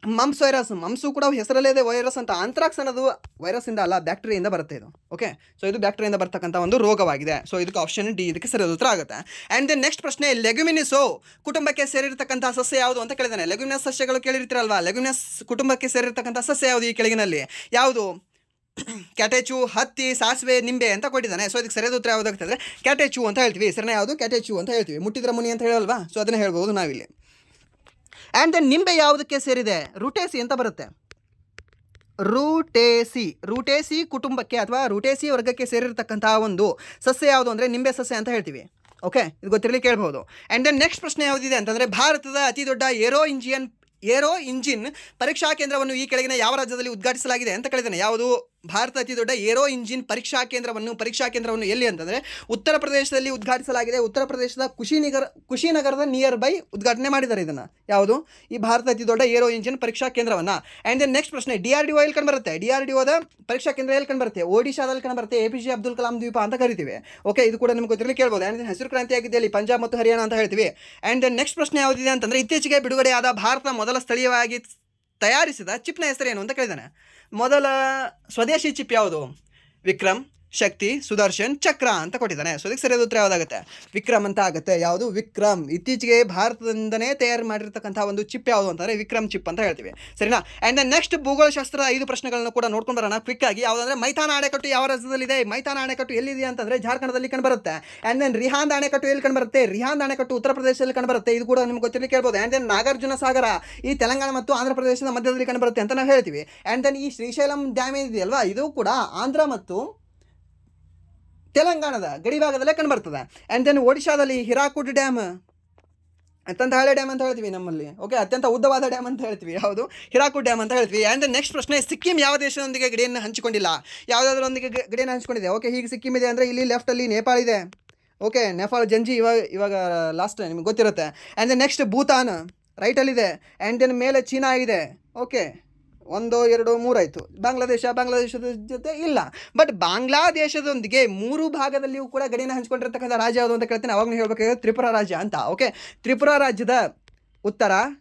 mumps virus, mumps ಕೂಡ ಹೆಸರಲ್ಲೇ ಇದೆ ವೈರಸ್ ಅಂತ. ಆಂಥ್ರಾಕ್ಸ್ ಅನ್ನೋದು ವೈರಸ್ಸಿಂದ ಅಲ್ಲ, ಬ್ಯಾಕ್ಟೀರಿಯಿಂದ ಬರುತ್ತೆ ಇದು. ಓಕೆ, ಸೊ ಇದು ಬ್ಯಾಕ್ಟೀರಿಯಿಂದ ಬರ್ತಕ್ಕಂಥ ಒಂದು ರೋಗವಾಗಿದೆ. ಸೊ ಇದಕ್ಕೆ ಆಪ್ಷನ್ ಡಿ ಇದಕ್ಕೆ ಸರಿಯಾದ ಉತ್ತರ ಆಗುತ್ತೆ. ಆ್ಯಂಡ್ ದೆನ್ ನೆಕ್ಸ್ಟ್ ಪ್ರಶ್ನೆ, ಲೆಗ್ಯುಮಿನಿಸೋ ಕುಟುಂಬಕ್ಕೆ ಸೇರಿರ್ತಕ್ಕಂಥ ಸಸ್ಯ ಯಾವುದು ಅಂತ ಕೇಳಿದಾನೆ. ಲೆಗ್ಯುಮಿನಸ್ ಸಸ್ಯಗಳು ಕೇಳಿರ್ತೀರಲ್ವಾ, ಲೆಗ್ಯುಮಿನಸ್ ಕುಟುಂಬಕ್ಕೆ ಸೇರಿರ್ತಕ್ಕಂಥ ಸಸ್ಯ ಯಾವುದು ಈ ಕೆಳಗಿನಲ್ಲಿ? ಯಾವುದು? ಕ್ಯಾಟೇಚು, ಹತ್ತಿ, ಸಾಸಿವೆ, ನಿಂಬೆ ಅಂತ ಕೊಟ್ಟಿದ್ದಾನೆ. ಸೊ ಇದಕ್ಕೆ ಸರಿಯಾದ ಉತ್ತರ ಯಾವುದಾಗ್ತದೆ? ಕ್ಯಾಟೇಚು ಅಂತ ಹೇಳ್ತೀವಿ, ಸರಿನಾ. ಯಾವುದು? ಕ್ಯಾಟೇಚು ಅಂತ ಹೇಳ್ತೀವಿ. ಮುಟ್ಟಿದ್ರ ಮುನಿ ಅಂತ ಹೇಳಲ್ವಾ, ಸೊ ಅದನ್ನೇ ಹೇಳ್ಬೋದು ನಾವಿಲ್ಲಿ. ಆ್ಯಂಡ್ ದೆನ್ ನಿಂಬೆ ಯಾವುದಕ್ಕೆ ಸೇರಿದೆ? ರೂಟೇಸಿ ಅಂತ ಬರುತ್ತೆ. ರೂಟೇಸಿ ಕುಟುಂಬಕ್ಕೆ ಅಥವಾ ರೂಟೇಸಿ ವರ್ಗಕ್ಕೆ ಸೇರಿರ್ತಕ್ಕಂತಹ ಒಂದು ಸಸ್ಯ ಯಾವುದು ಅಂದರೆ ನಿಂಬೆ ಸಸ್ಯ ಅಂತ ಹೇಳ್ತೀವಿ. ಓಕೆ, ಇದು ಗೊತ್ತಿರಲಿ, ಕೇಳ್ಬೋದು. ಆ್ಯಂಡ್ ದೆನ್ ನೆಕ್ಸ್ಟ್ ಪ್ರಶ್ನೆ ಯಾವುದಿದೆ ಅಂತಂದರೆ, ಭಾರತದ ಅತಿ ದೊಡ್ಡ ಏರೋ ಇಂಜಿನ್ ಪರೀಕ್ಷಾ ಕೇಂದ್ರವನ್ನು ಈ ಕೆಳಗಿನ ಯಾವ ರಾಜ್ಯದಲ್ಲಿ ಉದ್ಘಾಟಿಸಲಾಗಿದೆ ಅಂತ ಕೇಳಿದ್ದಾನೆ. ಯಾವುದು? ಭಾರತ ಅತಿ ದೊಡ್ಡ ಏರೋ ಇಂಜಿನ್ ಪರೀಕ್ಷಾ ಕೇಂದ್ರವನ್ನು ಎಲ್ಲಿ ಅಂತಂದರೆ ಉತ್ತರ ಪ್ರದೇಶದಲ್ಲಿ ಉದ್ಘಾಟಿಸಲಾಗಿದೆ. ಉತ್ತರ ಪ್ರದೇಶದ ಕುಶಿನಗರದ ನಿಯರ್ ಬೈ ಉದ್ಘಾಟನೆ ಮಾಡಿದ್ದಾರೆ ಇದನ್ನು. ಯಾವುದು? ಈ ಭಾರತ ಅತಿ ದೊಡ್ಡ ಏರೋ ಇಂಜಿನ್ ಪರೀಕ್ಷಾ ಕೇಂದ್ರವನ್ನು. ಆ್ಯಂಡ್ ದೆನ್ ನೆಕ್ಸ್ಟ್ ಪ್ರಶ್ನೆ, DRDO ಎಲ್ಲಿ ಕಂಡು ಬರುತ್ತೆ? DRDOದ ಪರೀಕ್ಷಾ ಕೇಂದ್ರ ಎಲ್ಲಿ ಕಂಡು ಬರುತ್ತೆ? ಒಡಿಶಾದಲ್ಲಿ ಕಂಡು ಬರುತ್ತೆ. APJ ಅಬ್ದುಲ್ ಕಲಾಂ ದ್ವೀಪ ಅಂತ ಕರಿತೀವಿ. ಓಕೆ, ಇದು ಕೂಡ ನಿಮ್ಗೆ ಗೊತ್ತಿರಲಿ, ಕೇಳ್ಬೋದು. ಆ್ಯಂಡ್ ದೆನ್ ಹಸಿರು ಕ್ರಾಂತಿ ಆಗಿದೆ ಅಲ್ಲಿ ಪಂಜಾಬ್ ಮತ್ತು ಹರಿಯಾಣ ಅಂತ ಹೇಳ್ತೀವಿ. ಆ್ಯಂಡ್ ದೆನ್ ನೆಕ್ಸ್ಟ್ ಪ್ರಶ್ನೆ ಯಾವುದಿದೆ ಅಂತಂದರೆ, ಇತ್ತೀಚೆಗೆ ಬಿಡುಗಡೆಯಾದ ಭಾರತ ಮೊದಲ ಸ್ಥಳೀಯವಾಗಿ ತಯಾರಿಸಿದ ಚಿಪ್ನ ಹೆಸರೇನು ಅಂತ ಕೇಳಿದ್ದಾನೆ. ಮೊದಲ ಸ್ವದೇಶಿ ಚಿಪ್ ಯಾವುದು? ವಿಕ್ರಮ್, ಶಕ್ತಿ, ಸುದರ್ಶನ್, ಚಕ್ರ ಅಂತ ಕೊಟ್ಟಿದ್ದಾನೆ. ಸೊ ಇದಕ್ಕೆ ಸರಿಯಾದ ಉತ್ತರ ಯಾವುದಾಗುತ್ತೆ? ವಿಕ್ರಮ್ ಅಂತ ಆಗುತ್ತೆ. ಯಾವುದು? ವಿಕ್ರಮ್. ಇತ್ತೀಚೆಗೆ ಭಾರತದಿಂದನೇ ತಯಾರು ಮಾಡಿರ್ತಕ್ಕಂಥ ಒಂದು ಚಿಪ್ ಯಾವುದು ಅಂತಂದರೆ ವಿಕ್ರಮ್ ಚಿಪ್ ಅಂತ ಹೇಳ್ತೀವಿ, ಸರಿನಾ? ಆ್ಯಂಡ್ ದೆನ್ ನೆಕ್ಸ್ಟ್ ಭೂಗೋಳಶಾಸ್ತ್ರ 5 ಪ್ರಶ್ನೆಗಳನ್ನು ಕೂಡ ನೋಡ್ಕೊಂಡು ಬರೋಣ ಕ್ವಿಕ್ ಆಗಿ. ಯಾವುದಂದ್ರೆ ಮೈಥಾನ ಅಣೆಕಟ್ಟು ಯಾವ ರಾಜ್ಯದಲ್ಲಿದೆ? ಮೈಥಾನ ಅಣೆಕಟ್ಟು ಎಲ್ಲಿದೆ ಅಂತಂದರೆ ಜಾರ್ಖಂಡದಲ್ಲಿ ಕಂಡುಬರುತ್ತೆ. ಆ್ಯಂಡ್ ದೆನ್ ರಿಹಾಂದ್ ಅಣೆಕಟ್ಟು ಎಲ್ಲಿ ಕಂಡುಬರುತ್ತೆ? ರಿಹಾಂದ್ ಅಣೆಕಟ್ಟು ಉತ್ತರ ಪ್ರದೇಶದಲ್ಲಿ ಕಂಡುಬರುತ್ತೆ. ಇದು ಕೂಡ ನಿಮ್ಗೆ ಗೊತ್ತಿರಲಿ ಕೇಳ್ಬೋದು. ಆ್ಯಂಡ್ ದೆನ್ ನಾಗಾರ್ಜುನ ಸಾಗರ ಈ ತೆಲಂಗಾಣ ಮತ್ತು ಆಂಧ್ರ ಪ್ರದೇಶದ ಮಧ್ಯದಲ್ಲಿ ಕಂಡುಬರುತ್ತೆ ಅಂತ ನಾವು ಹೇಳ್ತೀವಿ. ಆ್ಯಂಡ್ ದೆನ್ ಈ ಶ್ರೀಶೈಲಂ ಡ್ಯಾಮ್ ಇದೆಯಲ್ವಾ, ಇದು ಕೂಡ ಆಂಧ್ರ ಮತ್ತು ತೆಲಂಗಾಣದ ಗಡಿ ಭಾಗದಲ್ಲೇ ಕಂಡುಬರ್ತದೆ. ಆ್ಯಂಡ್ ದೆನ್ ಒಡಿಶಾದಲ್ಲಿ ಹಿರಾಕುಡ್ ಡ್ಯಾಮ್ ಅತ್ಯಂತ ಹಳೆ ಡ್ಯಾಮ್ ಅಂತ ಹೇಳ್ತೀವಿ ನಮ್ಮಲ್ಲಿ. ಓಕೆ, ಅತ್ಯಂತ ಉದ್ದವಾದ ಡ್ಯಾಮ್ ಅಂತ ಹೇಳ್ತೀವಿ. ಯಾವುದು? ಹಿರಾಕುಡ್ ಡ್ಯಾಮ್ ಅಂತ ಹೇಳ್ತೀವಿ. ಆ್ಯಂಡ್ ದೆನ್ ನೆಕ್ಸ್ಟ್ ಪ್ರಶ್ನೆ, ಸಿಕ್ಕಿಂ ಯಾವ ದೇಶದೊಂದಿಗೆ ಗಡಿಯನ್ನು ಹಂಚಿಕೊಂಡಿಲ್ಲ? ಯಾವುದಾದ್ರೊಂದಿಗೆ ಗಡಿಯನ್ನು ಹಂಚಿಕೊಂಡಿದೆ? ಓಕೆ, ಹೀಗೆ ಸಿಕ್ಕಿಂ ಇದೆ ಅಂದರೆ ಇಲ್ಲಿ ಲೆಫ್ಟಲ್ಲಿ ನೇಪಾಳ ಇದೆ. ಓಕೆ, ನೇಪಾಳ ಜಂಜಿ ಇವಾಗ ಲಾಸ್ಟ್ ನಿಮ್ಗೆ ಗೊತ್ತಿರುತ್ತೆ. ಆ್ಯಂಡ್ ದೆನ್ ನೆಕ್ಸ್ಟ್ ಭೂತಾನ್ ರೈಟಲ್ಲಿದೆ. ಆ್ಯಂಡ್ ದೆನ್ ಮೇಲೆ ಚೀನಾ ಇದೆ. ಓಕೆ, 1 2 3 ಆಯಿತು. ಬಾಂಗ್ಲಾದೇಶದ ಜೊತೆ ಇಲ್ಲ. ಬಟ್ ಬಾಂಗ್ಲಾದೇಶದೊಂದಿಗೆ 3 ಭಾಗದಲ್ಲಿಯೂ ಕೂಡ ಗಡಿಯನ್ನು ಹಂಚ್ಕೊಂಡಿರ್ತಕ್ಕಂಥ ರಾಜ್ಯ ಯಾವುದು ಅಂತ ಕೇಳ್ತೀನಿ. ಅವಾಗ ನೀವು ಹೇಳಬೇಕಾದ್ರೆ ತ್ರಿಪುರಾ ರಾಜ್ಯ ಅಂತ. ಓಕೆ, ತ್ರಿಪುರಾ ರಾಜ್ಯದ ಉತ್ತರ,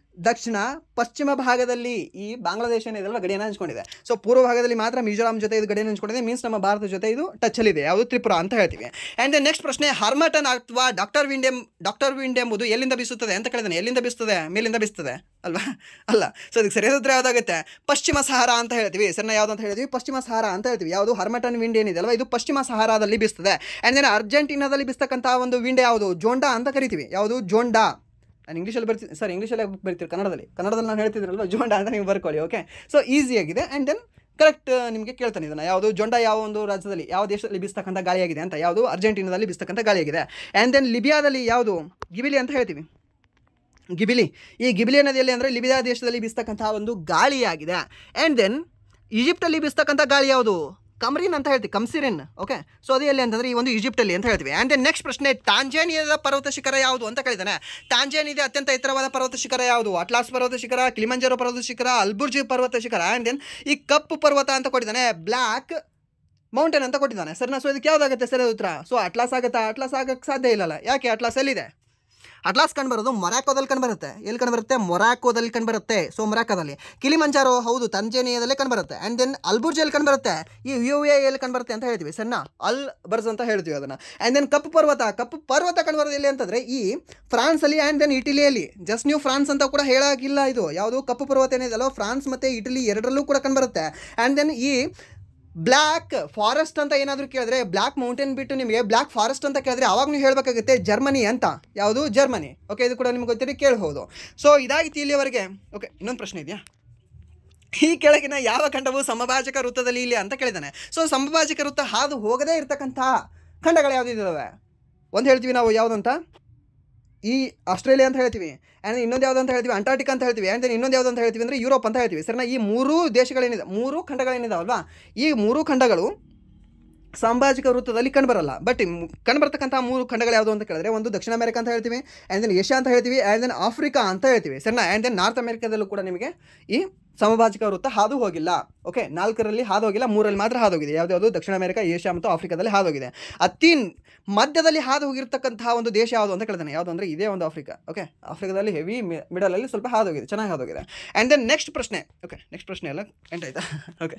ದಕ್ಷಿಣ, ಪಶ್ಚಿಮ ಭಾಗದಲ್ಲಿ ಈ ಬಾಂಗ್ಲಾದೇಶ ಏನಿದೆಲ್ಲ ಗಡಿಯನ್ನು ಹಂಚ್ಕೊಂಡಿದೆ. ಸೊ ಪೂರ್ವ ಭಾಗದಲ್ಲಿ ಮಾತ್ರ ಮಿಜೋರಾಂ ಜೊತೆ ಇದು ಗಡಿಯನ್ನು ಹಂಚ್ಕೊಂಡಿದೆ. ಮೀನ್ಸ್ ನಮ್ಮ ಭಾರತದ ಜೊತೆ ಇದು ಟಚ್ಚಲ್ಲಿದೆ. ಯಾವುದು? ತ್ರಿಪುರಾ ಅಂತ ಹೇಳ್ತೀವಿ. ಆ್ಯಂಡ್ ದೆನ್ ನೆಕ್ಸ್ಟ್ ಪ್ರಶ್ನೆ, ಹರ್ಮಟನ್ ಅಥವಾ ಡಾಕ್ಟರ್ ವಿಂಡ್ ಎಂಬುದು ಎಲ್ಲಿಂದ ಬೀಸುತ್ತದೆ ಅಂತ ಕೇಳಿದಾನೆ. ಎಲ್ಲಿಂದ ಬೀಸ್ತದೆ? ಮೇಲಿಂದ ಬೀಸ್ತದೆ ಅಲ್ವಾ? ಅಲ್ಲ. ಸೊ ಅದಕ್ಕೆ ಸರಿಯಾದ ಉತ್ತರ ಯಾವುದಾಗುತ್ತೆ? ಪಶ್ಚಿಮ ಸಹಾರಾ ಅಂತ ಹೇಳ್ತೀವಿ. ಸರಿನಾ? ಯಾವುದು ಅಂತ ಹೇಳ್ತೀವಿ? ಪಶ್ಚಿಮ ಸಹಾರಾ ಅಂತ ಹೇಳ್ತೀವಿ. ಯಾವುದು? ಹರ್ಮಟನ್ ವಿಂಡ್ ಏನಿದೆ ಅಲ್ವಾ, ಇದು ಪಶ್ಚಿಮ ಸಹಾರಾದಲ್ಲಿ ಬೀಸ್ತದೆ. ಆ್ಯಂಡ್ ದೆನ್ ಅರ್ಜೆಂಟೀನಾದಲ್ಲಿ ಬೀಸ್ತಕ್ಕಂಥ ಒಂದು ವಿಂಡ್ ಯಾವುದು? ಜೋಂಡಾ ಅಂತ ಕರಿತೀವಿ. ಯಾವುದು? ಜೋಂಡಾ. ನಾನು ಇಂಗ್ಲೀಷಲ್ಲಿ ಬರ್ತೀನಿ ಸರ್, ಇಂಗ್ಲೀಷಲ್ಲಿ ಬರ್ತೀರಿ ಕನ್ನಡದಲ್ಲಿ ನಾನು ಹೇಳ್ತಿದ್ರಲ್ವ ಜೋಂಡಾ ಅಂತ ನೀವು ಬರ್ಕೊಳ್ಳಿ. ಓಕೆ, ಸೊ ಈಸಿಯಾಗಿದೆ. ಆ್ಯಂಡ್ ದೆನ್ ಕರೆಕ್ಟ್ ನಿಮಗೆ ಕೇಳ್ತಾನೆ ಇದನ್ನು. ಯಾವುದು? ಜೊಂಡಾ ಯಾವ ಒಂದು ರಾಜ್ಯದಲ್ಲಿ, ಯಾವ ದೇಶದಲ್ಲಿ ಬೀಸ್ತಕ್ಕಂಥ ಗಾಳಿಯಾಗಿದೆ ಅಂತ. ಯಾವುದು? ಅರ್ಜೆಂಟೀನಾದಲ್ಲಿ ಬೀಸ್ತಕ್ಕಂಥ ಗಾಳಿಯಾಗಿದೆ. ಆ್ಯಂಡ್ ದೆನ್ ಲಿಬಿಯಾದಲ್ಲಿ ಯಾವುದು? ಗಿಬಿಲಿ ಅಂತ ಹೇಳ್ತೀವಿ. ಗಿಬಿಲಿ. ಈ ಗಿಬಿಲಿ ನದಿಯಲ್ಲಿ ಅಂದರೆ ಲಿಬಿಯಾ ದೇಶದಲ್ಲಿ ಬೀಸ್ತಕ್ಕಂಥ ಒಂದು ಗಾಳಿಯಾಗಿದೆ. ಆ್ಯಂಡ್ ದೆನ್ ಈಜಿಪ್ಟಲ್ಲಿ ಬೀಸ್ತಕ್ಕಂಥ ಗಾಳಿ ಯಾವುದು? ಕಮ್ರಿನ್ ಅಂತ ಹೇಳ್ತೀವಿ, ಕಮ್ಸಿರಿನ್. ಓಕೆ, ಸೊ ಅದು ಎಲ್ಲಿ ಅಂತಂದರೆ ಈ ಒಂದು ಈಜಿಪ್ಟಲ್ಲಿ ಅಂತ ಹೇಳ್ತೀವಿ. ಆ್ಯಂಡ್ ದೆನ್ ನೆಕ್ಸ್ಟ್ ಪ್ರಶ್ನೆ, ಟಾಂಜಾನಿಯಾದ ಪರ್ವತ ಶಿಖರ ಯಾವುದು ಅಂತ ಕೇಳಿದ್ದಾನೆ. ಟಾಂಜಾನಿಯಾದ ಅತ್ಯಂತ ಎತ್ತರವಾದ ಪರ್ವತ ಶಿಖರ ಯಾವುದು? ಅಟ್ಲಾಸ್ ಪರ್ವತ ಶಿಖರ, ಕಿಲಿಮಂಜಾರೋ ಪರ್ವತ ಶಿಖರ, ಅಲ್ಬುರ್ಜ್ ಪರ್ವತ ಶಿಖರ. ಆ್ಯಂಡ್ ದೆನ್ ಈ ಕಪ್ಪು ಪರ್ವತ ಅಂತ ಕೊಟ್ಟಿದ್ದಾನೆ, ಬ್ಲ್ಯಾಕ್ ಮೌಂಟೇನ್ ಅಂತ ಕೊಟ್ಟಿದ್ದಾನೆ. ಸರಿನಾ? ಸೊ ಇದಕ್ಕೆ ಯಾವುದಾಗುತ್ತೆ ಸರಿಯಾದ ಉತ್ತರ? ಸೊ ಅಟ್ಲಾಸ್ ಆಗುತ್ತಾ? ಅಟ್ಲಾಸ್ ಆಗಕ್ಕೆ ಸಾಧ್ಯ ಇಲ್ಲಲ್ಲ. ಯಾಕೆ? ಅಟ್ಲಾಸ್ ಎಲ್ಲಿದೆ? ಅಟ್ಲಾಸ್ ಕಂಡುಬರೋದು ಮೊರಾಕೋದಲ್ಲಿ ಕಂಡುಬರುತ್ತೆ. ಎಲ್ಲಿ ಕಂಡುಬರುತ್ತೆ? ಮೊರಾಕೋದಲ್ಲಿ ಕಂಡುಬರುತ್ತೆ. ಸೊ ಮೊರಾಕೋದಲ್ಲಿ. ಕಿಲಿಮಂಜಾರೋ ಹೌದು ತಾಂಜಾನಿಯಾದಲ್ಲೇ ಕಂಡುಬರುತ್ತೆ. ಆ್ಯಂಡ್ ದೆನ್ ಅಲ್ಬುರ್ಜ್ ಎಲ್ಲಿ ಕಂಡುಬರುತ್ತೆ? ಈ UAE ಎಲ್ಲಿ ಕಂಡುಬರುತ್ತೆ ಅಂತ ಹೇಳ್ತೀವಿ. ಸರಿನಾ? ಅಲ್ ಬರ್ಜ್ ಅಂತ ಹೇಳ್ತೀವಿ ಅದನ್ನು. ಆ್ಯಂಡ್ ದೆನ್ ಕಪ್ಪು ಪರ್ವತ ಕಂಡುಬರೋದು ಎಲ್ಲಿ ಅಂತಂದರೆ ಈ ಫ್ರಾನ್ಸಲ್ಲಿ ಆ್ಯಂಡ್ ದೆನ್ ಇಟಲಿಯಲ್ಲಿ. ಜಸ್ಟ್ ನೀವು ಫ್ರಾನ್ಸ್ ಅಂತ ಕೂಡ ಹೇಳಾಗಿಲ್ಲ. ಇದು ಯಾವುದು? ಕಪ್ಪು ಪರ್ವತ ಏನಿದೆಯಲ್ಲ ಫ್ರಾನ್ಸ್ ಮತ್ತು ಇಟಲಿ ಎರಡರಲ್ಲೂ ಕೂಡ ಕಂಡುಬರುತ್ತೆ. ಆ್ಯಂಡ್ ದೆನ್ ಈ ಬ್ಲ್ಯಾಕ್ ಫಾರೆಸ್ಟ್ ಅಂತ ಏನಾದರೂ ಕೇಳಿದ್ರೆ, ಬ್ಲ್ಯಾಕ್ ಮೌಂಟೇನ್ ಬಿಟ್ಟು ನಿಮಗೆ ಬ್ಲ್ಯಾಕ್ ಫಾರೆಸ್ಟ್ ಅಂತ ಕೇಳಿದ್ರೆ ಅವಾಗ ನೀವು ಹೇಳಬೇಕಾಗುತ್ತೆ ಜರ್ಮನಿ ಅಂತ. ಯಾವುದು? ಜರ್ಮನಿ. ಓಕೆ, ಇದು ಕೂಡ ನಿಮ್ಗೆ ಗೊತ್ತಿರಿ ಕೇಳ್ಬೋದು. ಸೊ ಇದಾಗಿತ್ತು ಇಲ್ಲಿಯವರೆಗೆ. ಓಕೆ, ಇನ್ನೊಂದು ಪ್ರಶ್ನೆ ಇದೆಯಾ? ಈ ಕೆಳಗಿನ ಯಾವ ಖಂಡವು ಸಮಭಾಜಕ ವೃತ್ತದಲ್ಲಿ ಇಲ್ಲ ಅಂತ ಕೇಳಿದ್ದಾನೆ. ಸೊ ಸಮಭಾಜಕ ವೃತ್ತ ಹಾದು ಹೋಗದೇ ಇರತಕ್ಕಂಥ ಖಂಡಗಳು ಯಾವುದಿದ್ದಾವೆ? ಒಂದು ಹೇಳ್ತೀವಿ ನಾವು ಯಾವುದಂತ, ಈ ಆಸ್ಟ್ರೇಲಿಯಾ ಅಂತ ಹೇಳ್ತೀವಿ. ಆ್ಯಂಡ್ ಇನ್ನೊಂದು ಯಾವುದು ಅಂತ ಹೇಳ್ತೀವಿ? ಅಂಟಾರ್ಟಿಕಾ ಅಂತ ಹೇಳ್ತೀವಿ. ಆ್ಯಂಡ್ ಇನ್ನೊಂದು ಯಾವುದು ಅಂತ ಹೇಳ್ತೀವಿ ಅಂದರೆ ಯುರೋಪ್ ಅಂತ ಹೇಳ್ತೀವಿ. ಸರಿನಾ? ಈ 3 ದೇಶಗಳೇನಿದೆ, 3 ಖಂಡಗಳೇನಿದಾವಲ್ವಾ, ಈ 3 ಖಂಡಗಳು ಸಂಭಾಜಿಕ ವೃತ್ತದಲ್ಲಿ ಕಂಡುಬರಲ್ಲ. ಬಟ್ ಕಂಡುಬರ್ತಕ್ಕಂಥ 3 ಖಂಡಗಳು ಯಾವುದು ಅಂತ ಕೇಳಿದ್ರೆ, ಒಂದು ದಕ್ಷಿಣ ಅಮೆರಿಕ ಅಂತ ಹೇಳ್ತೀವಿ, ಆ್ಯಂಡ್ ದೆನ್ ಏಷ್ಯಾ ಅಂತ ಹೇಳ್ತೀವಿ, ಆ್ಯಂಡ್ ದೆನ್ ಆಫ್ರಿಕಾ ಅಂತ ಹೇಳ್ತೀವಿ. ಸರಿನಾ? ಆ್ಯಂಡ್ ದೆನ್ ನಾರ್ತ್ ಅಮೆರಿಕಾದಲ್ಲೂ ಕೂಡ ನಿಮಗೆ ಈ ಸಮಭಾಜಕ ವೃತ್ತ ಹಾದು ಹೋಗಿಲ್ಲ. ಓಕೆ, 4ರಲ್ಲಿ ಹಾದು ಹೋಗಿಲ್ಲ, 3ರಲ್ಲಿ ಮಾತ್ರ ಹಾದು ಹೋಗಿದೆ. ಯಾವುದ್ಯಾವುದು? ದಕ್ಷಿಣ ಅಮೆರಿಕ, ಏಷ್ಯಾ ಮತ್ತು ಆಫ್ರಿಕಾದಲ್ಲಿ ಹಾದು ಹೋಗಿದೆ. ಅತಿ ಮಧ್ಯದಲ್ಲಿ ಹಾದು ಹೋಗಿರ್ತಕ್ಕಂತಹ ಒಂದು ದೇಶ ಯಾವುದು ಅಂತ ಕೇಳ್ತಾನೆ. ಯಾವುದು ಅಂದರೆ ಇದೇ ಒಂದು ಆಫ್ರಿಕಾ. ಓಕೆ, ಆಫ್ರಿಕಾದಲ್ಲಿ ಹೆವಿ ಮಿಡಲಲ್ಲಿ ಸ್ವಲ್ಪ ಹಾದು ಹೋಗಿದೆ, ಚೆನ್ನಾಗಿ ಹಾದು ಹೋಗಿದೆ. ಆ್ಯಂಡ್ ದೆನ್ ನೆಕ್ಸ್ಟ್ ಪ್ರಶ್ನೆ. ಓಕೆ, ನೆಕ್ಸ್ಟ್ ಪ್ರಶ್ನೆ ಎಲ್ಲ ಎಂಟ್ ಆಯ್ತಾ? ಓಕೆ,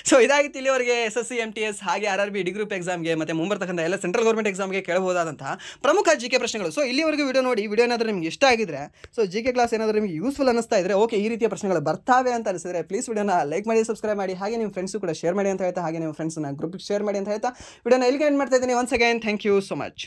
ಸೊ ಇದಾಗಿತ್ತು ಇಲ್ಲಿವರೆಗೆ SSC MTS ಹಾಗೆ RRB ಡಿ ಗ್ರೂಪ್ ಎಕ್ಸಾಮ್ಗೆ ಮತ್ತು ಮುಂಬರ್ತಕ್ಕಂಥ ಎಲ್ಲ ಸೆಂಟ್ರಲ್ ಗೌರ್ಮೆಂಟ್ ಎಕ್ಸಾಮ್ಗೆ ಕೇಳಬಹುದಾದಂತಹ ಪ್ರಮುಖ GK ಪ್ರಶ್ನೆಗಳು. ಸೊ ಇಲ್ಲಿವರೆಗೂ ವಿಡಿಯೋ ನೋಡಿ, ವಿಡಿಯೋ ಏನಾದರೂ ನಿಮ್ಗೆ ಇಷ್ಟ ಆಗಿದ್ರೆ, ಸೊ GK ಕ್ಲಾಸ್ ಏನಾದರೂ ನಿಮಗೆ ಯೂಸ್ಫುಲ್ ಅನ್ನಿಸ್ತಾ ಇದ್ರೆ, ಓಕೆ ಈ ರೀತಿಯ ಪ್ರಶ್ನೆಗಳು ಬರ್ತಾವೆ ಅಂತ ಅನಿಸಿದ್ರೆ ಪ್ಲೀಸ್ ವಿಡಿಯೋನ ಲೈಕ್ ಮಾಡಿ, ಸಬ್ಸ್ಕ್ರೈಬ್ ಮಾಡಿ, ಹಾಗೆ ನಿಮ್ಮ ಫ್ರೆಂಡ್ಸು ಕೂಡ ಶೇರ್ ಮಾಡಿ ಅಂತ ಹೇಳ್ತಾ, ಹಾಗೆ ನಿಮ್ಮ ಫ್ರೆಂಡ್ಸ್ನ ಗ್ರೂಪಿಗೆ ಶೇರ್ ಮಾಡಿ ಅಂತ ಹೇಳ್ತಾ ವಿಡಿಯೋನ ಎಲ್ಲಿಗೆ ಎಂಡ್ ಮಾಡ್ತಾ ಇದ್ದೀನಿ. Once again thank you so much.